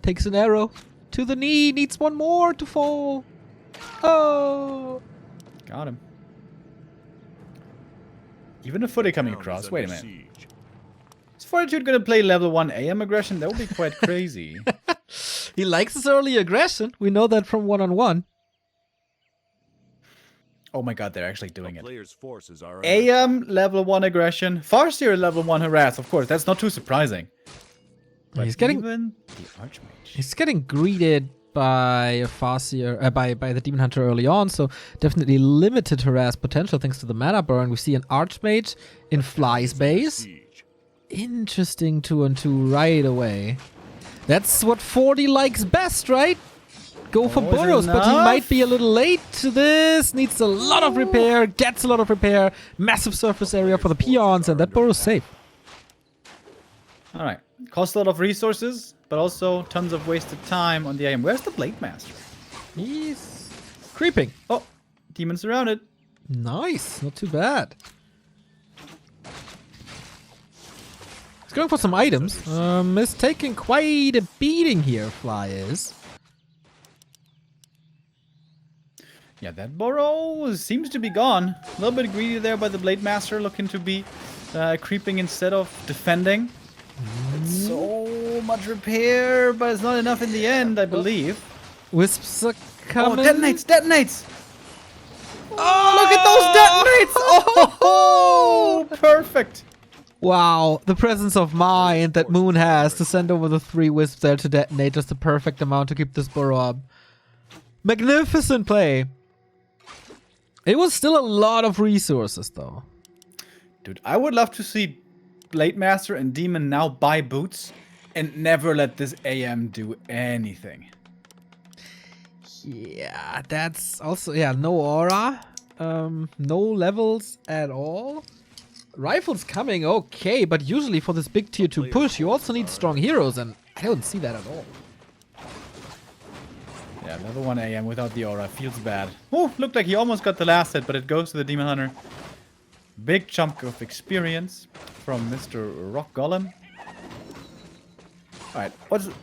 Takes an arrow to the knee. Needs one more to fall. Oh. Got him. Even a footy coming across. Wait a minute. Is Fortitude gonna play level 1 AM aggression? That would be quite crazy. He likes his early aggression. We know that from one-on-one. Oh my god, they're actually doing it. Players' forces are AM level 1 aggression. Farseer level 1 harass. Of course, that's not too surprising. But He's getting even the Archmage. He's getting greeted by a Farseer, by the Demon Hunter early on, so definitely limited harass potential thanks to the mana burn. We see an Archmage in Fly's base. Interesting 2-on-2 right away. That's what 40 likes best, right? Go for burrows, but he might be a little late to this. Needs a lot of repair, gets a lot of repair. Massive surface area for the peons, and that burrow's safe. Alright. Costs a lot of resources, but also tons of wasted time on the AM. Where's the Blade Master? He's creeping. Oh, demon surrounded. Nice, not too bad. He's going for some items. Is taking quite a beating here, Fly is. Yeah, that burrow seems to be gone. A little bit greedy there by the Blade Master, looking to be creeping instead of defending. It's so much repair, but it's not enough in the end, I believe. Wisps are coming. Oh, detonates! Oh, look at those detonates! Oh, perfect! Wow, the presence of mind that Moon has to send over the 3 wisps there to detonate just the perfect amount to keep this burrow up. Magnificent play. It was still a lot of resources, though. Dude, I would love to see Blade Master and Demon now buy boots and never let this AM do anything. Yeah, that's also... Yeah, no aura. No levels at all. Rifles coming, okay, but usually for this big tier 2 push, you also need strong heroes, and I don't see that at all. Yeah, level 1 AM without the aura feels bad. Oh, looked like he almost got the last hit, but it goes to the Demon Hunter. Big chunk of experience from Mr. Rock Golem. Alright,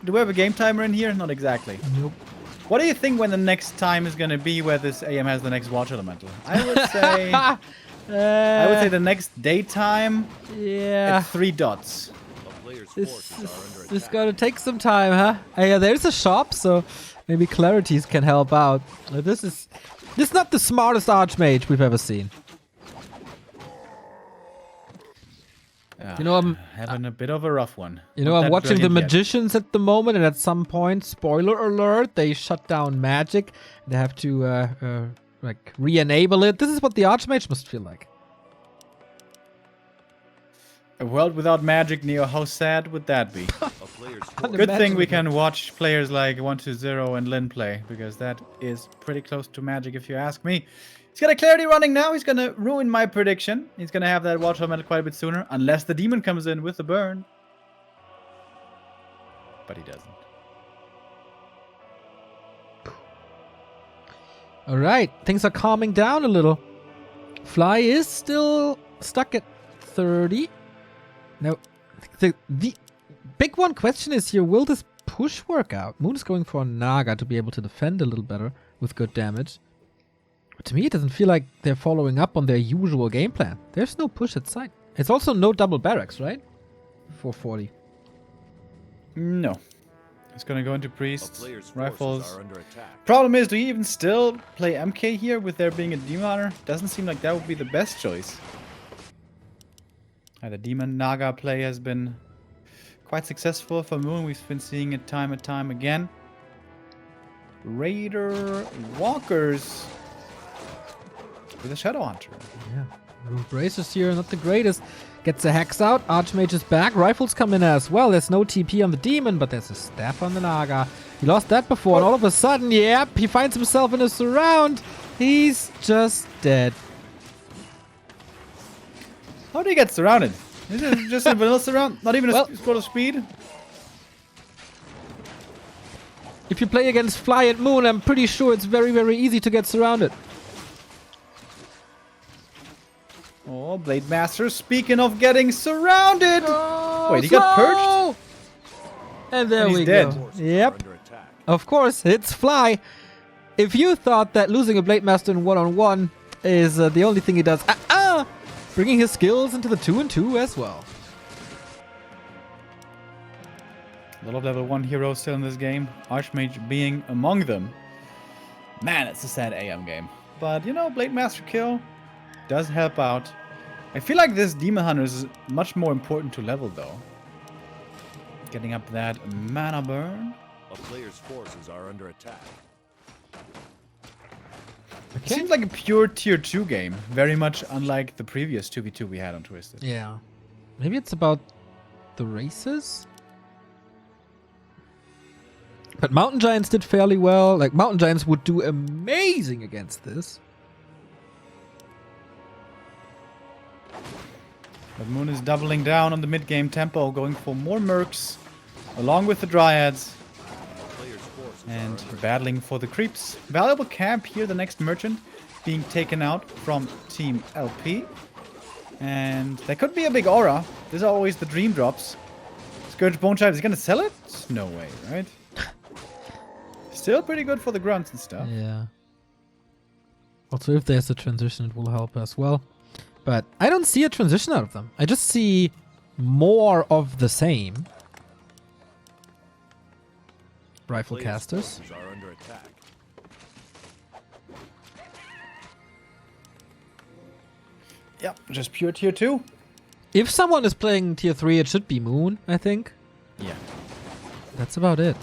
do we have a game timer in here? Not exactly. Nope. What do you think when the next time is gonna be where this AM has the next Watch Elemental? I would say the next daytime at 3 dots. This is gonna take some time, huh? Yeah, there's a shop, so maybe Clarities can help out. This is not the smartest Archmage we've ever seen. You know, I'm having a bit of a rough one. You know, I'm watching the Magicians at the moment, and at some point, spoiler alert, they shut down magic. They have to like re-enable it. This is what the Archmage must feel like. A world without magic, Neo. How sad would that be? A player's force Good thing we can watch players like 120 and Lin play, because that is pretty close to magic if you ask me. He's got a clarity running now. He's gonna ruin my prediction. He's gonna have that Watch Metal quite a bit sooner, unless the demon comes in with the burn. But he doesn't. Alright, things are calming down a little. Fly is still stuck at 30. Now, the big one question is here, will this push work out? Moon is going for a Naga to be able to defend a little better with good damage. But to me, it doesn't feel like they're following up on their usual game plan. There's no push at sight. It's also no double barracks, right? 440. No. It's gonna go into A priests, player's forces rifles. are under attack. Problem is, do you even still play MK here with there being a demon hunter? Doesn't seem like that would be the best choice. The demon Naga play has been quite successful for Moon. We've been seeing it time and time again. Raider Walkers with a Shadow Hunter. Yeah. Root Bracers here, not the greatest. Gets a Hex out. Archmage is back. Rifles come in as well. There's no TP on the Demon, but there's a Staff on the Naga. He lost that before, and all of a sudden, yep, he finds himself in a surround. He's just dead. How do you get surrounded? Is it just a vanilla surround? Not even a scroll of speed? If you play against Fly and Moon, I'm pretty sure it's very, very easy to get surrounded. Oh, Blade Master, speaking of getting surrounded! Oh, Wait, he got slow! And there And he's we dead. go. Forces are Yep. under attack. Of course, it's Fly. If you thought that losing a Blade Master in one-on-one is the only thing he does, bringing his skills into the 2-2 as well. A lot of level 1 heroes still in this game, Archmage being among them. Man, it's a sad AM game. But, you know, Blade Master kill does help out. I feel like this Demon Hunter is much more important to level, though. Getting up that mana burn. A player's forces are under attack. It seems like a pure tier 2 game, very much unlike the previous 2v2 we had on Twisted. Yeah. Maybe it's about the races? But Mountain Giants did fairly well. Like, Mountain Giants would do amazing against this. But Moon is doubling down on the mid-game tempo, going for more mercs, along with the Dryads, Player's forces and are under battling for the creeps. Valuable camp here, the next merchant being taken out from Team LP. And there could be a big aura. These are always the dream drops. Scourge Bone Chive, is he gonna sell it? No way, right? Still pretty good for the grunts and stuff. Yeah. Also, if there's a transition, it will help as well. But I don't see a transition out of them. I just see more of the same. Rifle player's casters. forces are under attack. Yep, just pure tier 2. If someone is playing tier 3, it should be Moon, I think. Yeah. That's about it.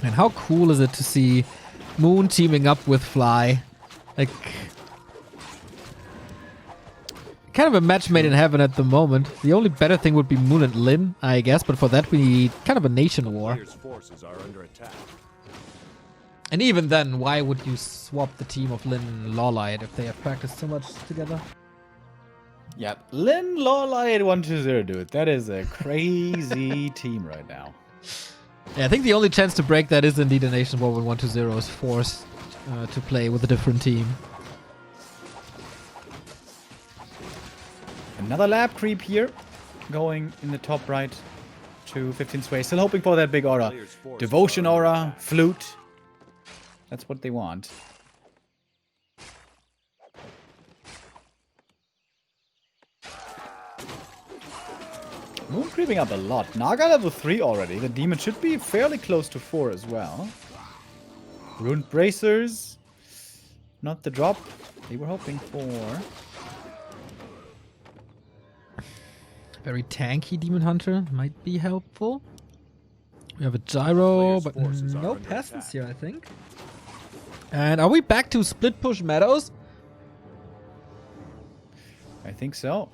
And how cool is it to see Moon teaming up with Fly? Like, kind of a match made in heaven at the moment. The only better thing would be Moon and Lin, I guess, but for that we need kind of a nation war. Player's forces are under attack. And even then, why would you swap the team of Lin and Lawlight if they have practiced so much together? Yep. Lin Lawlight 120, dude. That is a crazy team right now. Yeah, I think the only chance to break that is indeed a nation war when 120 is forced to play with a different team. Another lab creep here, going in the top right to 15 sway. Still hoping for that big aura. Player's forces Devotion are under aura, attack. flute. That's what they want. Moon creeping up a lot. Naga level 3 already. The demon should be fairly close to 4 as well. Rune bracers. Not the drop they were hoping for. Very tanky Demon Hunter might be helpful. We have a gyro, Player's but forces are no under peasants attack. here, I think. And are we back to split push meadows? I think so.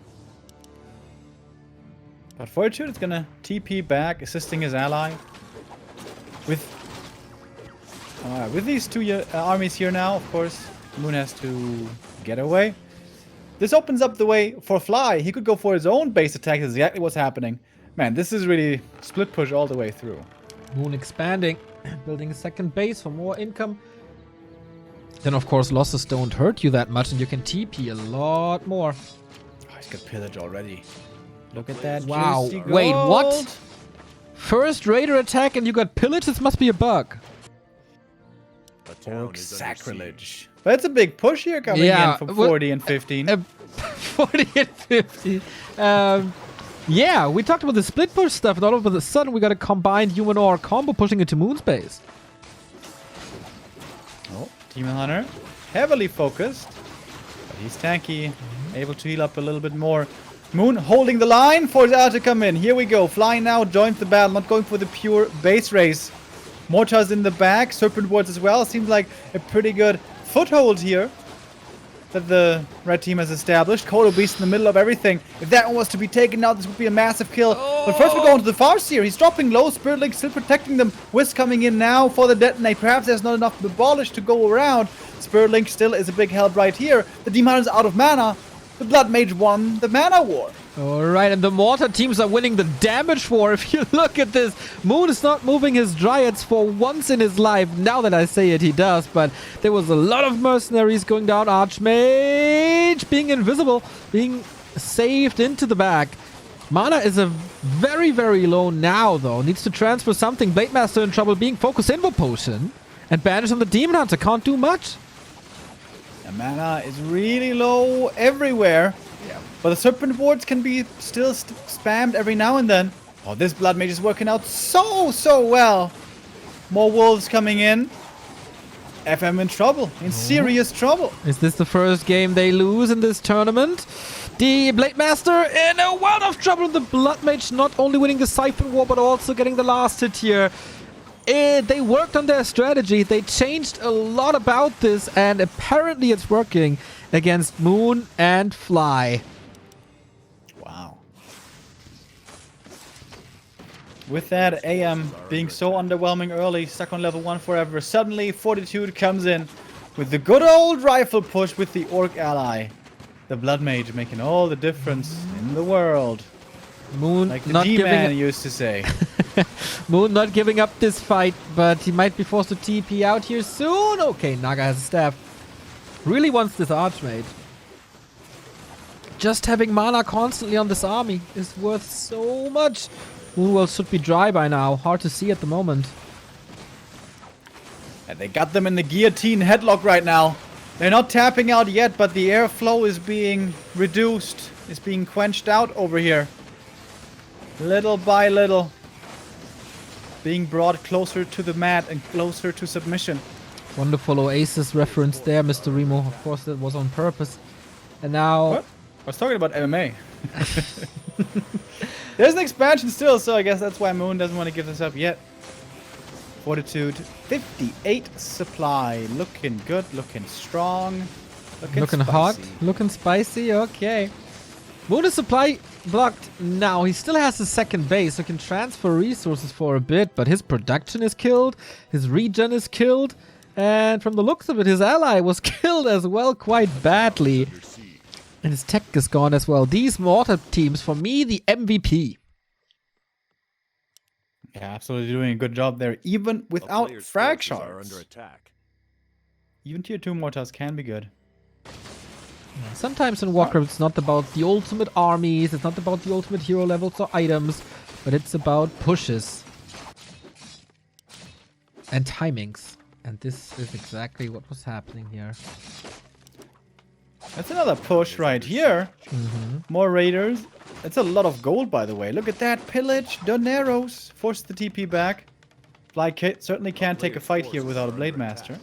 But Fortitude is gonna TP back, assisting his ally. With these two armies here now, of course, Moon has to get away. This opens up the way for Fly. He could go for his own base attack. That's exactly what's happening. Man, this is really split push all the way through. Moon expanding, building a second base for more income. Then, of course, losses don't hurt you that much, and you can TP a lot more. Oh, he's got pillage already. Look at that. Wow. Juicy Wait, what? gold. First raider attack and you got pillage? This must be a bug. A town Orc is under siege. sacrilege. But it's a big push here coming in from 40 and 15. 40 and 50. Yeah, we talked about the split push stuff, and all of a sudden we got a combined human orc combo pushing into moon space. Oh, Demon Hunter. Heavily focused. But he's tanky. Able to heal up a little bit more. Moon holding the line for his ally to come in. Here we go. Flying now, joins the battle. Not going for the pure base race. Mortars in the back. Serpent wards as well. Seems like a pretty good foothold here that the red team has established. Kodo Beast in the middle of everything. If that one was to be taken out, this would be a massive kill. But first we go into the Farseer. He's dropping low. Spirit Link still protecting them. Wisp coming in now for the detonate. Perhaps there's not enough abolish to go around. Spirit Link still is a big help right here. The Demon Hunter's out of mana. The Blood Mage won the mana war. Alright, and the mortar teams are winning the damage war. If you look at this, Moon is not moving his dryads for once in his life. Now that I say it, he does. But there was a lot of mercenaries going down. Archmage being invisible, being saved into the back. Mana is a very, very low now, though. Needs to transfer something. Blade Master in trouble, being focused Invo Potion. And Banish on the Demon Hunter can't do much. The mana is really low everywhere. But the Serpent wards can be still spammed every now and then. Oh, this Blood Mage is working out so well. More wolves coming in. FM in trouble. In serious trouble. Is this the first game they lose in this tournament? The Blade Master in a world of trouble. The Blood Mage not only winning the Siphon War, but also getting the last hit here. They worked on their strategy. They changed a lot about this, and apparently it's working against Moon and Fly. Wow. With that, AM being so underwhelming early, stuck on level 1 forever. Suddenly, Fortitude comes in with the good old rifle push with the Orc ally. The Blood Mage making all the difference in the world. Moon Like the not G-Man giving used to say. Moon not giving up this fight, but he might be forced to TP out here soon. Okay, Naga has a staff. Really wants this Archmage. Just having mana constantly on this army is worth so much. Moonwell should be dry by now. Hard to see at the moment. And they got them in the guillotine headlock right now. They're not tapping out yet, but the airflow is being reduced. Is being quenched out over here. Little by little. Being brought closer to the mat and closer to submission. Wonderful Oasis reference there, Mr. Remo. Of course, that was on purpose. And now... What? I was talking about MMA. There's an expansion still, so I guess that's why Moon doesn't want to give this up yet. Fortitude, 58 supply. Looking good, looking strong. Looking hot, looking spicy, okay. Moon is supply blocked now. He still has his second base, so can transfer resources for a bit, but his production is killed, his regen is killed, and from the looks of it, his ally was killed as well quite badly. And his tech is gone as well. These mortar teams, for me, the MVP. Yeah, absolutely doing a good job there, even A without player's frag forces are under shards. attack. Even tier 2 mortars can be good. Sometimes in Warcraft, it's not about the ultimate armies, it's not about the ultimate hero levels or items, but it's about pushes. And timings. And this is exactly what was happening here. That's another push right here. More raiders. That's a lot of gold, by the way. Look at that. Pillage, Doneros. Force the TP back. Fly Kit certainly can't take a fight here without a Blade Master.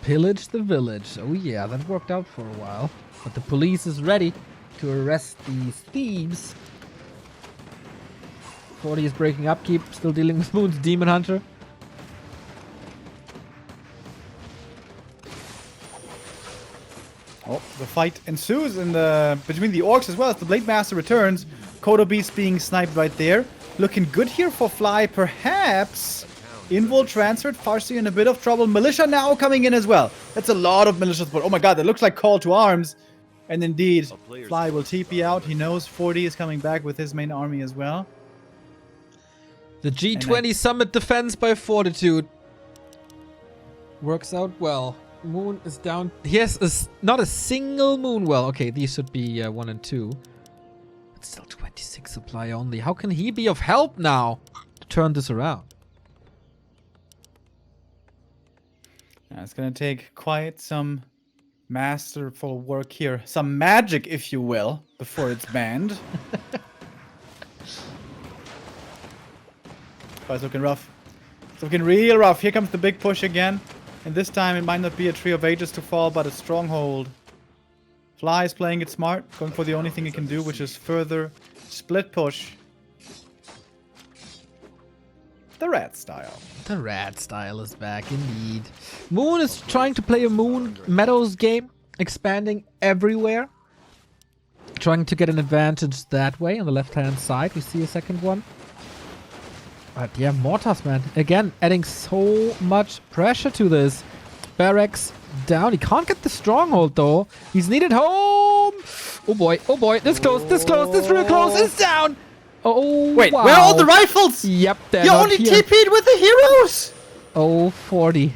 Pillage the village. Oh yeah, that worked out for a while. But the police is ready to arrest these thieves. 40 is breaking up. Keep still dealing with Moon's Demon Hunter. Oh, the fight ensues in the between the orcs as well as the Blade Master returns. Kodo Beast being sniped right there. Looking good here for Fly, perhaps. Invul transferred, Farsi in a bit of trouble. Militia now coming in as well. That's a lot of militia support. Oh my god, that looks like call to arms. And indeed, Fly will TP out. He knows 40 is coming back with his main army as well. The G20 Summit defense by Fortitude. Works out well. Moon is down. He has not a single moon well. Okay, these should be 1 and 2. But still 26 supply only. How can he be of help now to turn this around? Yeah, it's gonna take quite some masterful work here. Some magic, if you will, before it's banned. Oh, it's looking rough. It's looking real rough. Here comes the big push again. And this time it might not be a Tree of Ages to fall, but a stronghold. Fly is playing it smart, going for the only thing he can do, which is further split push. The rat style. The rat style is back indeed. Moon is trying to play a Moon Meadows game, expanding everywhere. Trying to get an advantage that way on the left-hand side. We see a second one. But yeah, Mortars, man. Again, adding so much pressure to this. Barracks down. He can't get the stronghold, though. He's needed home. Oh, boy. Oh, boy. This close. This close. This real close. It's down. Oh, wait, wow. where are all the rifles? Yep, they're You not only here. TP'd with the heroes? Oh, 40.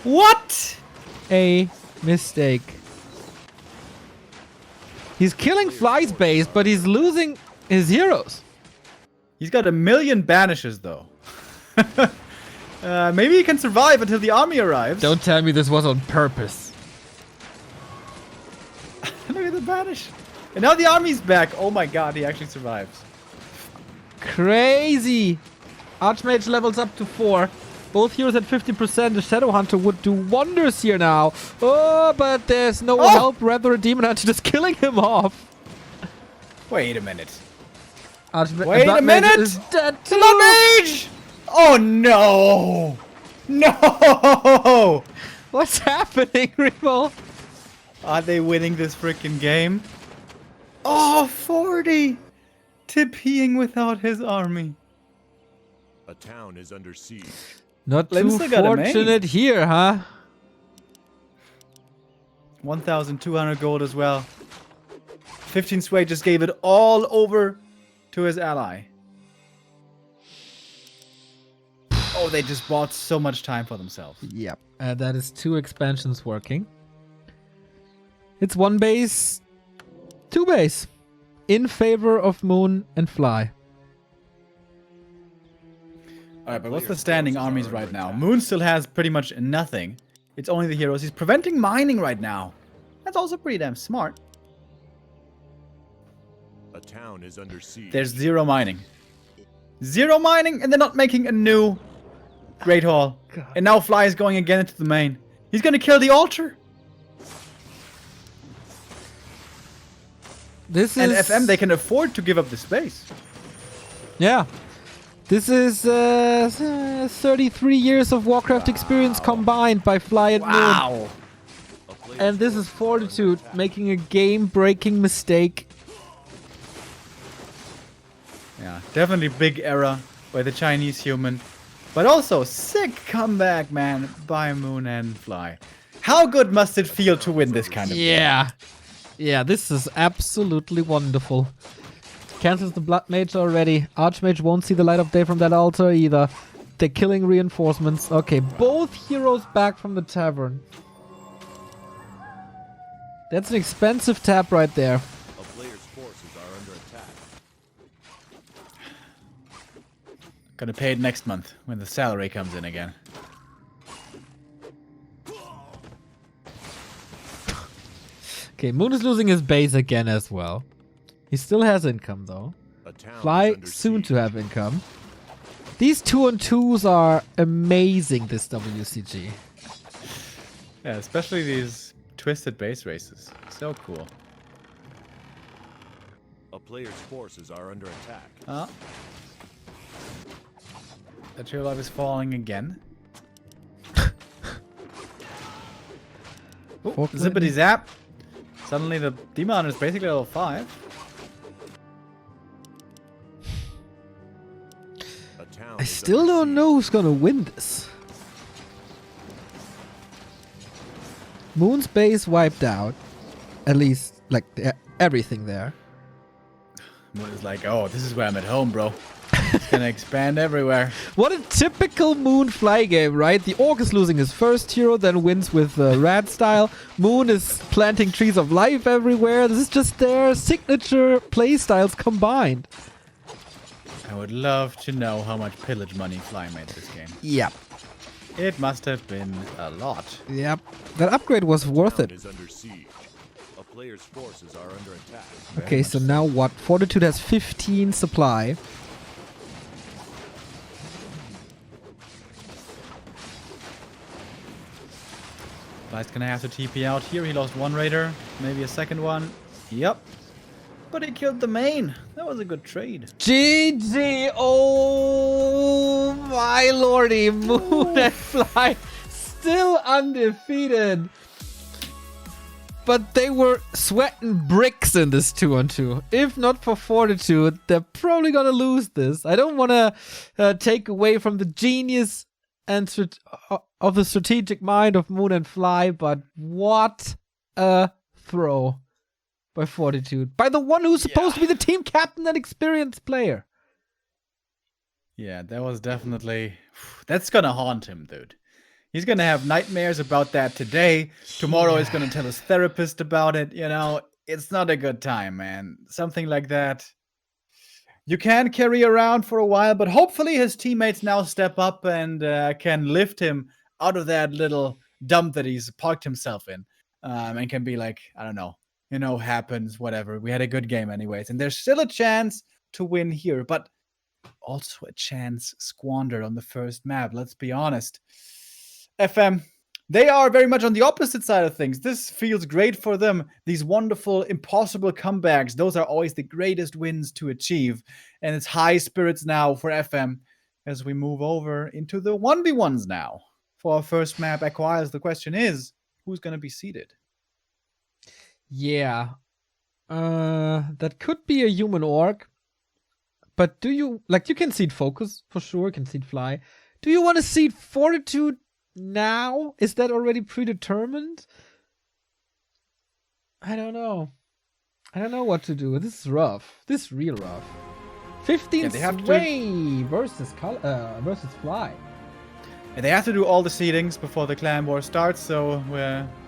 What? A mistake. He's killing Fly's base, but he's losing his heroes. He's got 1 million banishes, though. Maybe he can survive until the army arrives. Don't tell me this was on purpose. Look at the banish. And now the army's back. Oh my god, he actually survives. Crazy. Archmage levels up to 4. Both heroes at 50%. The Shadow Hunter would do wonders here now. Oh, but there's no help. Rather, a Demon Hunter just killing him off. Wait a minute. Wait a minute! Is dead too. The mage! Oh no! No! What's happening, Remo? Are they winning this freaking game? Oh, 40! TPing without his army. A town is under siege. Not too Lindsay got a main. fortunate here, huh? 1,200 gold as well. 15 sway just gave it all over to his ally. Oh, they just bought so much time for themselves. Yep. That is 2 expansions working. It's 1 base, 2 base. In favor of Moon and Fly. Alright, but what's the standing armies right now? Moon still has pretty much nothing. It's only the heroes. He's preventing mining right now. That's also pretty damn smart. A town is under siege. There's 0 mining. 0 mining, and they're not making a new Great Hall. God. And now Fly is going again into the main. He's gonna kill the altar. This And is FM, they can afford to give up the space. Yeah. This is 33 years of Warcraft experience combined by Fly and Moon. Wow. And this is Fortitude making a game-breaking mistake. Yeah, definitely big error by the Chinese human. But also, sick comeback, man, by Moon and Fly. How good must it feel to win this kind of game? Yeah. Yeah, this is absolutely wonderful. Cancels the Blood Mage already. Archmage won't see the light of day from that altar either. They're killing reinforcements. Okay, both heroes back from the tavern. That's an expensive tap right there. A player's forces are under attack. Gonna pay it next month when the salary comes in again. Okay, Moon is losing his base again as well. He still has income though. A town Fly is under soon siege. to have income. These 2-on-2s are amazing this WCG. Yeah, especially these twisted base races. So cool. A player's forces are under attack. Oh. The true love is falling again. Oh, Fork zippity landing. zap. Suddenly the demon is basically level 5. A town I is still under don't siege. know who's gonna win this. Moon's base wiped out. At least, like, everything there. Moon is like, oh, this is where I'm at home, bro. It's gonna expand everywhere. What a typical Moon fly game, right? The Orc is losing his first hero, then wins with Rad style. Moon is planting trees of life everywhere. This is just their signature play styles combined. I would love to know how much pillage money Fly made this game. Yep. It must have been a lot. Yep. That upgrade was worth Town it. is under siege. A player's forces are under attack. Okay, so now what? Fortitude has 15 supply. Fly's gonna have to TP out here. He lost one raider, maybe a second one. Yep. But he killed the main. That was a good trade. GG! Oh my lordy! Moon and Fly still undefeated. But they were sweating bricks in this 2-on-2. If not for Fortitude, they're probably gonna lose this. I don't want to take away from the genius and of the strategic mind of Moon and Fly, but what a throw by Fortitude. By the one who's supposed to be the team captain and experienced player. Yeah, that was definitely... That's gonna haunt him, dude. He's gonna have nightmares about that today. Tomorrow he's gonna tell his therapist about it. You know, it's not a good time, man. Something like that you can carry around for a while, but hopefully his teammates now step up and can lift him out of that little dump that he's parked himself in, and can be like, I don't know, you know, happens, whatever. We had a good game anyways, and there's still a chance to win here, but also a chance squandered on the first map. Let's be honest. FM, they are very much on the opposite side of things. This feels great for them. These wonderful, impossible comebacks, those are always the greatest wins to achieve. And it's high spirits now for FM as we move over into the 1v1s now. For our first map, Echo Isles, the question is, who's going to be seeded? Yeah. That could be a human orc. But do you, like, you can seed Focus, for sure, can seed Fly. Do you want to seed Fortitude now? Is that already predetermined? I don't know. I don't know what to do. This is rough. This is real rough. 15 they have to- Sway versus Fly. And they have to do all the seedings before the clan war starts, so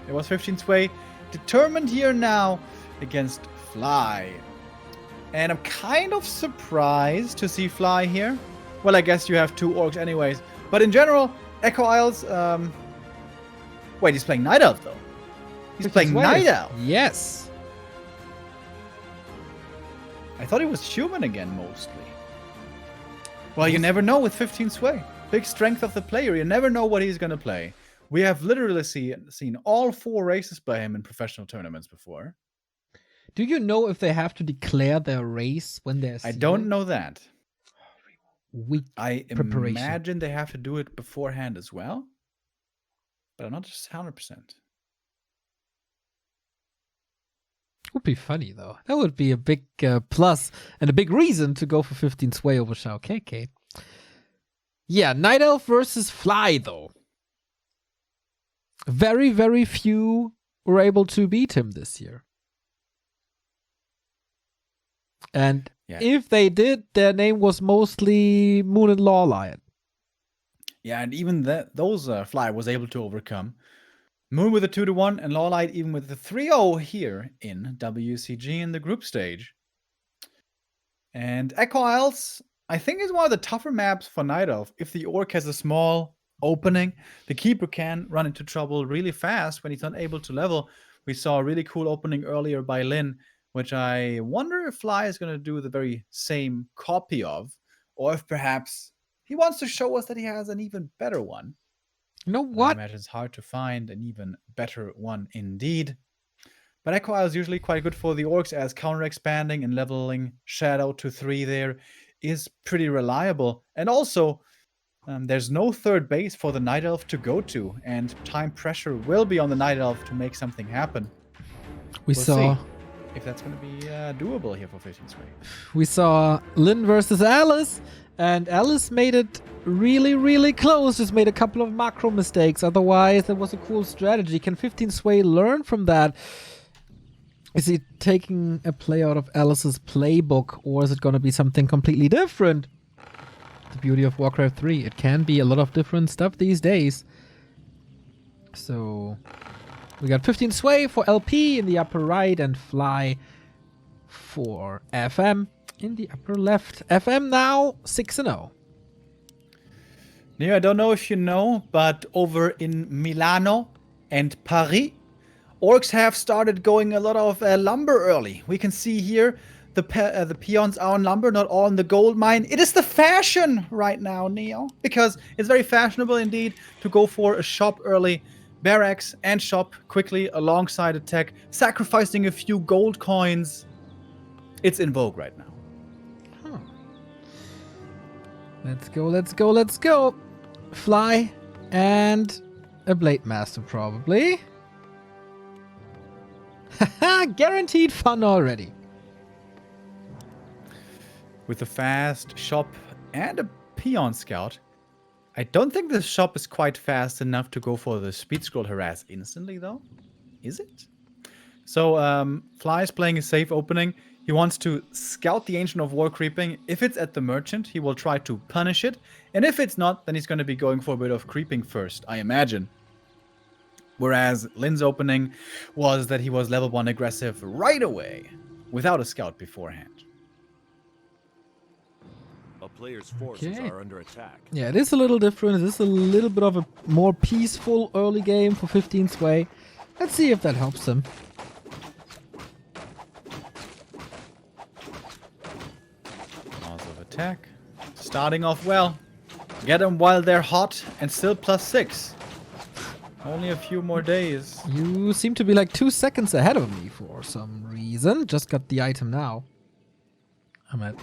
it was 15 Sway. Determined here now against Fly. And I'm kind of surprised to see Fly here. Well, I guess you have two orcs anyways. But in general, Echo Isles... Wait, he's playing Night Elf, though. He's playing Night Elf. Yes. I thought he was human again, mostly. Well, you never know with 15 Sway. Big strength of the player. You never know what he's going to play. We have literally seen all 4 races by him in professional tournaments before. Do you know if they have to declare their race when they're I don't know that. Weak I preparation. imagine they have to do it beforehand as well. But I'm not just 100%. Would be funny, though. That would be a big plus and a big reason to go for 15 Sway over Shao KK. Yeah, Night Elf versus Fly, though. Very, very few were able to beat him this year. And if they did, their name was mostly Moon and Law Lion. Yeah, and even those Fly was able to overcome. Moon with a 2-1 and Lawlight even with the 3-0 here in WCG in the group stage. And Echo Isles, I think, is one of the tougher maps for Night Elf. If the Orc has a small opening, the Keeper can run into trouble really fast when he's not able to level. We saw a really cool opening earlier by Lin, which I wonder if Fly is going to do the very same copy of, or if perhaps he wants to show us that he has an even better one. You know I what? imagine it's hard to find an even better one indeed. But Echo Isle is usually quite good for the Orcs, as counter-expanding and leveling Shadow to 3 there is pretty reliable. And also, There's no third base for the Night Elf to go to, and time pressure will be on the Night Elf to make something happen. We We'll saw see if that's going to be doable here for 15 Sway. we saw Lynn versus Alice, and Alice made it really, really close. Just made a couple of macro mistakes. Otherwise, that was a cool strategy. Can 15 Sway learn from that? Is he taking a play out of Alice's playbook, or is it going to be something completely different? The beauty of Warcraft 3. It can be a lot of different stuff these days. So we got 15 Sway for LP in the upper right and Fly for FM in the upper left. FM now 6-0. Neo, I don't know if you know, but over in Milano and Paris, Orcs have started going a lot of lumber early. We can see here the peons are on lumber, not all in the gold mine. It is the fashion right now, Neo, because it's very fashionable indeed to go for a shop early, barracks and shop quickly alongside a tech, sacrificing a few gold coins. It's in vogue right now. Huh. Let's go, let's go, let's go. Fly and a Blade Master probably. Haha, guaranteed fun already. With a fast shop and a peon scout, I don't think this shop is quite fast enough to go for the speed scroll harass instantly, though. Is it? So, Fly is playing a safe opening. He wants to scout the Ancient of War creeping. If it's at the Merchant, he will try to punish it. And if it's not, then he's going to be going for a bit of creeping first, I imagine. Whereas Lynn's opening was that he was level 1 aggressive right away, without a scout beforehand. A player's forces Okay. are under attack. Yeah, it is a little different. It is a little bit of a more peaceful early game for 15 Sway. Let's see if that helps him. Laws of attack. Starting off well. Get them while they're hot and still +6. Only a few more days. You seem to be like 2 seconds ahead of me for some reason. Just got the item now. I'm at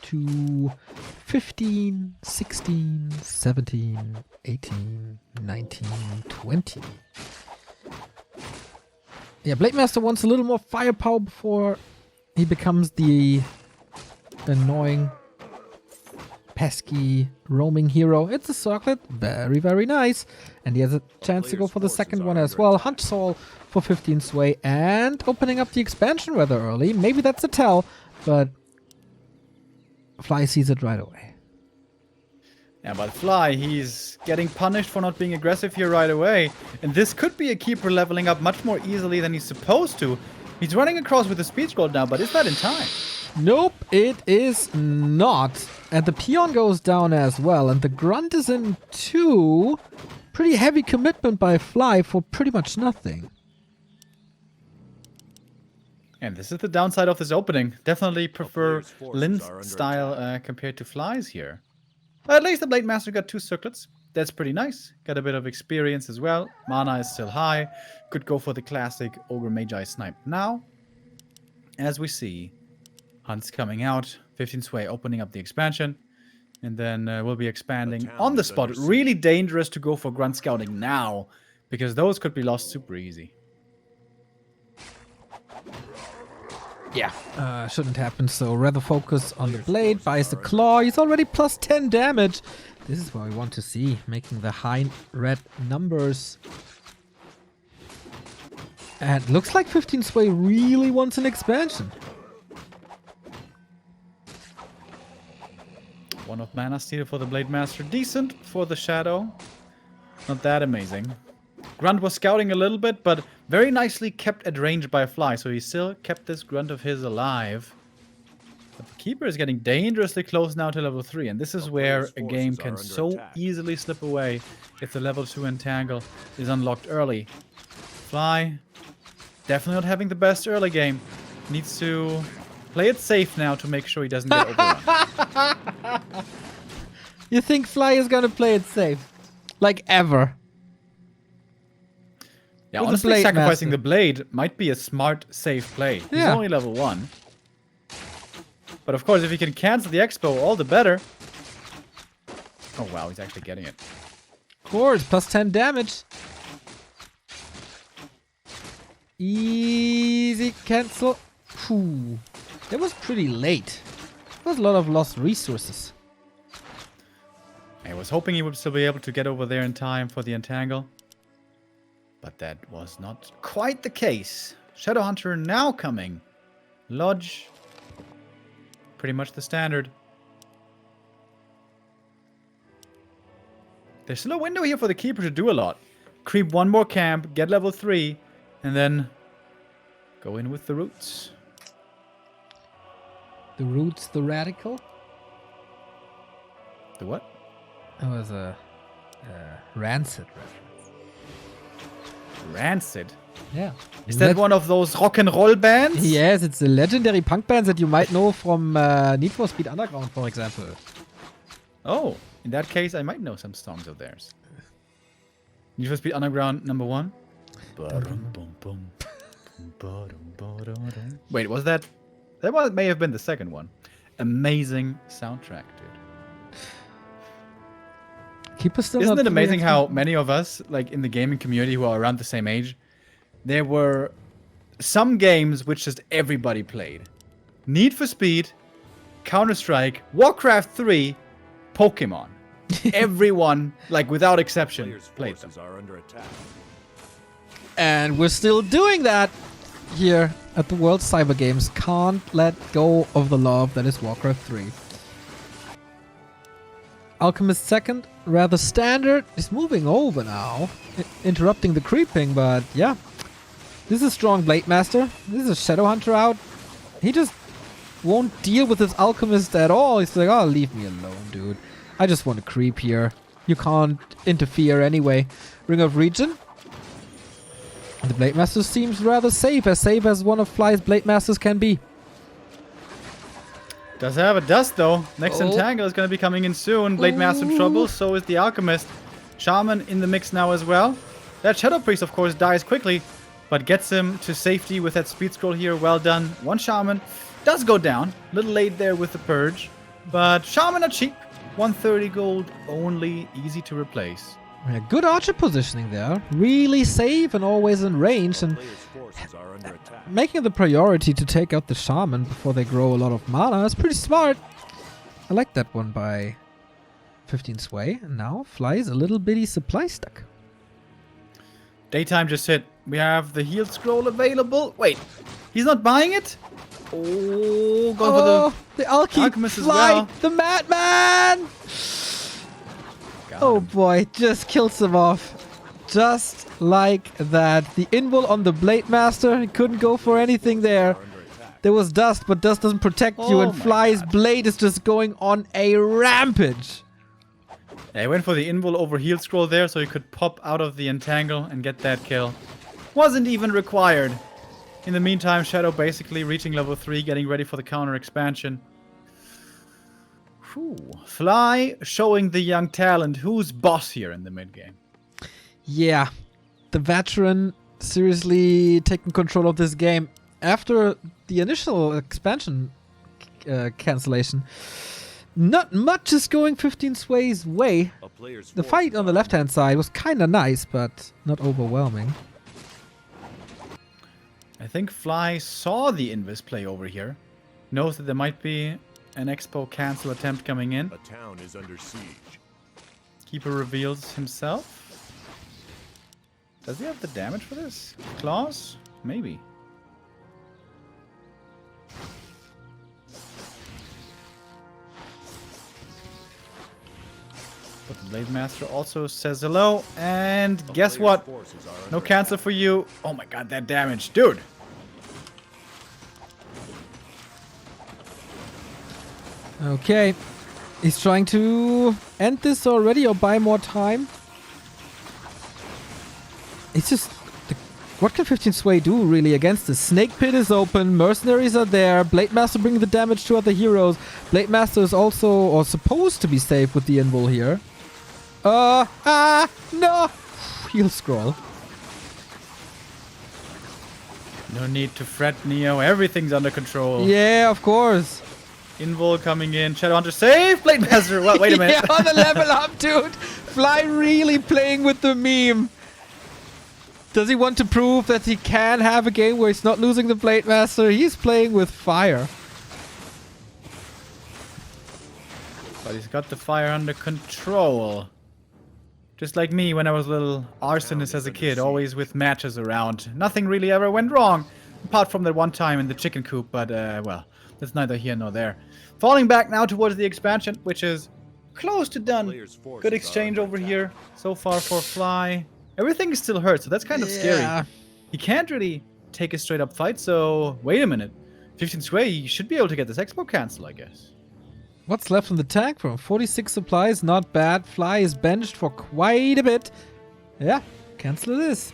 2:15, 16, 17, 18, 19, 20. Yeah, Blade Master wants a little more firepower before he becomes the annoying, pesky roaming hero. It's a circlet, very, very nice. And he has a chance to go for the second one as well. Hunt Soul for 15 Sway and opening up the expansion rather early. Maybe that's a tell, but Fly sees it right away. Yeah, but Fly, he's getting punished for not being aggressive here right away. And this could be a keeper leveling up much more easily than he's supposed to. He's running across with the speed scroll now, but is that in time? Nope, it is not. And the peon goes down as well. And the grunt is in 2. Pretty heavy commitment by Fly for pretty much nothing. And this is the downside of this opening. Definitely prefer player's forces Lynn's are under style compared to Fly's here. But at least the Blade Master got 2 circlets. That's pretty nice. Got a bit of experience as well. Mana is still high. Could go for the classic Ogre Magi snipe now. As we see, Hunt's coming out. 15 Sway opening up the expansion. And then we'll be expanding town on the is spot. under siege. Really dangerous to go for grunt scouting now, because those could be lost super easy. Yeah. Shouldn't happen, so rather focus on the blade, buys the claw. He's already plus 10 damage. This is what we want to see, making the high red numbers. And looks like 15 Sway really wants an expansion. One of mana steal for the Blade Master. Decent for the Shadow. Not that amazing. Grunt was scouting a little bit, but very nicely kept at range by Fly, so he still kept this Grunt of his alive. But the Keeper is getting dangerously close now to level 3, and this is where a game can so easily slip away if the level 2 Entangle is unlocked early. Fly, definitely not having the best early game. Needs to play it safe now to make sure he doesn't get overrun. You think Fly is gonna play it safe? Like ever? Yeah, With the honestly, Blade sacrificing Master. the blade might be a smart, safe play. He's Yeah. only level 1. But of course, if he can cancel the expo, all the better. Oh wow, he's actually getting it. Of course, plus 10 damage. Easy cancel. Phew. That was pretty late. There was a lot of lost resources. I was hoping he would still be able to get over there in time for the entangle. But that was not quite the case. Shadowhunter now coming. Lodge. Pretty much the standard. There's still a window here for the Keeper to do a lot. Creep one more camp, get level 3, and then go in with the Roots. The Roots, the Radical? The what? That was a Rancid reference. Rancid? Yeah. Is that one of those rock and roll bands? Yes, it's a legendary punk band that you might know from Need for Speed Underground, for example. Oh, in that case, I might know some songs of theirs. Need for Speed Underground #1. Wait, was that? That one may have been the second one. Amazing soundtrack, dude. Keep us still. Isn't not it amazing fully how many of us, like in the gaming community, who are around the same age, there were some games which just everybody played. Need for Speed, Counter-Strike, Warcraft 3, Pokemon. Everyone, like without exception, Players' played them. forces are under attack. And we're still doing that here at the World Cyber Games. Can't let go of the love that is Warcraft 3. Alchemist second, rather standard, is moving over now, interrupting the creeping, but yeah. This is a strong Blade Master. This is a Shadowhunter out. He just won't deal with this Alchemist at all. He's like, oh, leave me alone, dude. I just want to creep here. You can't interfere anyway. Ring of Region. The Blade Master seems rather safe as one of Fly's Blade Masters can be. Does have a dust though. Next Oh. entangle is going to be coming in soon. Blade Master in trouble, so is the Alchemist. Shaman in the mix now as well. That Shadow Priest, of course, dies quickly, but gets him to safety with that speed scroll here. Well done. One Shaman does go down. A little late there with the Purge, but Shaman are cheap. 130 gold only, easy to replace. Yeah, good archer positioning there. Really safe and always in range, and Players' forces are under attack. making the priority to take out the Shaman before they grow a lot of mana is pretty smart. I like that one by 15 Sway. And now Fly's a little bitty supply stuck. Daytime just hit. We have the healed scroll available. Wait, he's not buying it? Oh, going for the Alki Alchemist as Fly, well. the Madman! the... Oh boy, just kills him off. Just like that. The invul on the Blade Master, he couldn't go for anything there. Are under attack. There was dust, but dust doesn't protect you, Oh and my Fly's God. blade is just going on a rampage. Yeah, I went for the invul over healed scroll there so he could pop out of the entangle and get that kill. Wasn't even required. In the meantime, Shadow basically reaching level 3, getting ready for the counter expansion. Whew. Fly showing the young talent who's boss here in the mid game. Yeah, the veteran seriously taking control of this game. After the initial expansion cancellation, not much is going 15 Sway's way. A player's The fight forces on the are left-hand side was kind of nice, but not overwhelming. I think Fly saw the Invis play over here. Knows that there might be an Expo cancel attempt coming in. A town is under siege. Keeper reveals himself. Does he have the damage for this? Claws? Maybe. But the Blade Master also says hello. And A guess player's what? forces are No under cancel for you. Oh my god, that damage. Dude. Okay, he's trying to end this already or buy more time. It's just, what can 15 Sway do really against this? Snake Pit is open, mercenaries are there, Blade Master bringing the damage to other heroes. Blade Master is also, or supposed to be safe with the invul here. No! Heal scroll. No need to fret, Neo. Everything's under control. Yeah, of course. Invul coming in. Shadowhunter save. Blade Master. Well, wait a minute. Yeah, on the level up, dude. Fly really playing with the meme. Does he want to prove that he can have a game where he's not losing the Blade Master? He's playing with fire. But he's got the fire under control. Just like me when I was a little arsonist as a kid, always with matches around. Nothing really ever went wrong. Apart from that one time in the chicken coop, but well, that's neither here nor there. Falling back now towards the expansion, which is close to done. Good exchange over here so far for Fly. Everything is still hurt, so that's kind of scary. He can't really take a straight up fight, so wait a minute. 15 sway, he should be able to get this expo cancel, I guess. What's left on the tank from 46 supplies? Not bad. Fly is benched for quite a bit. Yeah, cancel it is.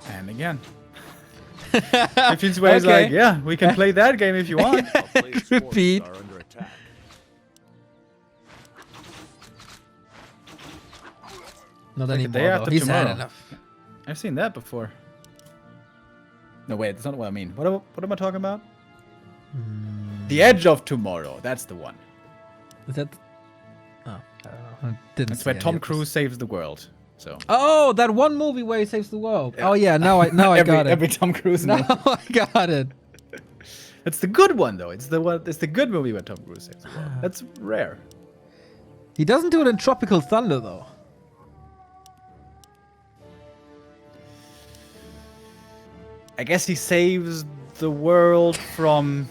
And again. 15 sway is like, yeah, we can play that game if you want. Repeat. Are under attack. Not Like the anymore, day though. after He's had tomorrow. enough. I've seen that before. No, wait, that's not what I mean. What am I talking about? The Edge of Tomorrow. That's the one. Is that... Oh, I don't know. I didn't That's see where any Tom of this. Cruise saves the world. So Oh, that one movie where he saves the world. Oh yeah, now I got it. Every Tom Cruise Now movie. I got it. It's the good one though. It's the one. It's the good movie where Tom Cruise saves the world. That's rare. He doesn't do it in Tropical Thunder though. I guess he saves the world from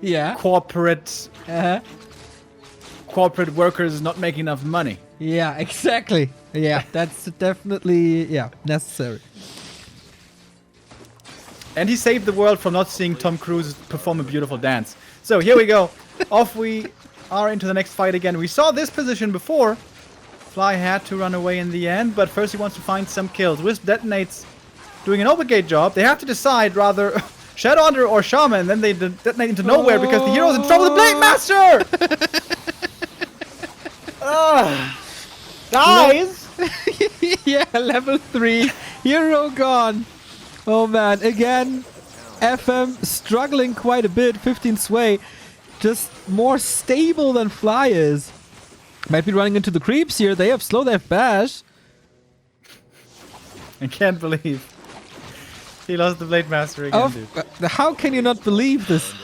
Yeah. corporate Uh-huh. workers not making enough money. Yeah, exactly. Yeah, that's definitely necessary. And he saved the world from not seeing Tom Cruise perform a beautiful dance. So here we go. Off we are into the next fight again. We saw this position before. Fly had to run away in the end, but first he wants to find some kills. Wisp detonates, doing an overgate job. They have to decide rather Shadowhunter or Shaman, then they detonate into nowhere because the hero's in trouble. The Blade Master! Dies! Yeah, level 3. Hero gone. Oh man, again, FM struggling quite a bit. 15 sway. Just more stable than Fly is. Might be running into the creeps here. They have slow, they have bash. I can't believe he lost the Blade Master again, dude. How can you not believe this?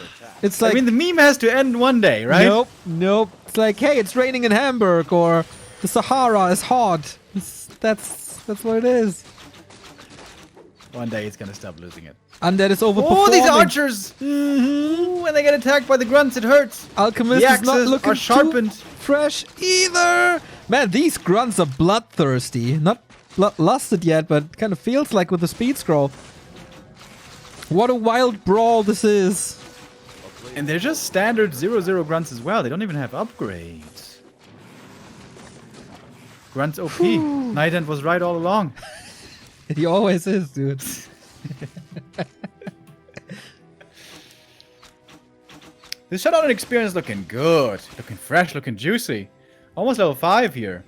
It's like, I mean, the meme has to end one day, right? Nope. It's like, hey, it's raining in Hamburg, or the Sahara is hot. That's what it is. One day it's gonna stop losing it. Undead is overperforming. Oh, these archers! Ooh, when they get attacked by the grunts, it hurts. Alchemist The is not axes looking are sharpened. too fresh either. Man, these grunts are bloodthirsty. Not bloodlusted yet, but kind of feels like with the speed scroll. What a wild brawl this is. And they're just standard 0/0 grunts as well. They don't even have upgrades. Grunts OP. Night End was right all along. He always is, dude. This Shadowhunter experience looking good. Looking fresh, looking juicy. Almost level 5 here.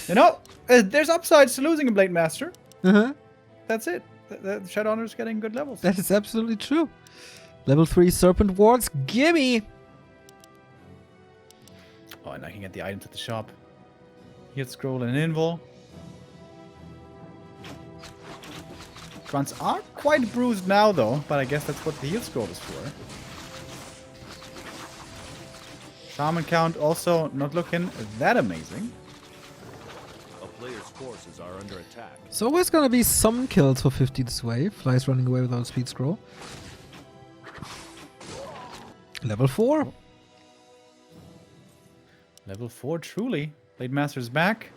You know, there's upsides to losing a Blade Master. Uh-huh. That's it. The Shadowhunter's getting good levels. That is absolutely true. Level 3 Serpent Wards. Gimme! Oh, and I can get the items at the shop. Heal scroll and invul. Grunts are quite bruised now, though, but I guess that's what the heal scroll is for. Shaman count also not looking that amazing. A player's forces are under attack. There's always gonna be some kills for 15 sway. Fly's running away without speed scroll. Level 4. Level 4, truly. Blade Master's back.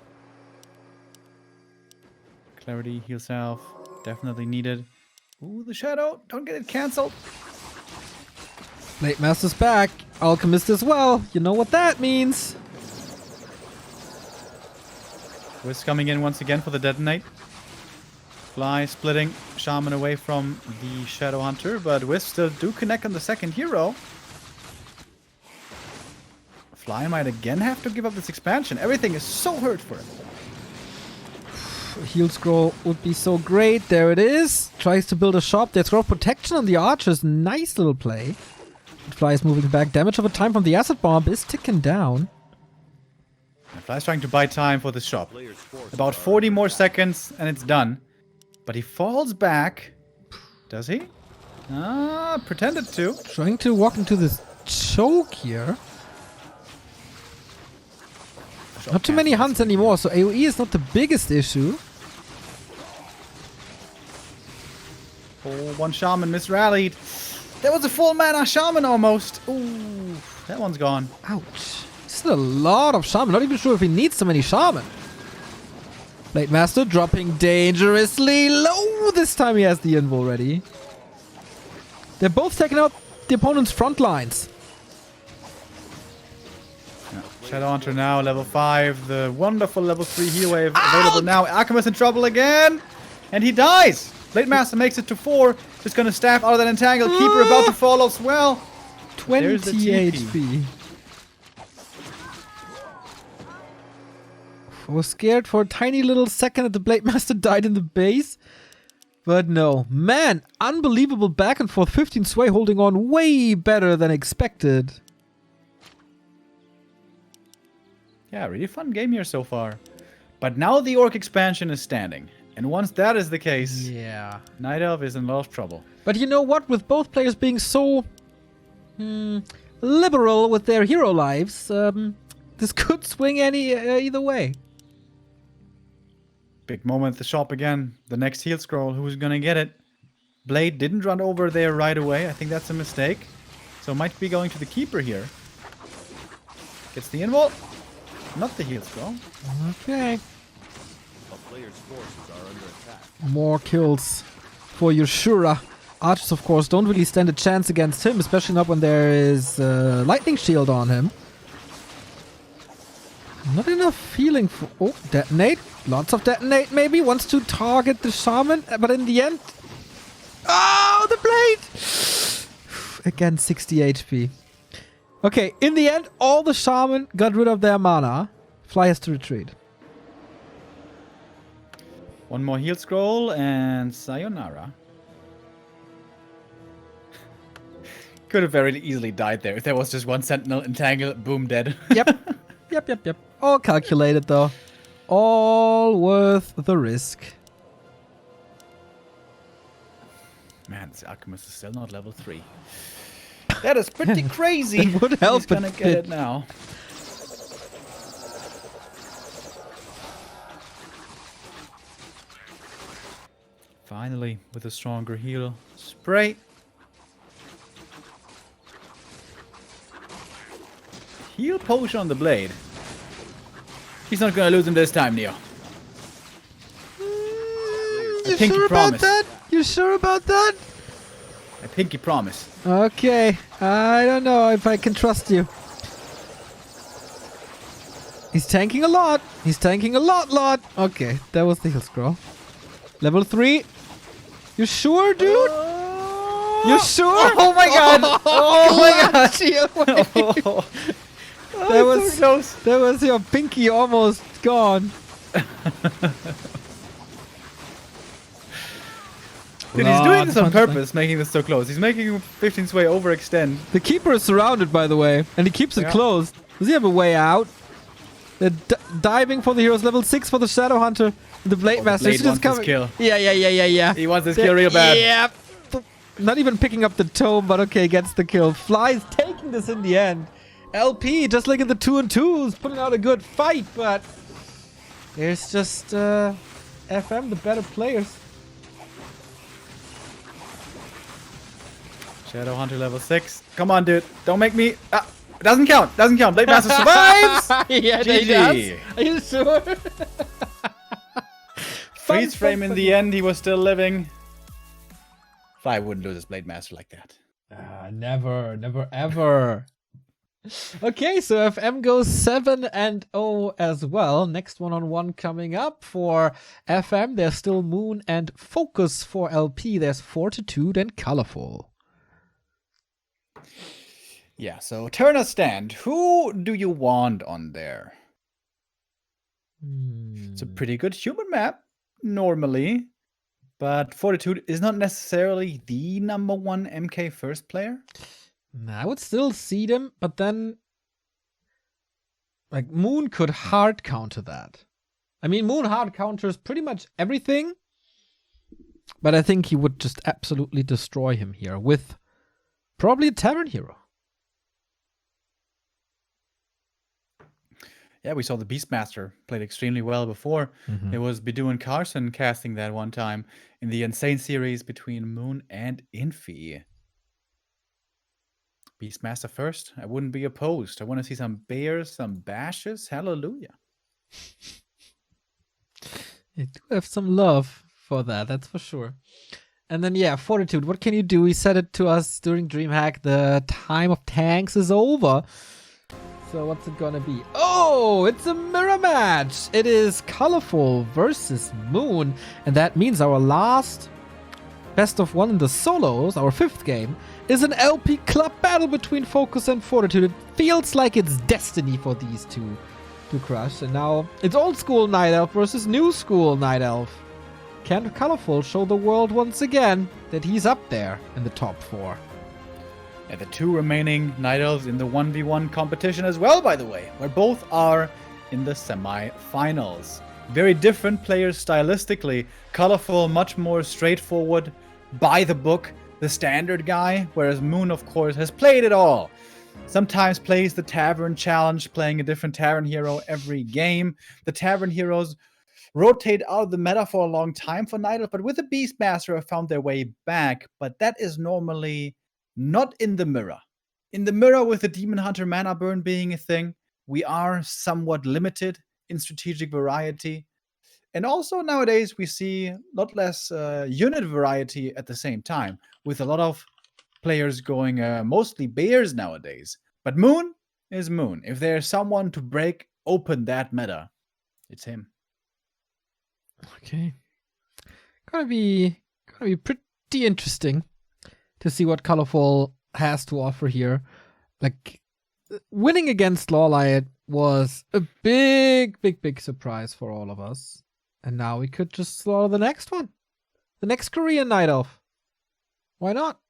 Clarity, heal self. Definitely needed. Ooh, the shadow. Don't get it cancelled. Blade Master's back. Alchemist as well. You know what that means. Wisp coming in once again for the detonate. Fly splitting Shaman away from the Shadowhunter, but Wisp still do connect on the second hero. Fly might again have to give up this expansion. Everything is so hurt for him. Heal scroll would be so great. There it is. Tries to build a shop. There's scroll protection on the archers. Nice little play. Fly is moving back. Damage over time from the acid bomb is ticking down. Fly's trying to buy time for the shop. Players' forces About are 40 under more attack. seconds and it's done. But he falls back. Does he? Ah, pretended to. Trying to walk into this choke here. Not too many hunts anymore, so AoE is not the biggest issue. Oh, one shaman misrallied. That was a full mana shaman almost. Ooh, that one's gone. Ouch. This is a lot of shaman. Not even sure if he needs so many shaman. Blade Master dropping dangerously low. This time he has the invo ready. They're both taking out the opponent's front lines. Shadowhunter now, level 5. The wonderful level 3 heal wave available now. Alchemist in trouble again. And he dies. Blade Master makes it to 4. Just gonna staff out of that entangle. Keeper about to fall as well. 20 There's the TP. HP. I was scared for a tiny little second that the Blade Master died in the base. But no. Man, unbelievable back and forth. 15 sway holding on way better than expected. Yeah, really fun game here so far. But now the Orc expansion is standing. And once that is the case, Yeah. Night Elf is in a lot of trouble. But you know what? With both players being so liberal with their hero lives, this could swing either way. Big moment at the shop again. The next heal scroll. Who's gonna get it? Blade didn't run over there right away. I think that's a mistake. So might be going to the Keeper here. Gets the invul. Not the heal scroll. Okay. A player's forces are under attack. More kills for Yushura. Archers, of course, don't really stand a chance against him, especially not when there is lightning shield on him. Not enough healing for... Oh, detonate. Lots of detonate, maybe. Wants to target the shaman, but in the end... Oh, the blade! Again, 60 HP. Okay, in the end, all the shaman got rid of their mana. Fly has to retreat. One more heal scroll and sayonara. Could have very easily died there if there was just one sentinel entangle, boom, dead. Yep. Yep. All calculated, though. All worth the risk. Man, this alchemist is still not level 3. That is pretty crazy. It would help He's gonna a get bit. it now. Finally, with a stronger heal. Spray. Heal potion on the blade. He's not gonna lose him this time, Neo. You pinky sure promise. about that? You sure about that? I pinky promise. Okay. I don't know if I can trust you. He's tanking a lot. He's tanking a lot. Okay, that was the heal scroll. Level 3. You sure, dude? You sure? Oh my god! Oh my god! That was so close. That was your pinky almost gone. Dude, he's doing this on purpose, making this so close. He's making 15 sway overextend. The keeper is surrounded, by the way, and he keeps it Yeah. closed. Does he have a way out? They're diving for the heroes. Level 6 for the Shadowhunter. The Blade Master Blade is just wants his coming. kill. Yeah. He wants this kill real bad. Yeah. Not even picking up the tome, but okay, gets the kill. Fly's taking this in the end. LP just like in the 2 and 2s, putting out a good fight, but there's just FM, the better players. Shadowhunter level 6. Come on, dude. Don't make me... it doesn't count. Doesn't count. Blade Master survives! Yeah, he GG. does. Are you sure? Freeze frame in the end. He was still living. Fly wouldn't lose his Blade Master like that. Never, ever. Okay, so FM goes 7-0 as well. Next one-on-one coming up for FM. There's still Moon and Focus for LP. There's Fortitude and Colorful. Yeah, so turn a stand. Who do you want on there? It's a pretty good human map. normally, but Fortitude is not necessarily the #1 MK first player. Nah, I would still see them, but then like Moon could hard counter that. I mean, Moon hard counters pretty much everything, but I think he would just absolutely destroy him here with probably a Tavern Hero. Yeah, we saw the Beastmaster played extremely well before. It was Bidu and Carson casting that one time in the Insane series between Moon and Infi. Beastmaster first, I wouldn't be opposed. I want to see some bears, some bashes. Hallelujah. You do have some love for that, that's for sure. And then, yeah, Fortitude, what can you do? He said it to us during DreamHack. The time of tanks is over. So what's it gonna be? Oh, it's a mirror match. It is Colorful versus Moon. And that means our last best of one in the solos, our 5th game, is an LP club battle between Focus and Fortitude. It feels like it's destiny for these two to crush. And now it's old school Night Elf versus new school Night Elf. Can Colorful show the world once again that he's up there in the top 4? And the 2 remaining Night Elves in the 1v1 competition as well, by the way, where both are in the semi-finals. Very different players stylistically. Colorful, much more straightforward, by the book, the standard guy, whereas Moon, of course, has played it all. Sometimes plays the Tavern Challenge, playing a different Tavern Hero every game. The Tavern Heroes rotate out of the meta for a long time for Night Elf, but with the Beastmaster have found their way back, but that is normally not in the mirror. In the mirror, with the Demon Hunter mana burn being a thing, we are somewhat limited in strategic variety. And also nowadays we see a lot less unit variety at the same time, with a lot of players going mostly bears nowadays. But Moon is Moon. If there's someone to break open that meta, it's him. Okay. Gonna be pretty interesting to see what Colorful has to offer here. Like, winning against Lawlight was a big surprise for all of us. And now we could just slaughter the next one. The next Korean Night Elf. Why not?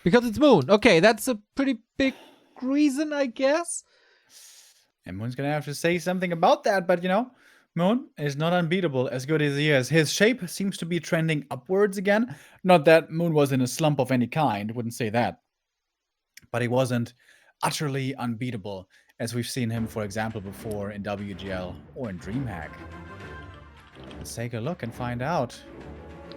Because it's Moon. Okay, that's a pretty big reason, I guess. And Moon's gonna have to say something about that, but you know, Moon is not unbeatable as good as he is. His shape seems to be trending upwards again. Not that Moon was in a slump of any kind, wouldn't say that. But he wasn't utterly unbeatable, as we've seen him, for example, before in WGL or in DreamHack. Let's take a look and find out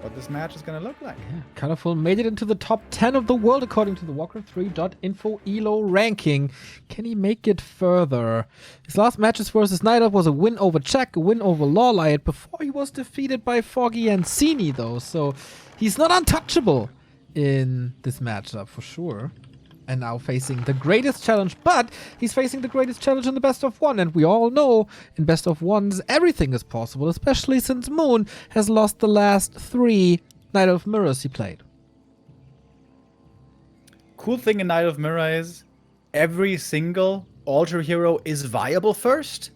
what this match is going to look like. Yeah, Colorful made it into the top 10 of the world according to the Warcraft3.info ELO ranking. Can he make it further? His last matches versus Night Elf was a win over Czech, a win over Lawlight, before he was defeated by Foggy and Cini, though. So he's not untouchable in this matchup for sure. And now facing the greatest challenge, but he's facing the greatest challenge in the best of one. And we all know in best of ones, everything is possible, especially since Moon has lost the last 3 Night Elf Mirrors he played. Cool thing in Night of Mirror is every single alter hero is viable first,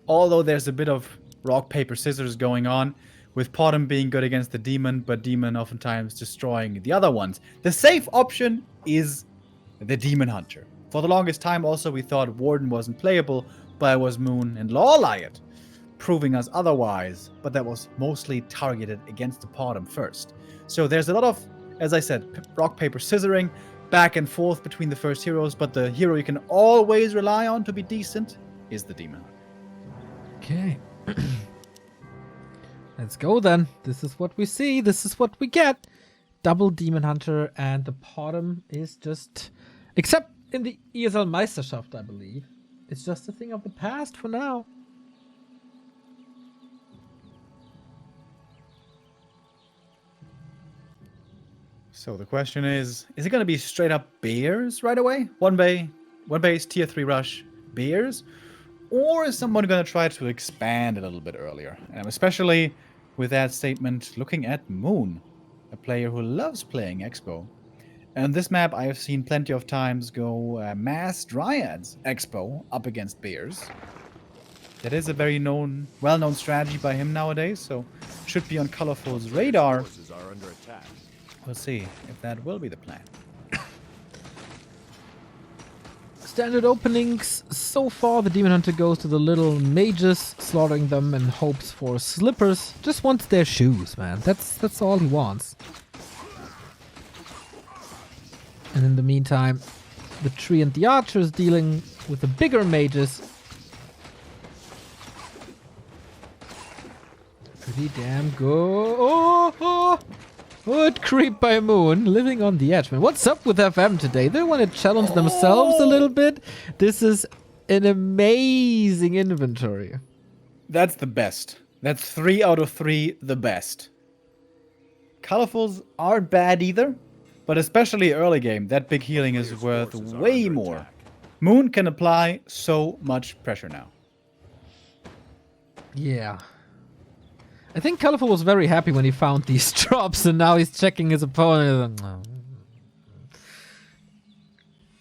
although there's a bit of rock, paper, scissors going on, with Potom being good against the Demon, but Demon oftentimes destroying the other ones. The safe option is the Demon Hunter. For the longest time also we thought Warden wasn't playable, but it was Moon and Lawlight proving us otherwise, but that was mostly targeted against the Potom first. So there's a lot of, as I said, rock, paper, scissoring, back and forth between the first heroes, but the hero you can always rely on to be decent is the Demon Hunter. Okay. Let's go then. This is what we see. This is what we get. Double Demon Hunter, and the Potom is just, except in the ESL Meisterschaft, I believe, it's just a thing of the past for now. So the question is it going to be straight up bears right away? One base, tier 3 rush, bears? Or is someone going to try to expand a little bit earlier? And especially with that statement, looking at Moon, a player who loves playing Expo. And this map I have seen plenty of times go Mass Dryads Expo up against bears. That is a very well-known strategy by him nowadays, so should be on Colorful's radar. Forces are under attack. We'll see if that will be the plan. Standard openings so far. The Demon Hunter goes to the little mages, slaughtering them in hopes for slippers. Just wants their shoes, man. That's all he wants. And in the meantime, the tree and the archer is dealing with the bigger mages. Pretty damn good. Oh, good creep by Moon, living on the edge, man. What's up with FM today? They want to challenge themselves a little bit. This is an amazing inventory. That's the best. That's 3 out of 3 the best. Colorfuls aren't bad either, but especially early game, that big healing is worth way more. Moon can apply so much pressure now. Yeah. I think Colorful was very happy when he found these drops, and now he's checking his opponent.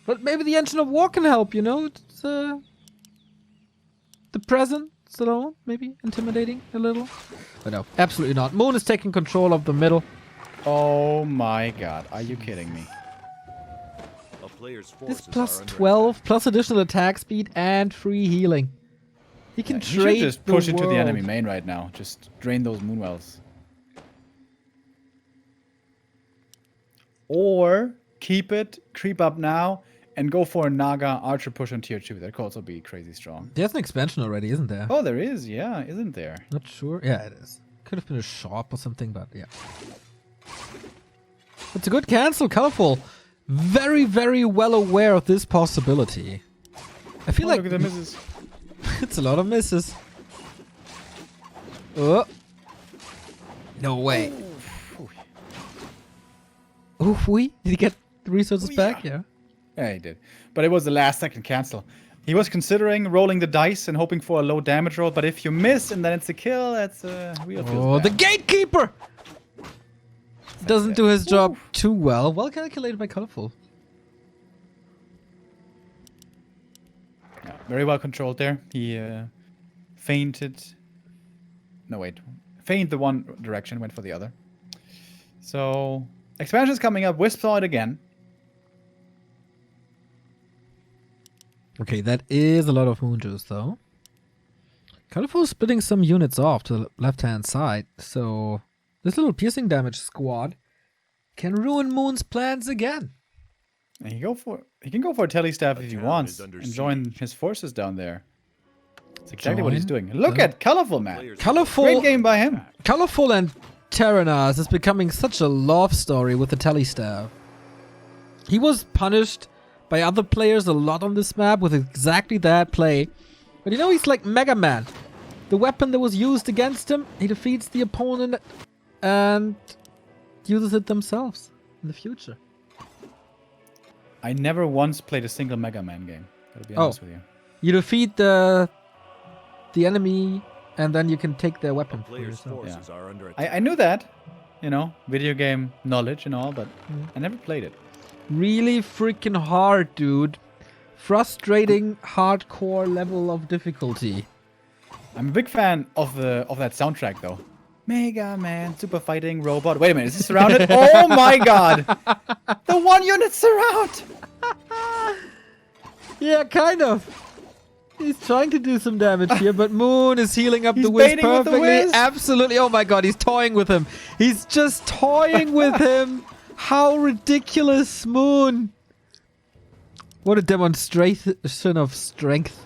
But maybe the Engine of War can help, you know? It's, the presence alone, maybe intimidating a little. But no, absolutely not. Moon is taking control of the middle. Oh my god, are you kidding me? A player's This forces plus are under 12, plus additional attack speed, and free healing. He can He should trade just the push it to the world. enemy main right now. Just drain those moonwells. Or keep it, creep up now, and go for a Naga Archer push on tier 2. That could also be crazy strong. There's an expansion already, isn't there? Oh, there is, yeah, isn't there? Not sure. Yeah, it is. Could have been a shop or something, but yeah. It's a good cancel, Colorful. Very, very well aware of this possibility. I feel like Look at the misses. it's a lot of misses. Oh. No way. Oof, we? Did he get the resources back? Yeah. Yeah, he did. But it was the last second cancel. He was considering rolling the dice and hoping for a low damage roll, but if you miss and then it's a kill, that's real. Oh, the gatekeeper! Doesn't do his job too well. Well calculated by Colorful. Yeah, very well controlled there. He feinted. No, wait. Feigned the one direction, went for the other. So, expansion's coming up. Wisp saw it again. Okay, that is a lot of moon juice, though. Colorful splitting some units off to the left-hand side, so this little piercing damage squad can ruin Moon's plans again. And he can go for a telestaff if he town wants is under and join his forces down there. That's exactly what he's Join doing. Look at Colorful, man. Players Colorful, Great game by him. Colorful and Terranas is becoming such a love story with the telestaff. He was punished by other players a lot on this map with exactly that play. But you know, he's like Mega Man. The weapon that was used against him, he defeats the opponent and uses it themselves in the future. I never once played a single Mega Man game. Gotta be honest with you. You defeat the enemy and then you can take their weapon for Players' yourself. forces are under attack. I knew that, you know, video game knowledge and all, but I never played it. Really freaking hard, dude. Frustrating, hardcore level of difficulty. I'm a big fan of that soundtrack though. Mega Man, super fighting robot. Wait a minute, is this surrounded? Oh my god! The 1 unit surround! Yeah, kind of. He's trying to do some damage here, but Moon is healing up He's the Wiz baiting with the perfectly. Wiz. Absolutely. Oh my god, he's toying with him. He's just toying with him. How ridiculous, Moon. What a demonstration of strength.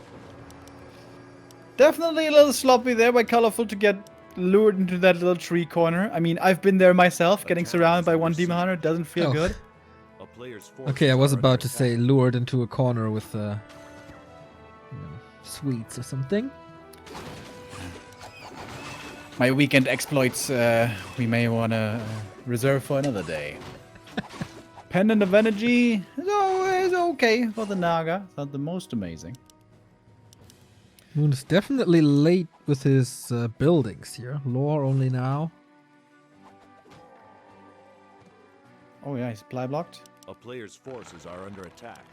Definitely a little sloppy there by Colorful to get lured into that little tree corner. I mean, I've been there myself. Getting surrounded by one Demon Hunter doesn't feel Oh. good. A player's forces Okay, I was are under about to attack. say lured into a corner with sweets or something. My weekend exploits, we may want to reserve for another day. Pendant of Energy is always okay for the Naga. It's not the most amazing. Moon is definitely late with his buildings here. Lore only now. Oh yeah, he's supply blocked. A player's forces are under attack.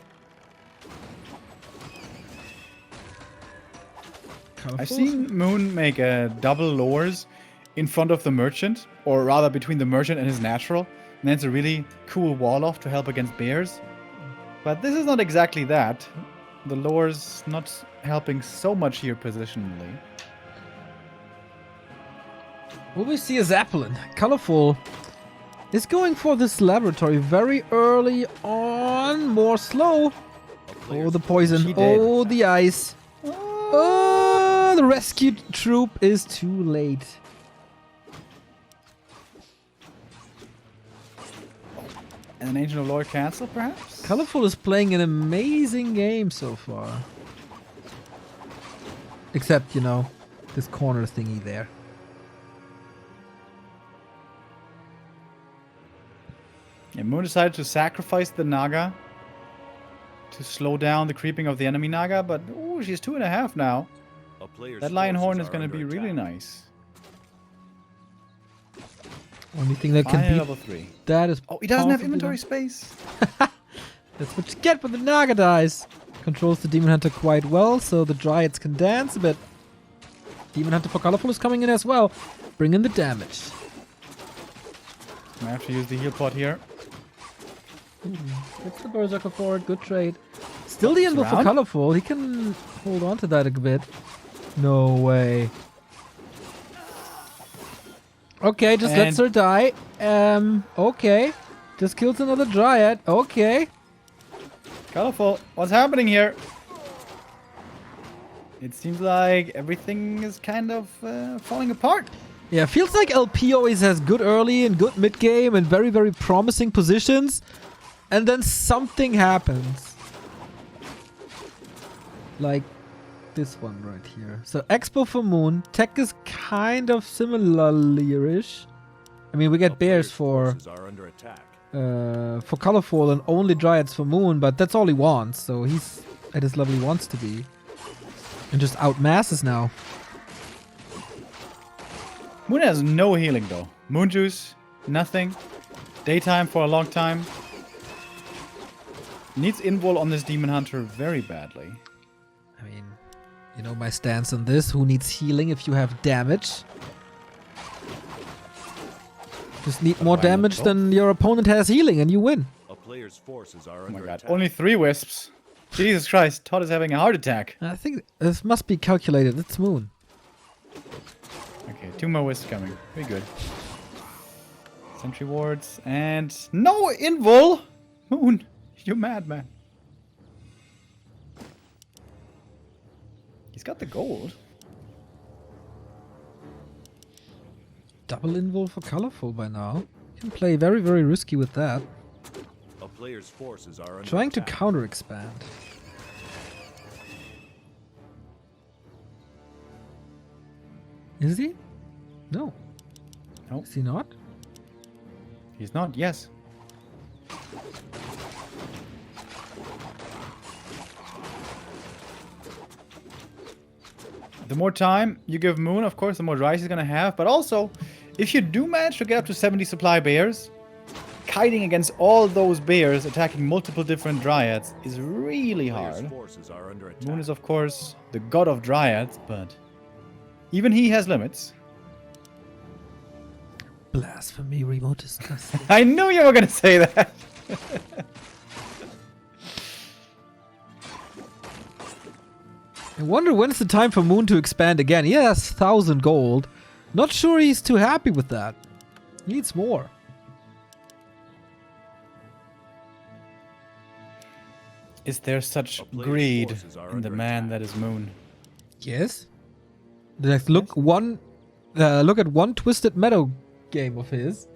I've seen Moon make double lures in front of the merchant, or rather between the merchant and his natural. And that's a really cool wall off to help against bears. But this is not exactly that. The lure's not helping so much here positionally. Will we see a Zeppelin? Colorful is going for this laboratory very early on. More slow. Oh, the poison. Oh, the ice. Oh, the rescue troop is too late. And an Ancient of Lore cancel, perhaps? Colorful is playing an amazing game so far. Except, you know, this corner thingy there. Yeah, Moon decided to sacrifice the Naga to slow down the creeping of the enemy Naga, but ooh, she's 2.5 now. A player's That Lion Horn forces is going are to be under really attack. nice. Only thing that can Finally beat level 3. that is. Oh, he doesn't have possibly inventory the- space. That's what you get with the Naga dice. Controls the Demon Hunter quite well, so the Dryads can dance a bit. Demon Hunter for Colorful is coming in as well, bringing the damage. I have to use the heal pot here. Gets the Berserker for it, good trade. Still the invul for around. Colorful, he can hold on to that a bit. No way. Okay, just lets her die. Okay. Just kills another Dryad. Okay. Colorful, what's happening here? It seems like everything is kind of falling apart. Yeah, feels like LP always has good early and good mid game and very, very promising positions. And then something happens. Like this one right here. So Expo for Moon. Tech is kind of similarly-ish. I mean, we get A bears player's for forces are under attack. Colorful and only Dryads for Moon, but that's all he wants. So he's at his level he wants to be. And just outmasses now. Moon has no healing though. Moon juice, nothing. Daytime for a long time. Needs invul on this Demon Hunter very badly. I mean, you know my stance on this. Who needs healing if you have damage? Just need more why not damage both? than your opponent has healing and you win. A player's forces are Oh under my god, attack. only 3 wisps. Jesus Christ, Todd is having a heart attack. I think this must be calculated. It's Moon. Okay, 2 more wisps coming. Very good. Sentry wards and no invul! Moon, you madman. He's got the gold. Double invul for Colorful by now. Can play very, very risky with that. A player's forces are under Trying to attack. counter expand. Is he? No. No. Is he not? He's not, yes. The more time you give Moon, of course, the more rice he's gonna have. But also, if you do manage to get up to 70 supply bears, kiting against all those bears, attacking multiple different dryads, is really Player's hard. forces are under attack. Moon is, of course, the god of dryads, but even he has limits. Blasphemy, remote disgusting. I knew you were gonna say that. I wonder when's the time for Moon to expand again. He has 1,000 gold. Not sure he's too happy with that. He needs more. Is there such A player's greed forces are in the under man attack. that is Moon? Yes. Like, look at one Twisted Meadow game of his,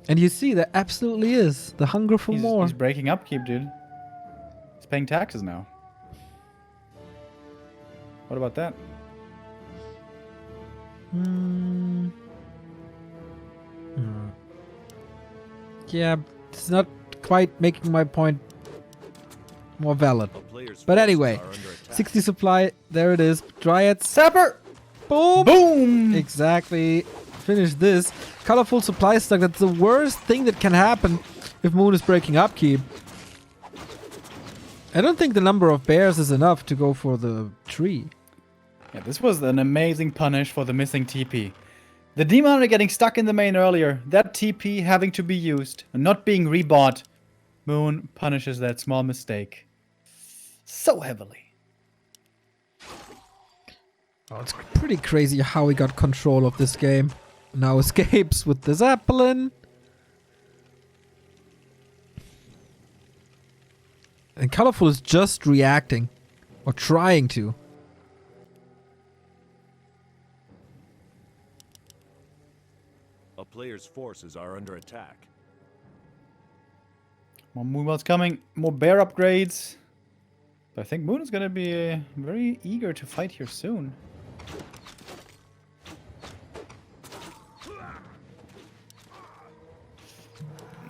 and you see there absolutely is the hunger for more. He's breaking upkeep, dude. He's paying taxes now. What about that? Yeah, it's not quite making my point more valid. A player's But forces anyway, are under attack. 60 supply. There it is. Dryads. Sapper! Boom. Boom! Exactly. Finish this. Colorful supply stock. That's the worst thing that can happen if Moon is breaking upkeep. I don't think the number of bears is enough to go for the tree. Yeah, this was an amazing punish for the missing TP. The Demon are getting stuck in the main earlier. That TP having to be used and not being rebought. Moon punishes that small mistake so heavily. Oh, it's pretty crazy how he got control of this game. Now escapes with the Zeppelin. And Colorful is just reacting. Or trying to. A player's forces are under attack. More Moonwell's coming. More bear upgrades. But I think Moon is going to be very eager to fight here soon.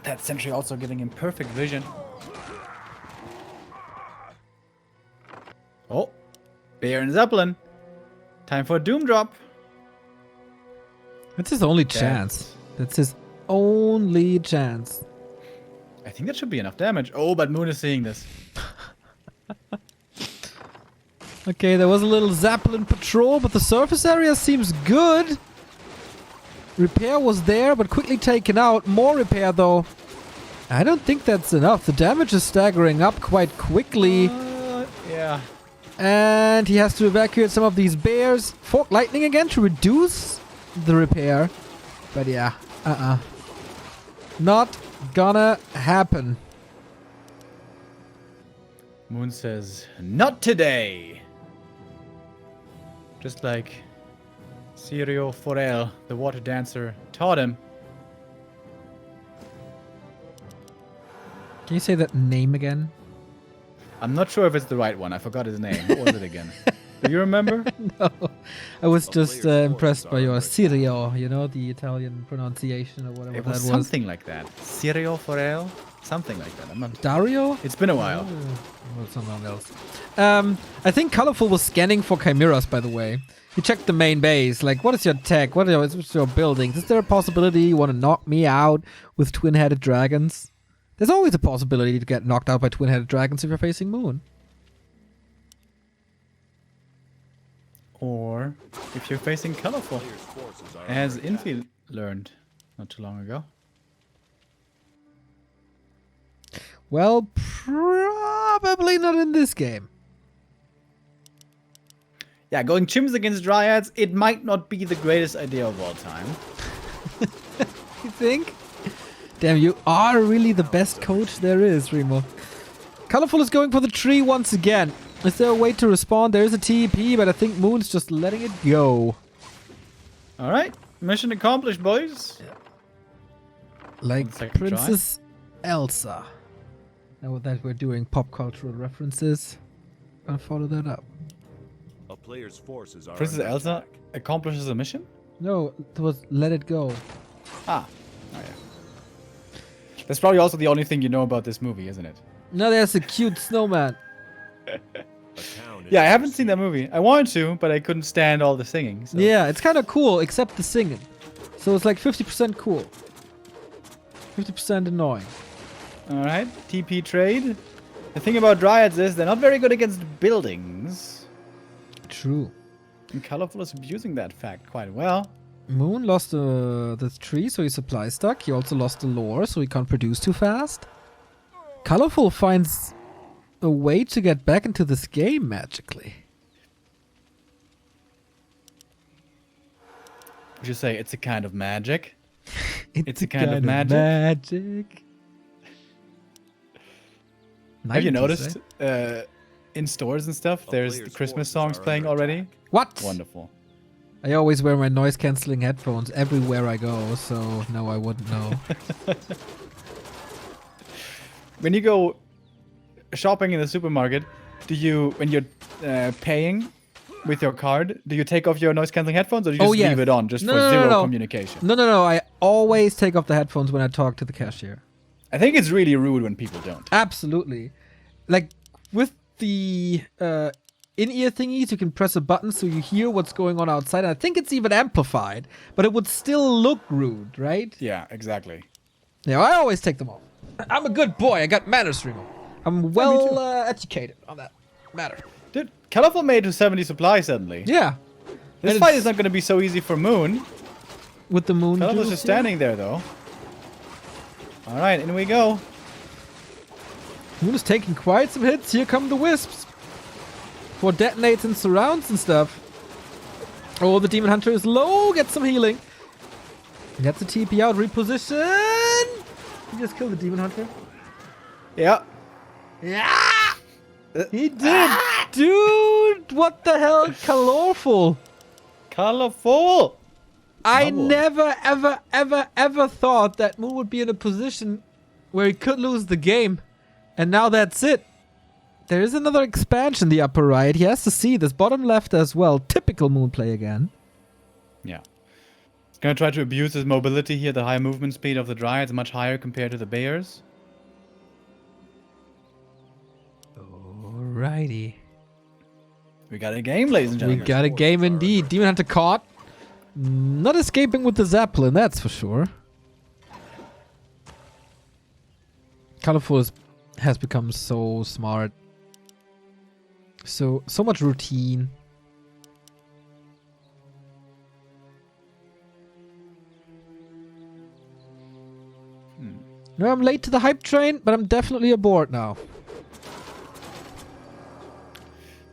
That sentry also giving him perfect vision. Oh, Bear and Zeppelin. Time for a Doom Drop. That's his only chance. That's his only chance. I think that should be enough damage. Oh, but Moon is seeing this. Okay, there was a little Zeppelin patrol, but the surface area seems good. Repair was there, but quickly taken out. More repair, though. I don't think that's enough. The damage is staggering up quite quickly. Yeah. And he has to evacuate some of these bears. Fork lightning again to reduce the repair. But yeah, not gonna happen. Moon says, not today. Just like Sirio Forel, the water dancer, taught him. Can you say that name again? I'm not sure if it's the right one. I forgot his name. What was it again? Do you remember? No. I was just impressed by your Sirio, you know, the Italian pronunciation or whatever It that was was. something like that. Sirio Forel? Something like that. I'm not... Dario? It's been a while. Or something else. I think Colorful was scanning for chimeras, by the way. He checked the main base. Like, what is your tech? What's your buildings? Is there a possibility you want to knock me out with twin-headed dragons? There's always a possibility to get knocked out by twin-headed dragons if you're facing Moon. Or if you're facing Colorful, Player's forces are as under attack. Infi learned not too long ago. Well, probably not in this game. Yeah, going chimps against dryads, it might not be the greatest idea of all time. You think? Damn, you are really the best coach there is, Remo. Colorful is going for the tree once again. Is there a way to respond? There is a TP, but I think Moon's just letting it go. Alright, mission accomplished, boys. Like Second try. Princess Elsa. Now that we're doing pop cultural references, I'll follow that up. A player's forces are Princess under Elsa attack. accomplishes a mission? No, it was let it go. Ah. Oh, yeah. That's probably also the only thing you know about this movie, isn't it? No, there's a cute snowman. A town is Yeah, I under haven't seen siege. that movie. I wanted to, but I couldn't stand all the singing. So. Yeah, it's kind of cool, except the singing. So it's like 50% cool. 50% annoying. Alright, TP trade. The thing about dryads is they're not very good against buildings. True. And Colorful is abusing that fact quite well. Moon lost the tree, so he's supply stuck. He also lost the lore, so he can't produce too fast. Colorful finds a way to get back into this game magically. Would you say it's a kind of magic? It's a kind of magic. Have you 90s, noticed eh? in stores and stuff, A there's the player's Christmas forces songs are playing under already? attack. What? Wonderful. I always wear my noise cancelling headphones everywhere I go, so no, I wouldn't know. When you go shopping in the supermarket, do you, when you're paying with your card, do you take off your noise cancelling headphones or do you just yes. leave it on just No, for no, no, zero no. communication? No. I always take off the headphones when I talk to the cashier. I think it's really rude when people don't. Absolutely. Like, with the in-ear thingies, you can press a button so you hear what's going on outside. And I think it's even amplified, but it would still look rude, right? Yeah, exactly. Yeah, I always take them off. I'm a good boy. I got manners, Remo. I'm well educated on that matter. Dude, Colorful made to 70 supply suddenly. Yeah. This and fight it's- is not going to be so easy for Moon. With the moon. Colorful's jewels, just yeah. standing there, though. Alright, in we go. Moon is taking quite some hits. Here come the wisps. For detonates and surrounds and stuff. Oh, the Demon Hunter is low. Gets some healing. Gets the TP out. Reposition. He just killed the Demon Hunter. Yeah. Yeah! He did! Dude! What the hell? Colorful! Colorful! I Bravo. never, ever, ever, ever thought that Moon would be in a position where he could lose the game. And now that's it. There is another expansion in the upper right. He has to see this bottom left as well. Typical Moon play again. Yeah. He's going to try to abuse his mobility here. The high movement speed of the Dryads much higher compared to the Bears. Alrighty. We got a game, ladies and We gentlemen. got a game indeed. Demon Hunter caught. Not escaping with the Zeppelin, that's for sure. Colorful has become so smart. So much routine. No, I'm late to the hype train, but I'm definitely aboard now.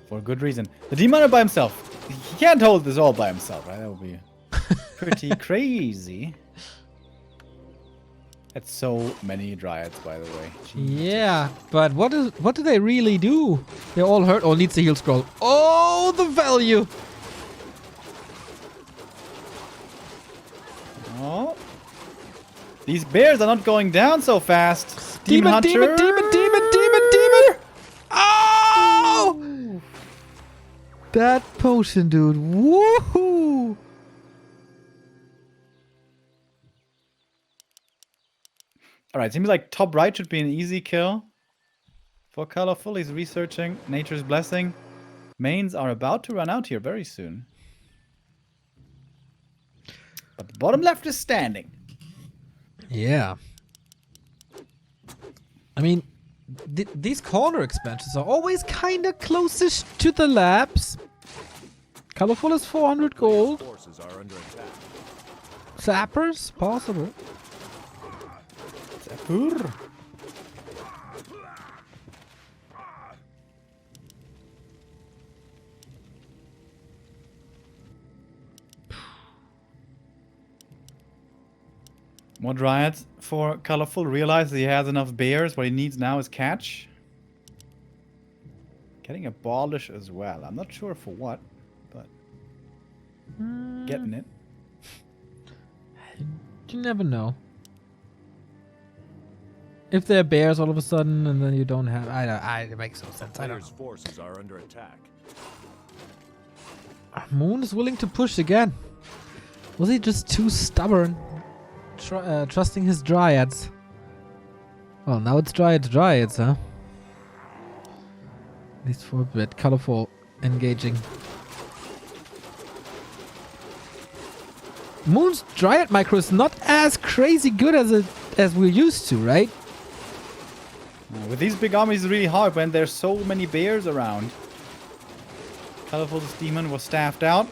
For good reason. The Demon Hunter by himself. He can't hold this all by himself, right? That would be pretty crazy. That's so many Dryads, by the way. Jeez. Yeah, but what do they really do? They're all hurt. Oh, needs the heal scroll. Oh, the value. Oh. These bears are not going down so fast. Demon, Hunter. demon, demon, demon, demon, demon. Oh! That potion, dude. Woohoo! Alright, seems like top right should be an easy kill. For Colorful, he's researching Nature's Blessing. Mains are about to run out here very soon. But the bottom left is standing. Yeah. I mean, these corner expansions are always kind of closest to the labs. Colorful is 400 gold. Forces are under attack. Sappers, possible. Zapur. More Dryads for Colorful. Realize he has enough bears. What he needs now is catch. Getting a ballish as well. I'm not sure for what, but getting it. You never know. If they're bears all of a sudden and then you don't have... it makes no sense. I don't Players' forces are under attack. know. Moon is willing to push again. Was he just too stubborn? Trusting his Dryads. Well, now it's Dryads, huh? At least for a bit. Colorful. Engaging. Moon's Dryad micro is not as crazy good as we're used to, right? With these big armies, it's really hard when there's so many bears around. Colorful's demon was staffed out,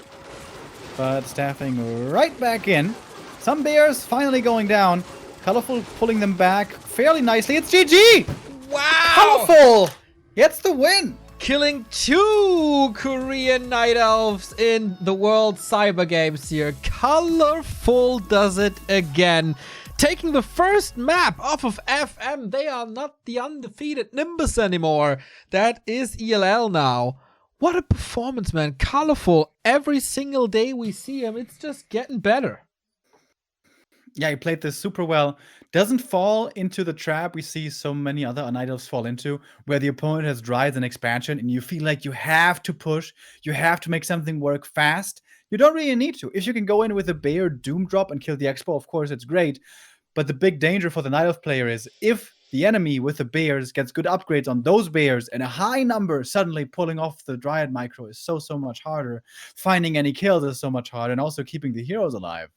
but staffing right back in. Some bears finally going down. Colorful pulling them back fairly nicely. It's GG! Wow! Colorful gets the win! Killing 2 Korean Night Elves in the World Cyber Games here. Colorful does it again. Taking the first map off of FM. They are not the undefeated Nimbus anymore. That is ELL now. What a performance, man. Colorful. Every single day we see him, it's just getting better. Yeah, he played this super well. Doesn't fall into the trap we see so many other Night Elves fall into, where the opponent has Dryads and expansion, and you feel like you have to push, you have to make something work fast. You don't really need to. If you can go in with a Bear Doom Drop and kill the Expo, of course, it's great. But the big danger for the Night Elf player is if the enemy with the Bears gets good upgrades on those Bears, and a high number suddenly pulling off the Dryad micro is so much harder. Finding any kills is so much harder, and also keeping the heroes alive.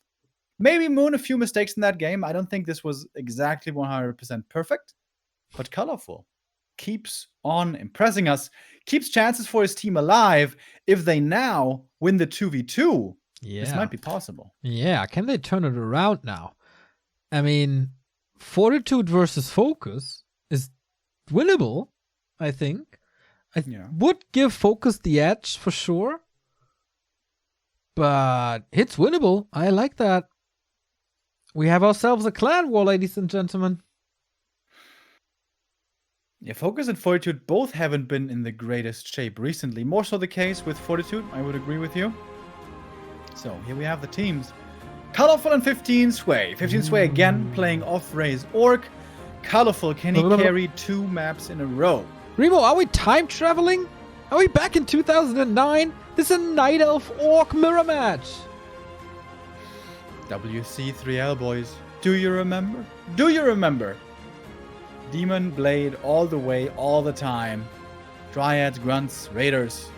Maybe Moon a few mistakes in that game. I don't think this was exactly 100% perfect, but colorful. keeps on impressing us, keeps chances for his team alive. If they now win the 2v2, this might be possible. Yeah, can they turn it around now? I mean, Fortitude versus Focus is winnable, I think. I would give Focus the edge for sure. But it's winnable. I like that. We have ourselves a clan war, ladies and gentlemen. Yeah, Focus and Fortitude both haven't been in the greatest shape recently. More so the case with Fortitude, I would agree with you. So here we have the teams. Colorful and 15 Sway. 15 Sway again playing off-raise Orc. Colorful, can he carry 2 maps in a row? Remo, are we time traveling? Are we back in 2009? This is a Night Elf Orc mirror match. WC3L boys. Do you remember? Do you remember? Demon Blade all the way, all the time. Dryads, Grunts, Raiders.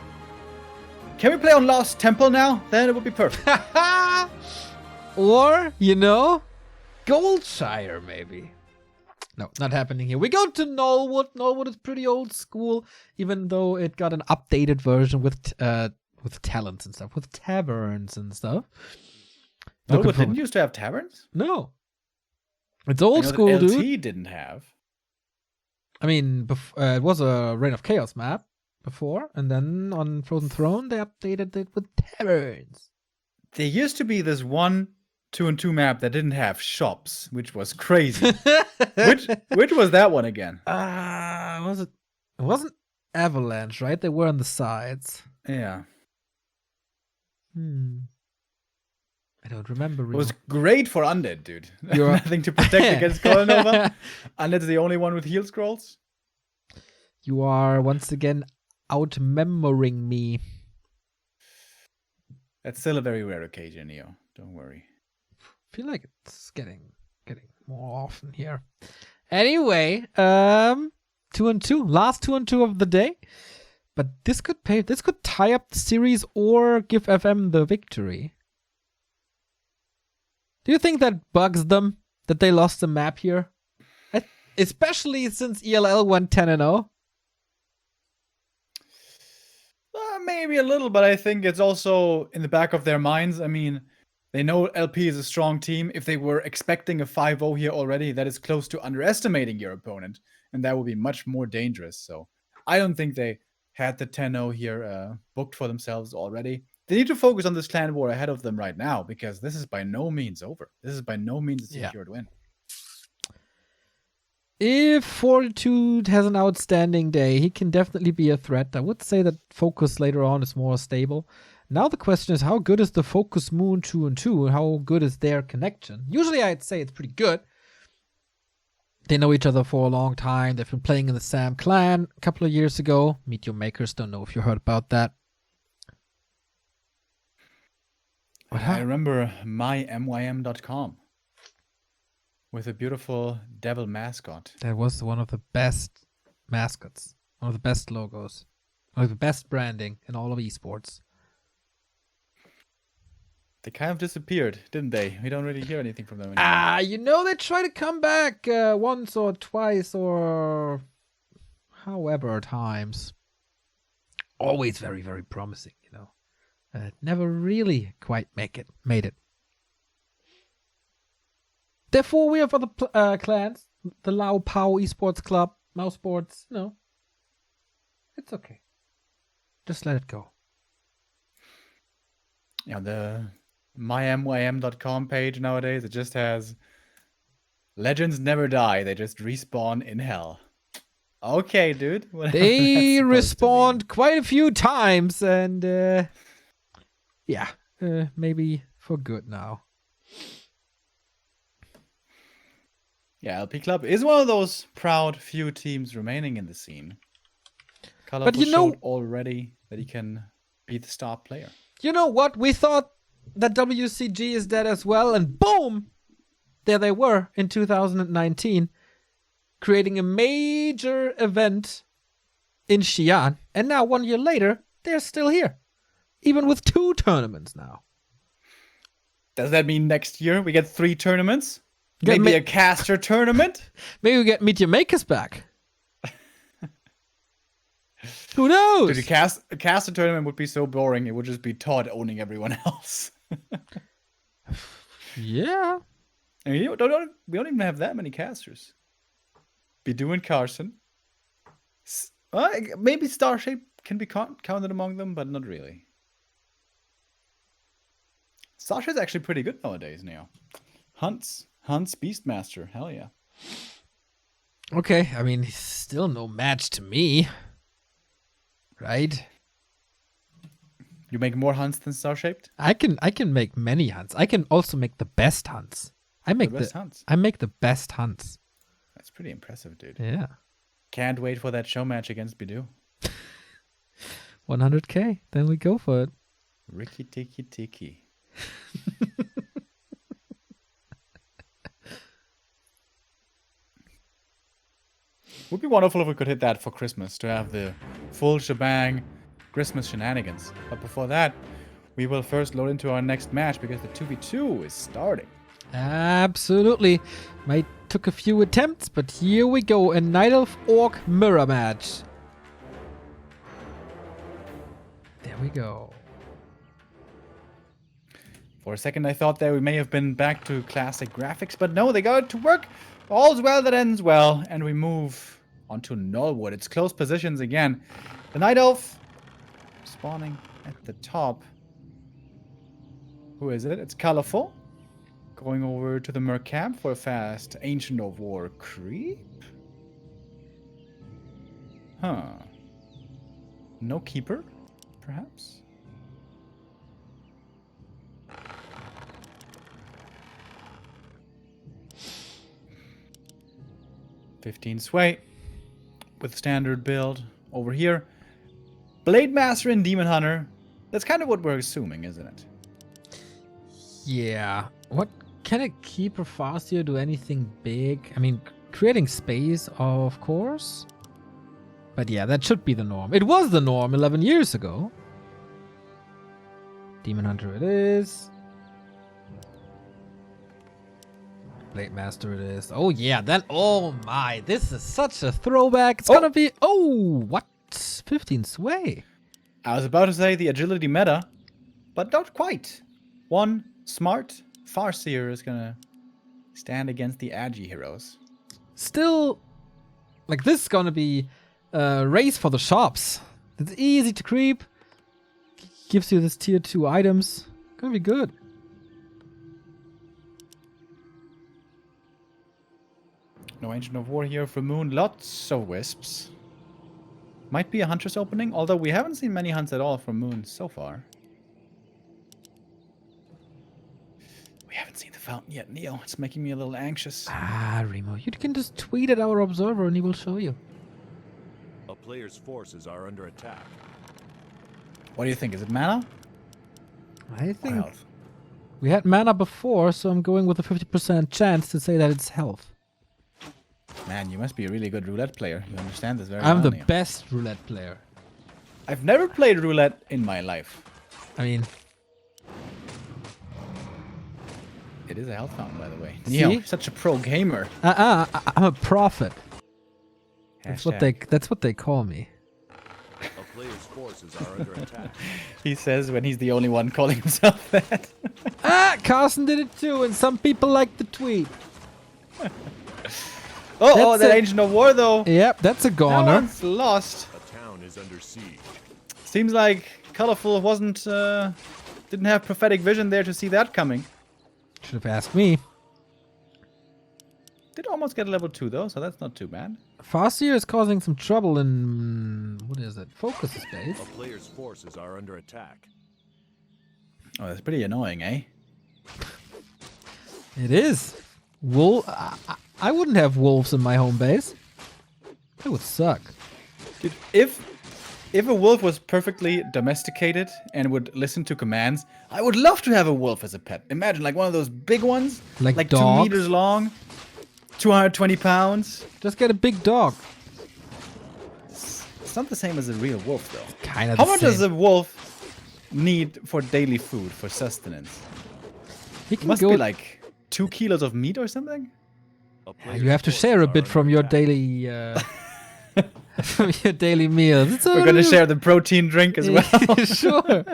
Can we play on Lost Temple now? Then it would be perfect. Or, you know, Goldshire maybe. No, not happening here. We go to Knollwood. Knollwood is pretty old school, even though it got an updated version with talents and stuff, with taverns and stuff. Knollwood didn't used to have taverns? No. It's old school, LT dude. Didn't have. I mean, it was a Reign of Chaos map before, and then on Frozen Throne, they updated it with taverns. There used to be this 1, 2, and 2 map that didn't have shops, which was crazy. which was that one again? Was it? It wasn't Avalanche, right? They were on the sides. Yeah. I don't remember. It was great for Undead, dude. Nothing to protect against Colonova. Undead's the only one with heal scrolls. You are once again outmemoring me. That's still a very rare occasion, Neo. Don't worry. I feel like it's getting more often here. Anyway, 2-2, last 2-2 of the day. But this could tie up the series or give FM the victory. Do you think that bugs them that they lost the map here? Especially since ELL went 10-0. Maybe a little, but I think it's also in the back of their minds. I mean, they know LP is a strong team. If they were expecting a 5-0 here already, that is close to underestimating your opponent, and that would be much more dangerous. So I don't think they had the 10-0 here booked for themselves already. They need to focus on this clan war ahead of them right now, because this is by no means over. This is by no means a secured win. If Fortitude has an outstanding day, he can definitely be a threat. I would say that Focus later on is more stable. Now the question is, how good is the Focus Moon 2-2? How good is their connection? Usually I'd say it's pretty good. They know each other for a long time. They've been playing in the Sam clan a couple of years ago. Meet Your Makers, don't know if you heard about that. I remember mymym.com. With a beautiful devil mascot. That was one of the best mascots. One of the best logos. One of the best branding in all of esports. They kind of disappeared, didn't they? We don't really hear anything from them anymore. You know, they try to come back once or twice or however times. Always very, very promising, you know. Never really quite made it. Therefore, we have other clans. The Lao Pao Esports Club, Mouse Sports, you know. It's okay. Just let it go. Yeah, the mymym.com page nowadays, it just has legends never die. They just respawn in hell. Okay, dude. They respawned quite a few times, and maybe for good now. Yeah, LP Club is one of those proud few teams remaining in the scene. Colorful but you know showed already that he can be the star player. You know what? We thought that WCG is dead as well, and boom! There they were in 2019, creating a major event in Xi'an. And now, 1 year later, they're still here. Even with 2 tournaments now. Does that mean next year we get 3 tournaments? Maybe a caster tournament? Maybe we get Meet Your Makers back. Who knows? Dude, a caster tournament would be so boring. It would just be Todd owning everyone else. Yeah. I mean, we don't even have that many casters. Bidu and Carson. Maybe Starshape can be counted among them, but not really. Starshape's actually pretty good nowadays, Neo. Hunts, Beastmaster. Hell yeah. Okay, I mean, he's still no match to me. Right? You make more hunts than Starshaped? I can make many hunts. I can also make the best hunts. I make the best hunts. That's pretty impressive, dude. Yeah. Can't wait for that show match against Bidu. 100k, then we go for it. Ricky Tiki Tiki. Would be wonderful if we could hit that for Christmas, to have the full shebang Christmas shenanigans. But before that, we will first load into our next match because the 2v2 is starting. Absolutely. Might took a few attempts, but here we go. A Night Elf Orc mirror match. There we go. For a second, I thought that we may have been back to classic graphics, but no, they got it to work. All's well that ends well, and we move onto Nullwood. It's close positions again. The Night Elf spawning at the top. Who is it? It's Colorful. Going over to the Merc camp for a fast Ancient of War creep. Huh. No keeper, perhaps? $15 sway with standard build over here. Blade Master and Demon Hunter. That's kind of what we're assuming, isn't it? Yeah. What can a keeper Farseer do anything big? I mean, creating space, of course. But yeah, that should be the norm. It was the norm 11 years ago. Demon Hunter it is. Blade Master it is. Oh yeah, then oh my, this is such a throwback. It's gonna be what? 15 sway. I was about to say the agility meta, but not quite. One smart Farseer is gonna stand against the Agi heroes. Still, like this is gonna be a race for the shops. It's easy to creep. Gives you this tier 2 items. Gonna be good. No Ancient of War here for Moon. Lots of Wisps. Might be a Huntress opening, although we haven't seen many hunts at all from Moon so far. We haven't seen the fountain yet, Neo. It's making me a little anxious. Ah, Remo, you can just tweet at our observer and he will show you. A player's forces are under attack. What do you think? Is it mana? I Or think health? we had mana before, so I'm going with a 50% chance to say that it's health. Man, you must be a really good roulette player. You understand this very I'm well, the Neo. best roulette player. I've never played roulette in my life. I mean, It is a health fountain, by the way. See? Neo, such a pro gamer. I'm a prophet. That's Hashtag. what they call me. A player's forces are under attack. He says when he's the only one calling himself that. Carson did it too, and some people like the tweet. Oh, that a- Ancient of War, though. Yep, that's a That goner. one's lost. A town is under siege. Seems like Colorful didn't have prophetic vision there to see that coming. Should have asked me. Did almost get a level 2 though, so that's not too bad. Farseer is causing some trouble in what is it? Focus space. A player's forces are under attack. Oh, that's pretty annoying, eh? It is. I wouldn't have wolves in my home base. That would suck. Dude, if a wolf was perfectly domesticated and would listen to commands, I would love to have a wolf as a pet. Imagine like one of those big ones, Like 2 dogs? meters long, 220 pounds. Just get a big dog. It's not the same as a real wolf though. Kind of. How much does a wolf need for daily food, for sustenance? He It can must go. be like 2 kilos of meat or something? A You player's have to forces share a are bit under from your attack. daily from your daily meals. It's We're gonna share the protein drink as well. Sure.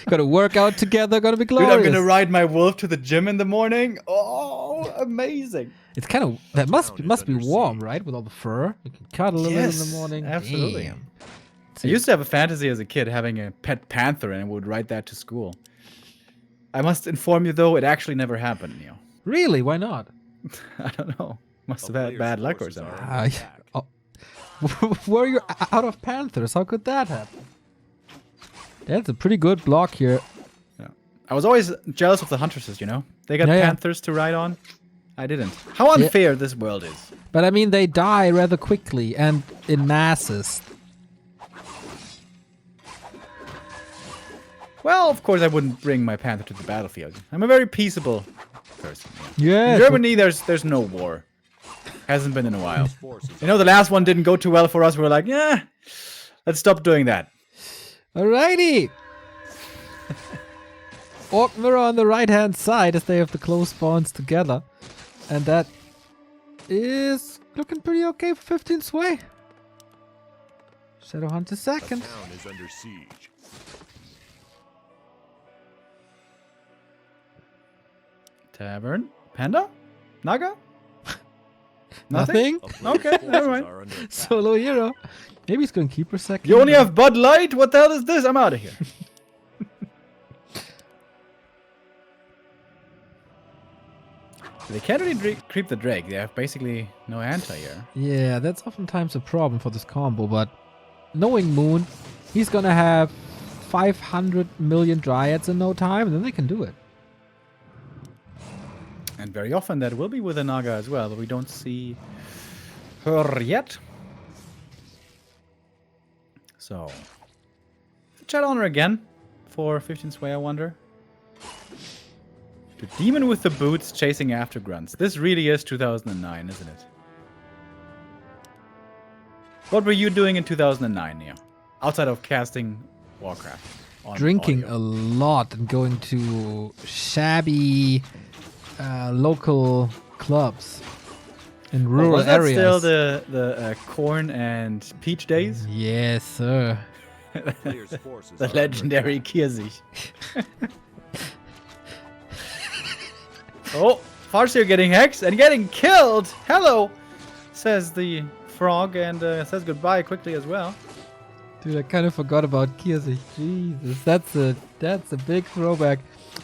Gotta work out together. Gotta be Dude, glorious. I'm gonna ride my wolf to the gym in the morning. Oh, amazing. It's kind of that must be warm, right? With all the fur, you can cuddle a little in the morning. Absolutely. Damn. I used to have a fantasy as a kid having a pet panther and I would ride that to school. I must inform you though, it actually never happened, Neo. Really? Why not? I don't know. Must A have had player's bad luck or forces are something. under attack. Were you out of panthers? How could that happen? That's a pretty good block here. Yeah. I was always jealous of the huntresses, you know? They got Yeah, yeah. panthers to ride on. I didn't. How unfair this world is. But I mean, they die rather quickly and in masses. Well, of course I wouldn't bring my panther to the battlefield. I'm a very peaceable person. Yeah. In Germany, there's no war. Hasn't been in a while. Forces You know, the last one didn't go too well for us. We were like, yeah, let's stop doing that. Alrighty. Orc mirror on the right hand side as they have the close spawns together. And that is looking pretty okay for 15 sway. Shadowhunter second. town is under siege. Tavern? Panda? Naga? Nothing? A player's Okay, forces never mind. are under attack. Solo hero. Maybe he's going to keep her second. You only have Bud Light? What the hell is this? I'm out of here. They can't really creep the Drake. They have basically no anti here. Yeah, that's oftentimes a problem for this combo, but knowing Moon, he's gonna have 500 million Dryads in no time, and then they can do it. And very often that will be with a Naga as well, but we don't see her yet. So, chat on her again for 15 sway, I wonder. The demon with the boots chasing after grunts. This really is 2009, isn't it? What were you doing in 2009, Neo? Outside of casting Warcraft. On Drinking audio. a lot and going to shabby local clubs in rural Was that areas. still the corn and peach days? Yes, sir. A player's forces The are under legendary attack. Kirsich. Oh, Farseer getting hexed and getting killed. Hello, says the frog, and says goodbye quickly as well. Dude, I kind of forgot about Kirsich. Jesus, that's a big throwback.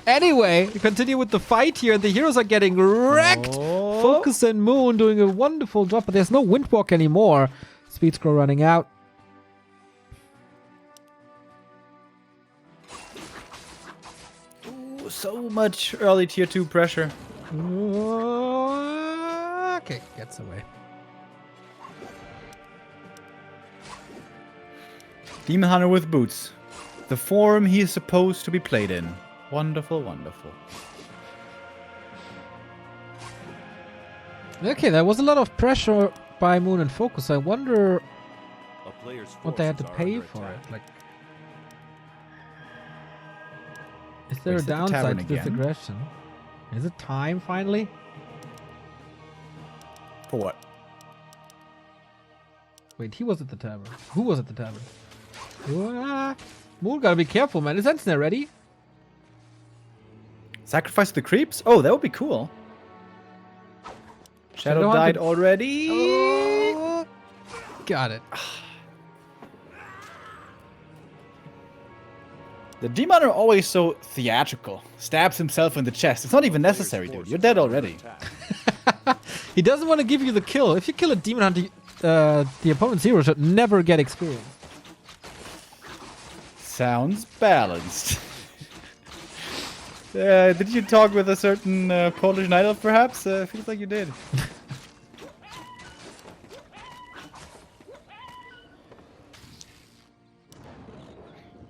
Anyway, we continue with the fight here, and the heroes are getting wrecked. Oh. Focus and Moon doing a wonderful job, but there's no Windwalk anymore. Speed scroll running out. Ooh, so much early tier 2 pressure. Okay, gets away. Demon Hunter with boots. The form he is supposed to be played in. Wonderful, wonderful. Okay, there was a lot of pressure by Moon and Focus. I wonder A player's what they had to forces are pay under for attack. it. Like, is there a Wasted the tavern downside to this again. aggression? Is it time finally? For what? Wait, he was at the tavern. Who was at the tavern? Moon, gotta be careful, man. Is Ensnare ready? Sacrifice the creeps? Oh, that would be cool. Shadow Shadowhunter- died already. Oh, got it. The demon are always so theatrical. Stabs himself in the chest. It's not even necessary, dude. You're dead already. He doesn't want to give you the kill. If you kill a demon hunter, the opponent's hero should never get experience. Sounds balanced. Did you talk with a certain Polish night elf, perhaps? Feels like you did.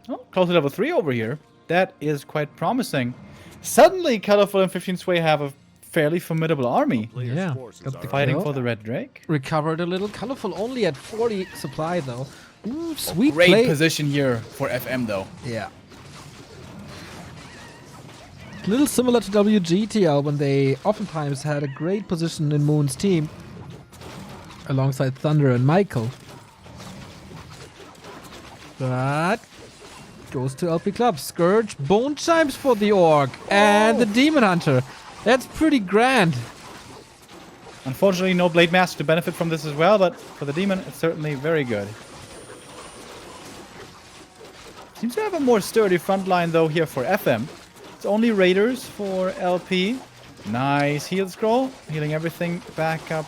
Oh, close to level 3 over here. That is quite promising. Suddenly, Colorful and 15 Sway have a fairly formidable army. Player's Yeah, forces got are the Fighting kill. for the Red Drake. Recovered a little. Colorful only at 40 supply, though. Ooh, sweet Great play. position here for FM, though. Yeah. A little similar to WGTL when they oftentimes had a great position in Moon's team alongside Thunder and Michael. But goes to LP Club. Scourge, Bone Chimes for the Orc, and the Demon Hunter. That's pretty grand. Unfortunately, no Blade Master to benefit from this as well, but for the Demon, it's certainly very good. Seems to have a more sturdy front line, though, here for FM. It's only Raiders for LP. Nice heal scroll, healing everything back up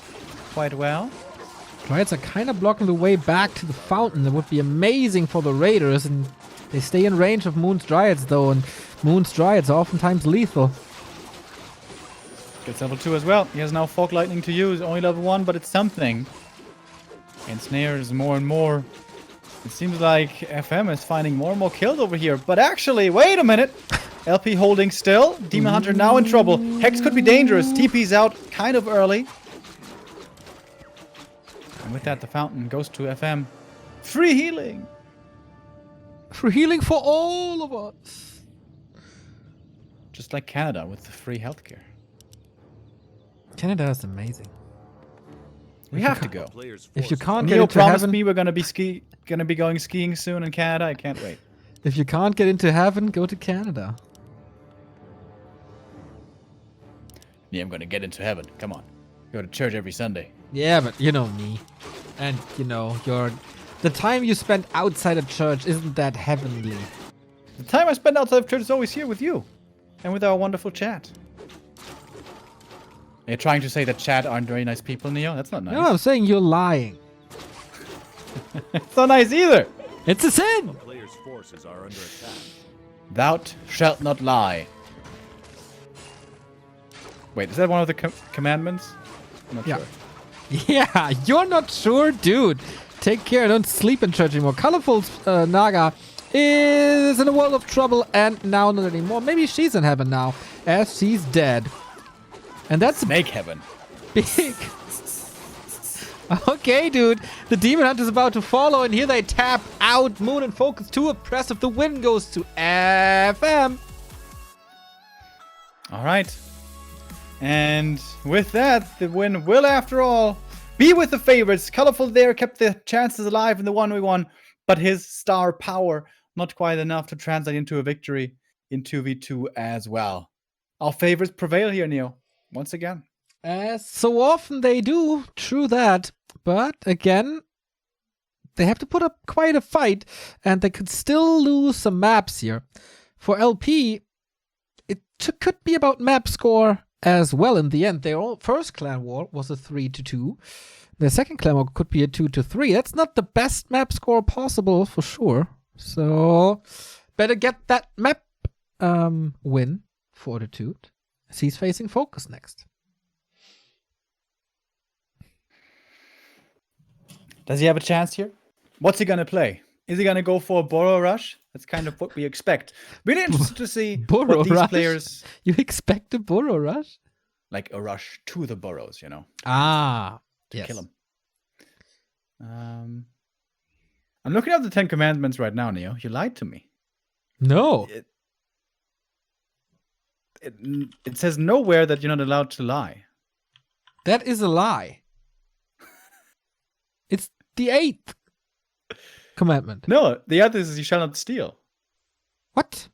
quite well. Dryads are kind of blocking the way back to the fountain. That would be amazing for the Raiders, and they stay in range of Moon's Dryads, though, and Moon's Dryads are oftentimes lethal. Gets level 2 as well. He has now Fog Lightning to use. Only level 1, but it's something. And snares more and more. It seems like FM is finding more and more kills over here. But actually, wait a minute. LP holding still. Demon Hunter now in trouble. Hex could be dangerous. TP's out kind of early. And with that, the fountain goes to FM. Free healing. Free healing for all of us. Just like Canada with the free healthcare. Canada is amazing. We have to go. Players If you forces can't get Neo into promised heaven, me we're gonna be going skiing soon in Canada. I can't wait. if you can't get into heaven, go to Canada. Yeah, I'm gonna get into heaven. Come on. Go to church every Sunday. Yeah, but you know me, and you know the time you spend outside of church isn't that heavenly. The time I spend outside of church is always here with you. And with our wonderful chat. You're trying to say that chat aren't very nice people, Neo? That's not nice. No, I'm saying you're lying. It's not nice either. It's a sin. a player's forces are under attack. Thou shalt not lie. Wait, is that one of the commandments? I'm not Yeah. sure. Yeah, you're not sure, dude. Take care, don't sleep in church anymore. Colorful Naga is in a world of trouble, and now not anymore. Maybe she's in heaven now, as she's dead. And that's Snake heaven. big. Okay, dude. The Demon Hunter is about to follow, and here they tap out. Moon and Focus too oppressive. The win goes to FM. All right. And with that, the win will, after all, be with the favorites. Colorful there kept the chances alive in the 1v1, but his star power not quite enough to translate into a victory in 2v2 as well. Our favorites prevail here, Neo. Once again. As so often they do, true that. But again, they have to put up quite a fight, and they could still lose some maps here. For LP, it could be about map score as well in the end. Their first clan war was a 3-2. Their second clan war could be a 2-3. That's not the best map score possible for sure. So better get that map win, Fortitude. As he's facing Focus next. Does he have a chance here? What's he gonna play? Is he gonna go for a Burrow Rush? That's kind of what we expect. Really interested to see Burrow what these Rush? players You expect a Burrow Rush? like a rush to the burrows, you know, Ah, to yes. kill them. I'm looking at the 10 Commandments right now, Neo. You lied to me. No. It says nowhere that you're not allowed to lie. That is a lie. It's the 8th commandment. No, the other is you shall not steal. What?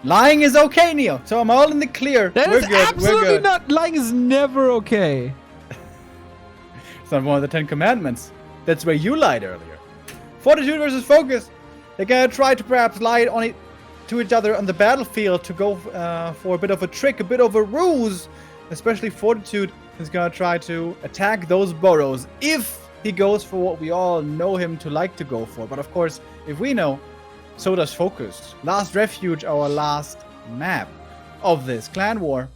Lying is okay, Neo. So I'm all in the clear. That We're is good. absolutely We're good. not. Lying is never okay. It's not one of the 10 Commandments. That's where you lied earlier. Fortitude versus Focus. They're gonna try to perhaps lie on it to each other on the battlefield to go for a bit of a trick, a bit of a ruse. Especially Fortitude is gonna try to attack those burrows if he goes for what we all know him to like to go for. But of course, if we know, so does Focus. Last Refuge, our last map of this clan war.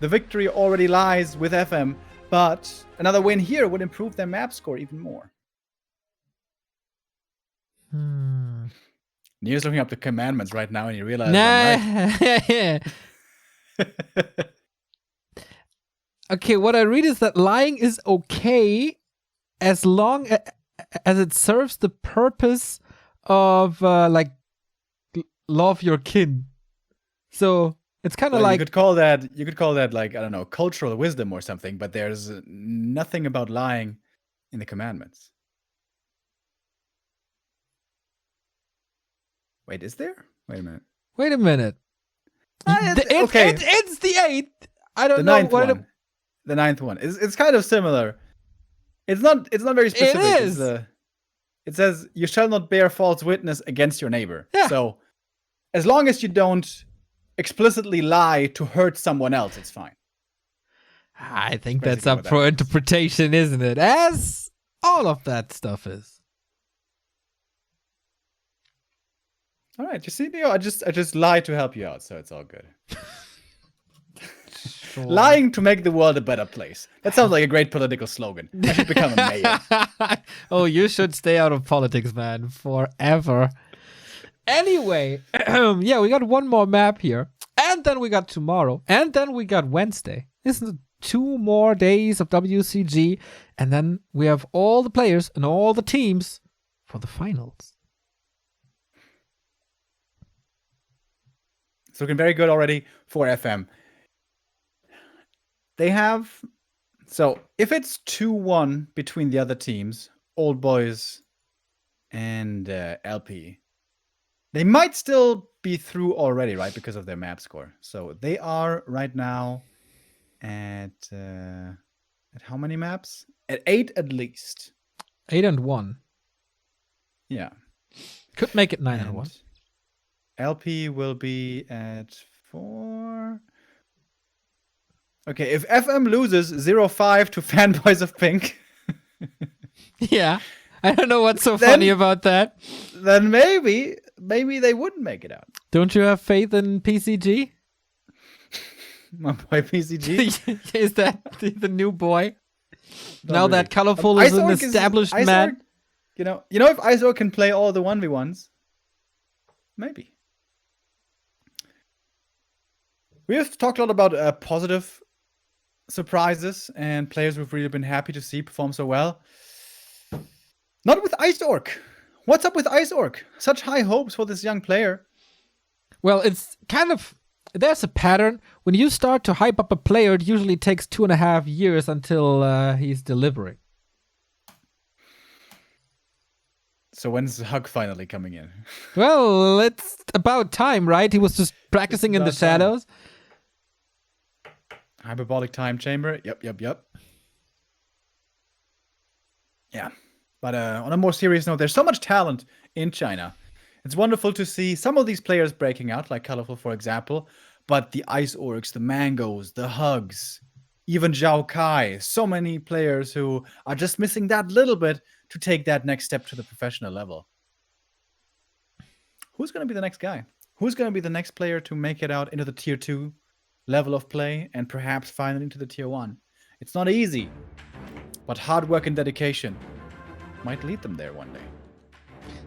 The victory already lies with FM, but another win here would improve their map score even more. Neo's looking up the commandments right now and you realize I'm right. Okay, what I read is that lying is okay as long as it serves the purpose of like love your kin. So it's kind of Well, like you could call that like, I don't know, cultural wisdom or something, but there's nothing about lying in the commandments. Wait, is there? Wait a minute. Wait a minute. Okay. It's the 8th. I don't The know ninth what one. The ninth one. It's kind of similar. It's not very specific. It is. It says you shall not bear false witness against your neighbor. Yeah. So as long as you don't explicitly lie to hurt someone else, it's fine. I think Basically that's up what that for means. interpretation, isn't it? As all of that stuff is. All right, you see, Neo, I just lied to help you out, so it's all good. Sure. Lying to make the world a better place. That sounds like a great political slogan. I should become a mayor. Oh, you should stay out of politics, man, forever. Anyway, yeah, we got one more map here. And then we got tomorrow. And then we got Wednesday. This is 2 more days of WCG. And then we have all the players and all the teams for the finals. It's looking very good already for FM. They have... So, if it's 2-1 between the other teams, Old Boys and LP, they might still be through already, right? Because of their map score. So, they are right now at how many maps? At 8 at least. 8 and 1. Yeah. Could make it 9 and 1. LP will be at 4. Okay, if FM loses 0-5 to Fanboys of Pink, Yeah. I don't know what's so Then- funny about that. then maybe they wouldn't make it out. Don't you have faith in PCG? My boy PCG. Is that the new boy? Not Now that really. Colorful is an Isorg established Isorg- man. You know if Isorg can play all the 1v1s, maybe. We have talked a lot about positive surprises and players we've really been happy to see perform so well. Not with Isorg. What's up with Isorg? Such high hopes for this young player. Well, it's kind of... There's a pattern. When you start to hype up a player, it usually takes 2.5 years until he's delivering. So when's Hug finally coming in? Well, it's about time, right? He was just practicing in the about time. shadows. Hyperbolic time chamber. Yep. Yeah. But on a more serious note, there's so much talent in China. It's wonderful to see some of these players breaking out, like Colorful, for example. But the Ice Orcs, the Mangoes, the Hugs, even Zhao Kai. So many players who are just missing that little bit to take that next step to the professional level. Who's going to be the next guy? Who's going to be the next player to make it out into the Tier 2 level of play and perhaps finally into the Tier 1? It's not easy, but hard work and dedication might lead them there one day.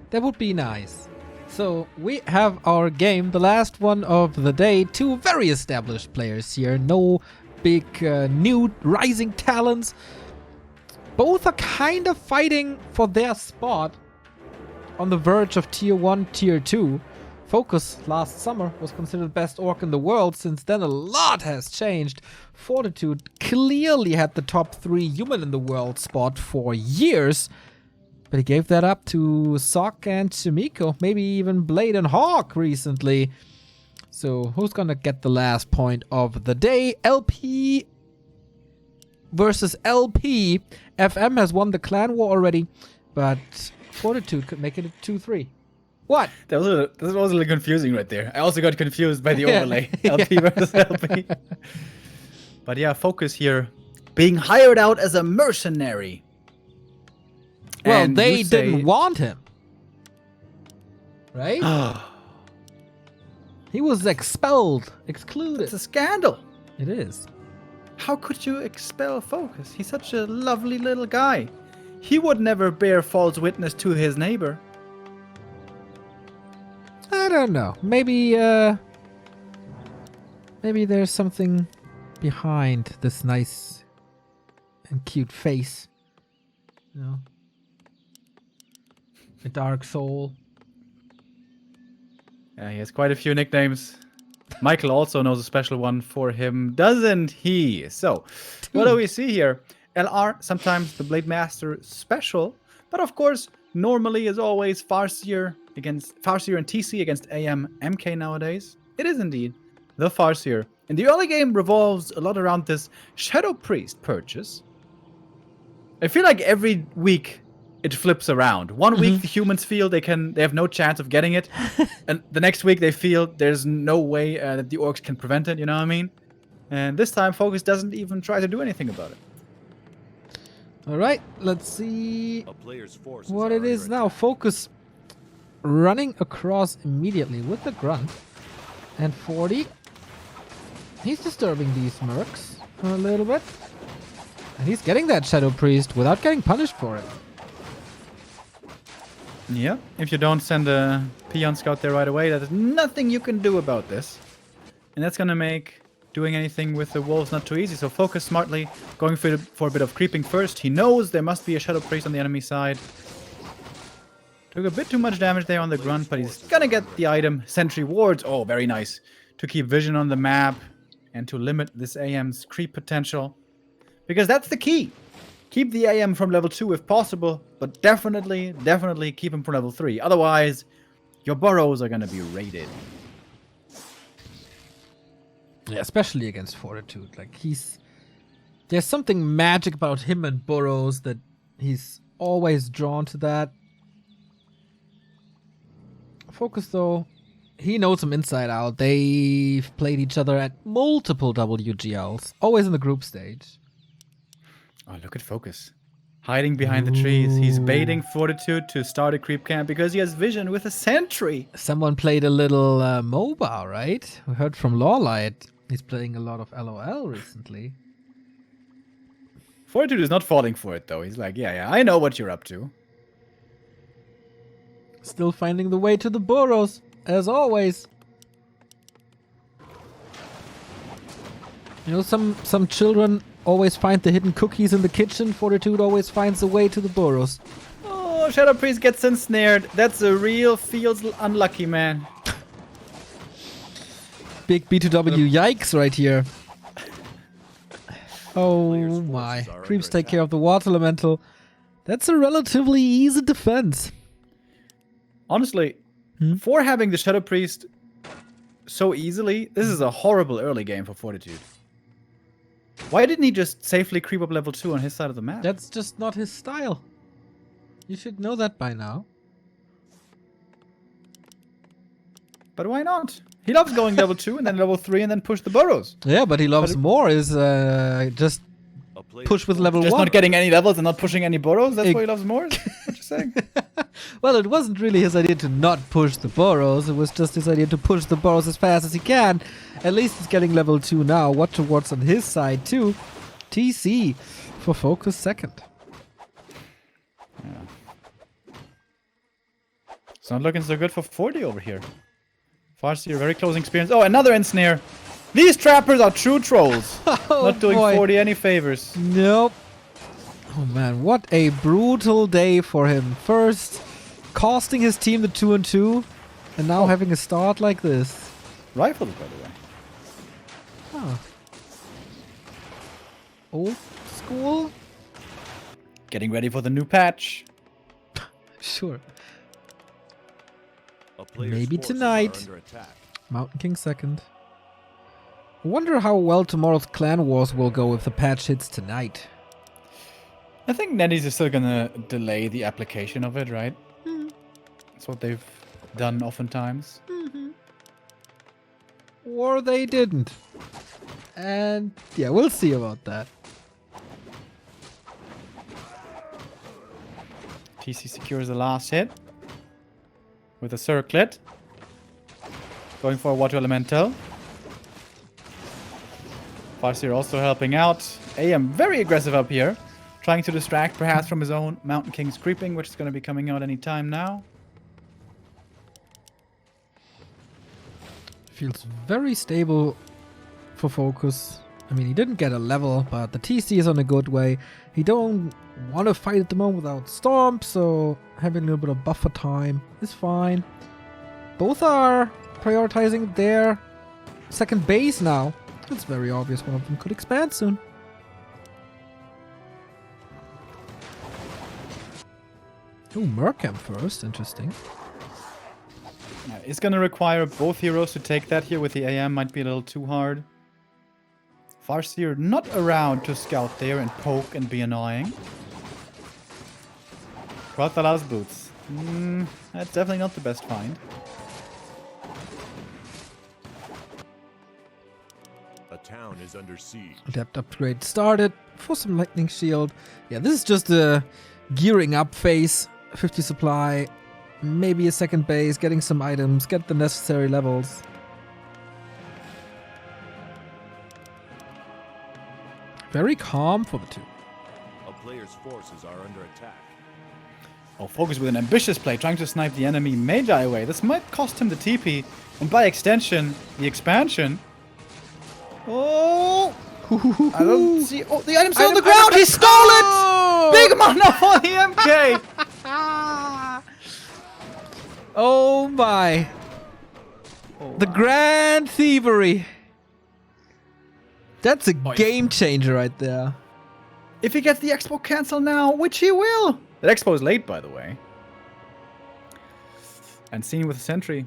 That would be nice. So we have our game, the last one of the day. 2 very established players here. No big new rising talents. Both are kind of fighting for their spot on the verge of Tier 1, Tier 2. Focus last summer was considered best orc in the world. Since then, a lot has changed. Fortitude clearly had the top 3 human in the world spot for years. But he gave that up to Sok and Sumiko. Maybe even Blade and Hawk recently. So who's gonna get the last point of the day? LP versus LP. FM has won the clan war already. But Fortitude could make it a 2-3. What? That was a little confusing right there. I also got confused by the Yeah. overlay. LP versus LP. But yeah, Focus here being hired out as a mercenary. Well, And they you say- didn't want him. Right? He was expelled. Excluded. It's a scandal. It is. How could you expel Focus? He's such a lovely little guy. He would never bear false witness to his neighbor. I don't know. Maybe there's something behind this nice and cute face. You know? A dark soul. Yeah, he has quite a few nicknames. Michael also knows a special one for him, doesn't he? So, what do we see here? LR, sometimes the Blade Master special, but of course, normally as always, Farseer and TC against AM MK nowadays. It is indeed the Farseer. And the early game revolves a lot around this Shadow Priest purchase. I feel like every week it flips around. One week the humans feel they have no chance of getting it, and the next week they feel there's no way that the orcs can prevent it. You know what I mean? And this time, Focus doesn't even try to do anything about it. All right, let's see A player's forces what are it is under now. attack. Focus running across immediately with the grunt. And 40. He's disturbing these mercs a little bit. And he's getting that Shadow Priest without getting punished for it. Yeah, if you don't send a Peon Scout there right away, there's nothing you can do about this. And that's gonna make doing anything with the wolves not too easy. So Focus smartly going for a bit of creeping first. He knows there must be a Shadow Priest on the enemy side. Took a bit too much damage there on the grunt, but he's gonna get the item. Sentry wards, oh, very nice. To keep vision on the map and to limit this AM's creep potential. Because that's the key. Keep the AM from level 2 if possible, but definitely keep him from level 3. Otherwise, your burrows are gonna be raided. Yeah, especially against Fortitude. Like, there's something magic about him and Burrows that he's always drawn to that. Focus, though, he knows him inside out. They've played each other at multiple WGLs, always in the group stage. Oh, look at Focus. Hiding behind the trees. He's baiting Fortitude to start a creep camp because he has vision with a sentry. Someone played a little MOBA, right? We heard from Lawlight. He's playing a lot of LOL recently. Fortitude is not falling for it, though. He's like, yeah, I know what you're up to. Still finding the way to the burrows, as always. You know, some children always find the hidden cookies in the kitchen. Fortitude always finds the way to the burrows. Oh, Shadow Priest gets ensnared. That's a real feels unlucky, man. Big B2W yikes right here. Oh Player's my. forces are Creeps under take care of the water elemental. That's a relatively easy defense. Honestly, for having the Shadow Priest so easily, this is a horrible early game for Fortitude. Why didn't he just safely creep up level 2 on his side of the map? That's just not his style. You should know that by now. But why not? He loves going level 2 and then level 3 and then push the burrows. Yeah, but he loves more is just A player's push with level Just 1. not getting any levels and not pushing any burrows? That's why he loves more? Is what you're saying? Well, it wasn't really his idea to not push the burrows. It was just his idea to push the burrows as fast as he can. At least he's getting level 2 now. Watch what's on his side too. TC for Focus second. It's not looking so good for 40 over here. Farseer, very close experience. Oh, another ensnare. These trappers are true trolls. Not doing boy. 40 any favors. Nope. Oh man, what a brutal day for him. First, costing his team the 2-2, and now having a start like this. Rifles, by the way. Huh. Old school? Getting ready for the new patch. Sure. A player's Maybe forces are tonight. under attack. Mountain King second. I wonder how well tomorrow's Clan Wars will go if the patch hits tonight. I think Netties is still gonna delay the application of it, right? That's what they've done oftentimes. Or they didn't. And yeah, we'll see about that. TC secures the last hit. With a circlet. Going for a water elemental. Farseer also helping out. AM very aggressive up here. Trying to distract perhaps from his own Mountain King's creeping, which is going to be coming out any time now. Feels very stable for Focus. I mean, he didn't get a level, but the TC is on a good way. He don't want to fight at the moment without Storm, so having a little bit of buffer time is fine. Both are prioritizing their second base now. It's very obvious one of them could expand soon. Ooh, Merkham first. Interesting. It's gonna require both heroes to take that here with the AM. Might be a little too hard. Farseer not around to scout there and poke and be annoying. Krothalas boots. That's definitely not the best find. A town is under siege. Adept upgrade started for some lightning shield. Yeah, this is just a gearing up phase. 50 supply, maybe a second base, getting some items, get the necessary levels. Very calm for the two. A player's forces are under attack. Oh, Focus with an ambitious play, trying to snipe the enemy Magi away. This might cost him the TP, and by extension, the expansion. Oh! I don't see. Oh, the item's still on the ground! He stole it! Big mana for the MK! Oh my. The grand thievery. That's a game changer right there. If he gets the expo cancelled now, which he will! That expo is late, by the way. And seen with Sentry.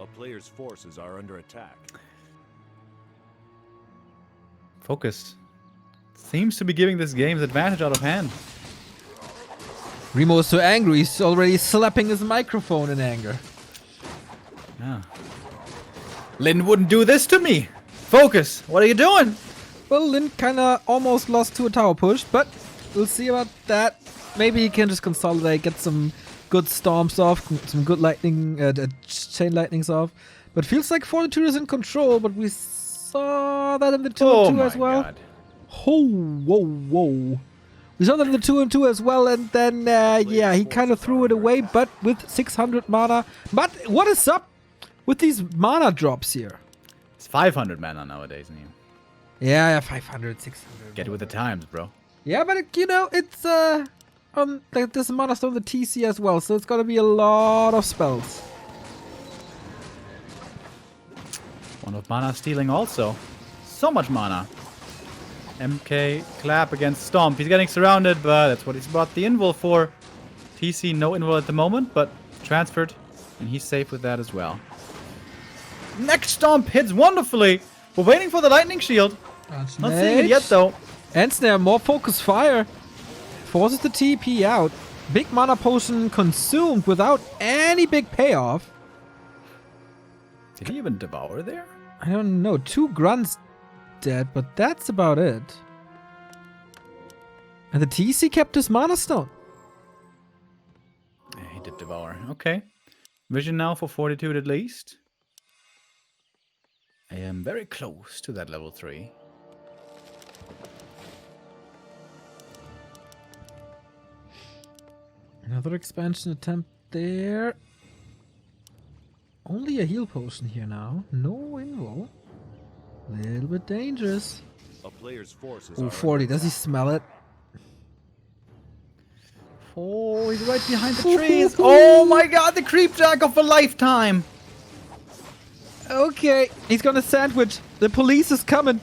A player's forces are under attack. Focus seems to be giving this game's advantage out of hand. Remo is so angry, he's already slapping his microphone in anger. Yeah. Lin wouldn't do this to me! Focus, what are you doing? Well, Lin kinda almost lost to a tower push, but we'll see about that. Maybe he can just consolidate, get some good storms off, some good lightning, chain lightnings off. But feels like Fortitude is in control, but we saw that in the 2-2 as well. God. Oh, whoa. We saw that in the 2-2 as well, and then, yeah, he kind of threw it away, but with 600 mana. But what is up with these mana drops here? It's 500 mana nowadays, Neil. Yeah, 500, 600. Get with the times, bro. Yeah, but it's like there's a mana stone, the TC as well, so it's gonna be a lot of spells. One of mana stealing also. So much mana. MK clap against Stomp. He's getting surrounded, but that's what he's brought the invul for. TC no invul at the moment, but transferred, and he's safe with that as well. Next Stomp hits wonderfully. We're waiting for the lightning shield. Not seeing it yet though. And Snare, more focus fire. Forces the TP out. Big mana potion consumed without any big payoff. Did he even devour there? I don't know. 2 grunts dead, but that's about it. And the TC kept his mana stone. Yeah, he did devour. Okay. Vision now for Fortitude at least. I am very close to that level 3. Another expansion attempt there. Only a heal potion here now. No info. Little bit dangerous. A player's forces Oh, are 40. Does he smell it? Oh, he's right behind the trees. Oh my god, the creep jack of a lifetime. Okay, he's gonna sandwich. The police is coming.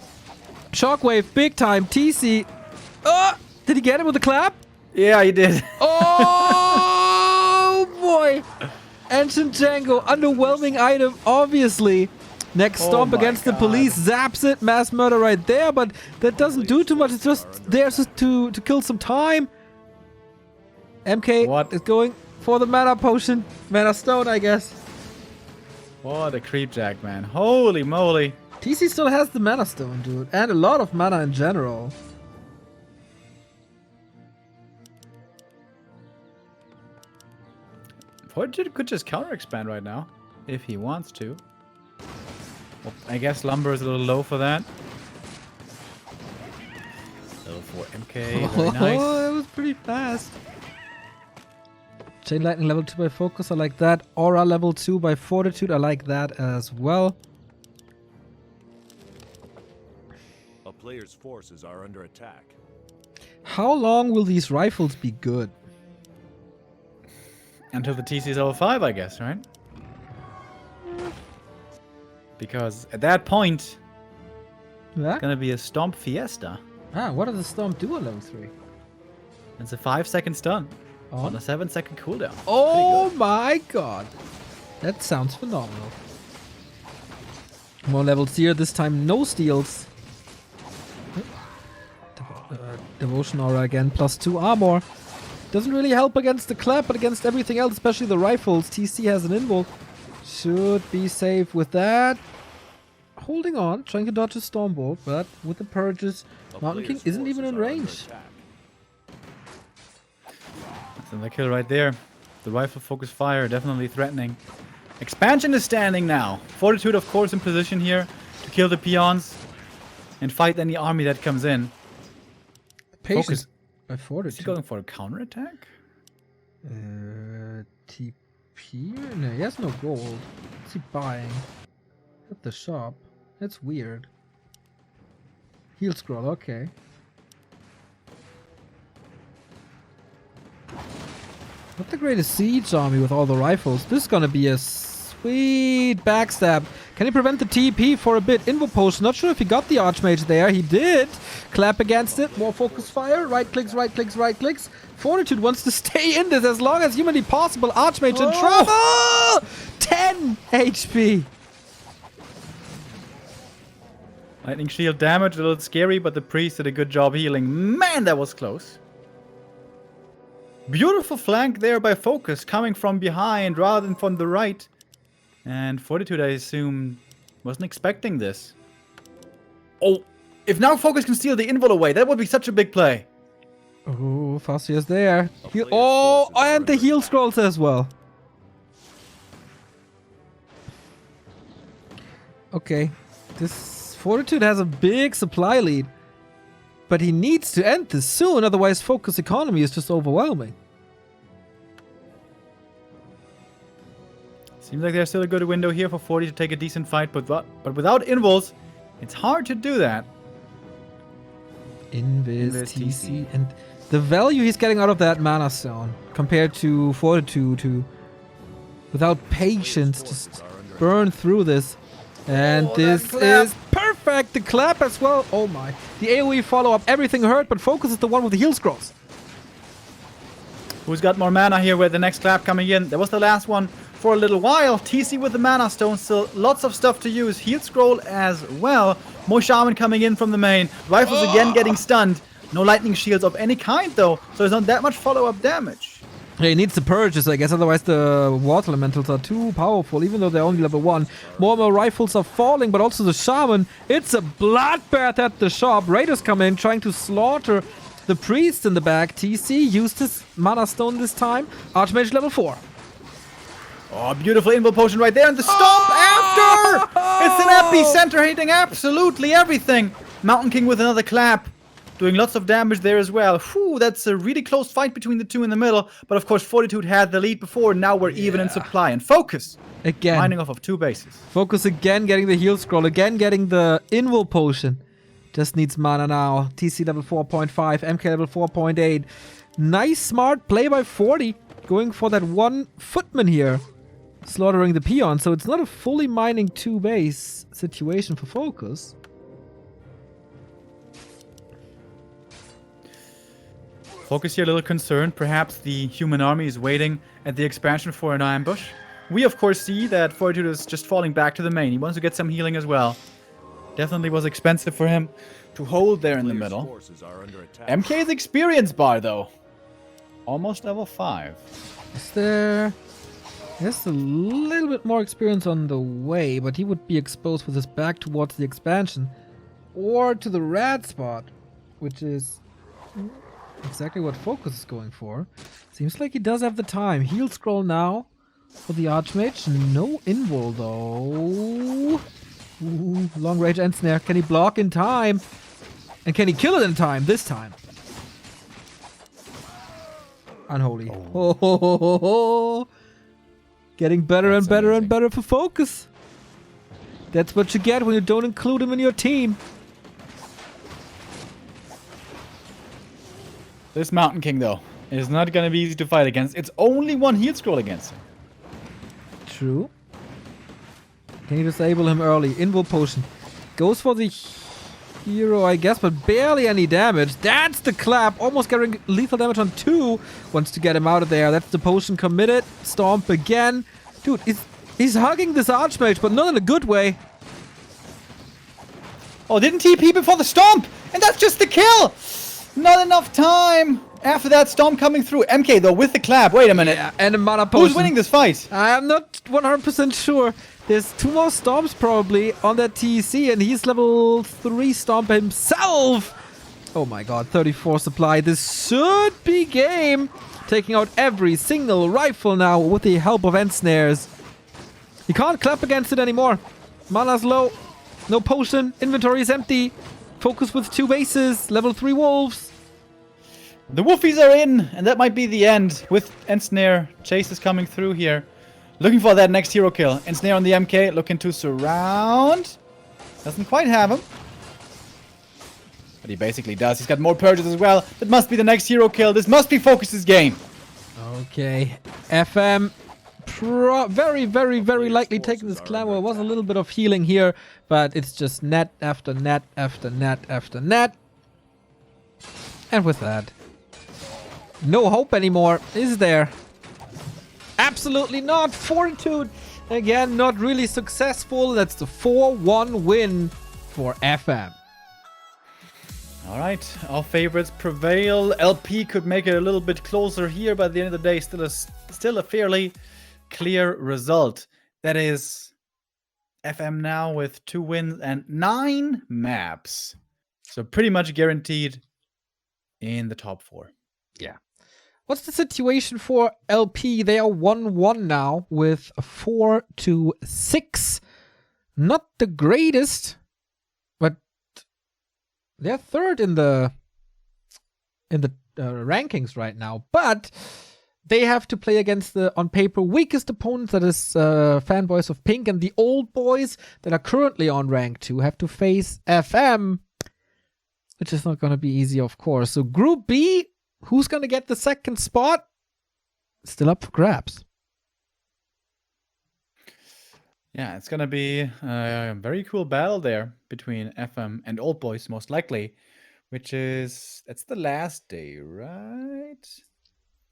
Shockwave, big time. TC. Did he get him with a clap? Yeah, he did. Oh boy! Ancient Django, underwhelming item, obviously. Next stomp against the police, zaps it, mass murder right there, but that doesn't do too much. It's just there to kill some time. MK is going for the mana potion, mana stone, I guess. What a creep jack, man. Holy moly. TC still has the mana stone, dude, and a lot of mana in general. Fortitude could just counter expand right now, if he wants to. Well, I guess Lumber is a little low for that. Level 4 MK, very nice. Oh, that was pretty fast. Chain Lightning level 2 by Focus, I like that. Aura level 2 by Fortitude, I like that as well. A player's forces are under attack. How long will these rifles be good? Until the TC is level 5, I guess, right? Because at that point, Yeah? it's gonna be a Stomp Fiesta. What does the Storm do on level 3? It's a 5-second stun. On a 7-second cooldown. Oh my god. That sounds phenomenal. More levels here, this time no steals. Devotion Aura again, +2 armor. Doesn't really help against the clap, but against everything else, especially the rifles. TC has an invul. Should be safe with that. Holding on, trying to dodge a Stormbolt, but with the purges, Mountain King isn't even in range. That's another kill right there. The rifle focus fire definitely threatening. Expansion is standing now. Fortitude, of course, in position here to kill the peons and fight any army that comes in. Patience Focus. by Is he Fortitude. going for a counterattack? TP? No, he has no gold. What's he buying? At the shop. That's weird. Heal scroll, okay. Not the greatest siege army with all the rifles. This is gonna be a sweet backstab. Can he prevent the TP for a bit? Invo potion. Not sure if he got the Archmage there. He did. Clap against it. More focus fire. Right clicks, right clicks, right clicks. Fortitude wants to stay in this as long as humanly possible. Archmage in trouble! 10 HP. Lightning shield damage, a little scary, but the priest did a good job healing. Man, that was close. Beautiful flank there by Focus, coming from behind rather than from the right. And Fortitude, I assume, wasn't expecting this. Oh, if now Focus can steal the invul away, that would be such a big play. Oh, Fastia's there. Oh, and the heal scrolls as well. Okay, this Fortitude has a big supply lead. But he needs to end this soon, otherwise Focus economy is just overwhelming. Seems like there's still a good window here for 40 to take a decent fight, but without invuls, it's hard to do that. Invis, TC, and the value he's getting out of that mana stone compared to Fortitude, who without patience just burn through this. And this is perfect. The clap as well. Oh my. The AoE follow-up, everything hurt, but Focus is the one with the heal scrolls. Who's got more mana here with the next clap coming in? There was the last one for a little while. TC with the mana stone, still lots of stuff to use. Heal scroll as well. More shaman coming in from the main. Rifles again getting stunned. No lightning shields of any kind though, so there's not that much follow-up damage. Yeah, he needs the purges, I guess, otherwise the water elementals are too powerful, even though they're only level 1. More and more rifles are falling, but also the shaman. It's a bloodbath at the shop. Raiders come in, trying to slaughter the priest in the back. TC used his mana stone this time. Archmage level 4. Oh, beautiful invul potion right there, and the stomp after! It's an epicenter hitting absolutely everything. Mountain King with another clap. Doing lots of damage there as well. Whew, that's a really close fight between the two in the middle. But of course, Fortitude had the lead before. Now we're even in supply. And Focus! Again. Mining off of 2 bases. Focus again, getting the heal scroll. Again, getting the invul potion. Just needs mana now. TC level 4.5. MK level 4.8. Nice, smart play by 40. Going for that one footman here. Slaughtering the peon. So it's not a fully mining 2 base situation for Focus. Focus here a little concerned. Perhaps the human army is waiting at the expansion for an ambush. We of course see that Fortitude is just falling back to the main. He wants to get some healing as well. Definitely was expensive for him to hold there in the middle. MK's experience bar though. Almost level 5. Is there... There's a little bit more experience on the way, but he would be exposed with his back towards the expansion. Or to the red spot, which is... exactly what Focus is going for. Seems like he does have the time. Heal scroll now for the Archmage. No invul though. Ooh, long range end snare. Can he block in time? And can he kill it in time this time? Unholy. Oh. Ho. Getting better and better and better for Focus. That's what you get when you don't include him in your team. This Mountain King, though, is not going to be easy to fight against. It's only one heal scroll against him. True. Can you disable him early? Invul potion. Goes for the hero, I guess, but barely any damage. That's the clap. Almost getting lethal damage on 2. Wants to get him out of there. That's the potion committed. Stomp again. Dude, he's hugging this Archmage, but not in a good way. Oh, didn't TP before the stomp! And that's just the kill! Not enough time! After that stomp coming through. MK though with the clap. Wait a minute. Yeah, and a mana potion. Who's winning this fight? I'm not 100% sure. There's 2 more stomps probably on that TEC, and he's level 3 stomp himself. Oh my god, 34 supply. This should be game. Taking out every single rifle now with the help of Ensnares. He can't clap against it anymore. Mana's low. No potion. Inventory is empty. Focus with 2 bases. Level 3 wolves. The Wolfies are in, and that might be the end. With Ensnare, Chase is coming through here. Looking for that next hero kill. Ensnare on the MK, looking to surround. Doesn't quite have him. But he basically does. He's got more purges as well. That must be the next hero kill. This must be Focus's game. Okay. FM very, very, very likely taking this Claymore. It was a little bit of healing here, but it's just net after net after net after net. And with that, no hope anymore, is there? Absolutely not. Fortitude, again, not really successful. That's the 4-1 win for FM. Alright, our favorites prevail. LP could make it a little bit closer here, but at the end of the day, still a fairly clear result. That is FM now with 2 wins and 9 maps. So pretty much guaranteed in the top 4. Yeah. What's the situation for LP? They are 1-1 now with a 4-6. Not the greatest, but they're third in the rankings right now. But they have to play against the, on paper, weakest opponents, that is Fanboys of Pink, and the old boys that are currently on rank 2 have to face FM, which is not going to be easy, of course. So Group B, who's going to get the second spot? Still up for grabs. Yeah, it's going to be a very cool battle there between FM and Old Boys, most likely, which is, that's the last day, right?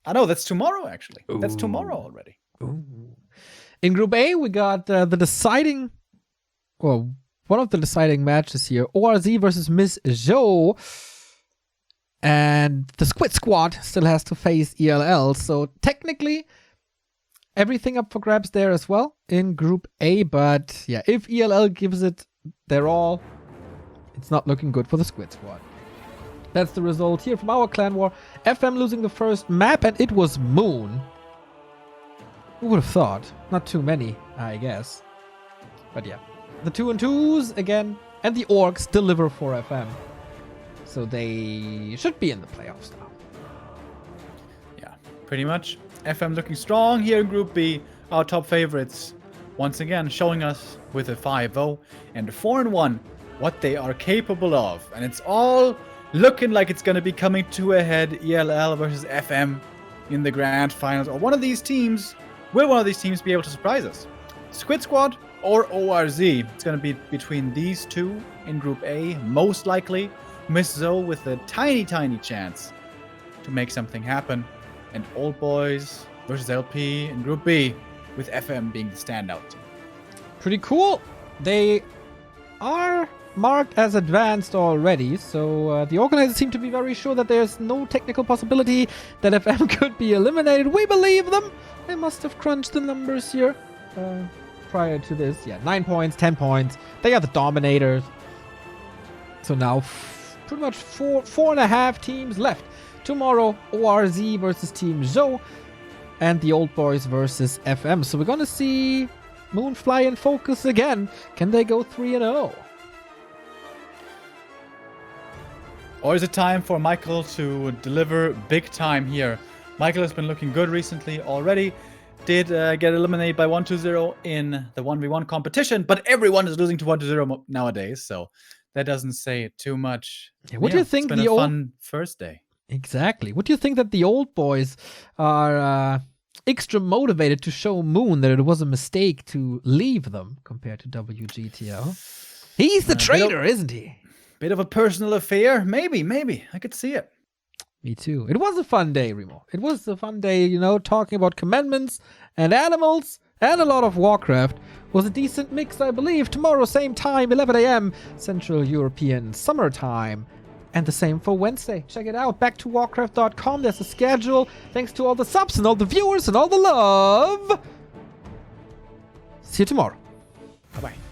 I know, that's tomorrow, actually. Ooh. That's tomorrow already. Ooh. In Group A, we got the deciding, well, one of the deciding matches here. ORZ versus Miss Zhou. And the Squid Squad still has to face ELL. So technically, everything up for grabs there as well in Group A. But yeah, if ELL gives it their all, it's not looking good for the Squid Squad. That's the result here from our clan war. FM losing the first map, and it was Moon. Who would have thought? Not too many, I guess. But yeah, the 2-2s again, and the Orcs deliver for FM. So they should be in the playoffs now. Yeah, pretty much. FM looking strong here in Group B. Our top favorites, once again, showing us with a 5-0 and a 4-1 what they are capable of. And it's all looking like it's going to be coming to a head. ELL versus FM in the grand finals. Or one of these teams, will one of these teams be able to surprise us? Squid Squad or ORZ? It's going to be between these two in Group A, most likely. Miss Zoe with a tiny, tiny chance to make something happen. And Old Boys versus LP in Group B, with FM being the standout team. Pretty cool. They are marked as advanced already, so the organizers seem to be very sure that there's no technical possibility that FM could be eliminated. We believe them. They must have crunched the numbers here prior to this. Yeah, 9 points, 10 points. They are the dominators. So now pretty much four and a half teams left. Tomorrow, ORZ versus Team Zhou and the Old Boys versus FM. So we're going to see Moonfly and Focus again. Can they go 3-0? Or is it time for Michael to deliver big time here? Michael has been looking good recently already. Did get eliminated by 1-2-0 in the 1v1 competition, but everyone is losing to 1-2-0 nowadays, so that doesn't say too much. Yeah, what do you think? It's been a fun first day. Exactly. What do you think that the Old Boys are extra motivated to show Moon that it was a mistake to leave them compared to WGTL? He's the traitor, isn't he? Bit of a personal affair. Maybe. I could see it. Me too. It was a fun day, Remo. It was a fun day, you know, talking about commandments and animals and a lot of Warcraft. Was a decent mix, I believe. Tomorrow, same time, 11 a.m. Central European Summertime. And the same for Wednesday. Check it out. Back to Warcraft.com. There's a schedule. Thanks to all the subs and all the viewers and all the love. See you tomorrow. Bye-bye.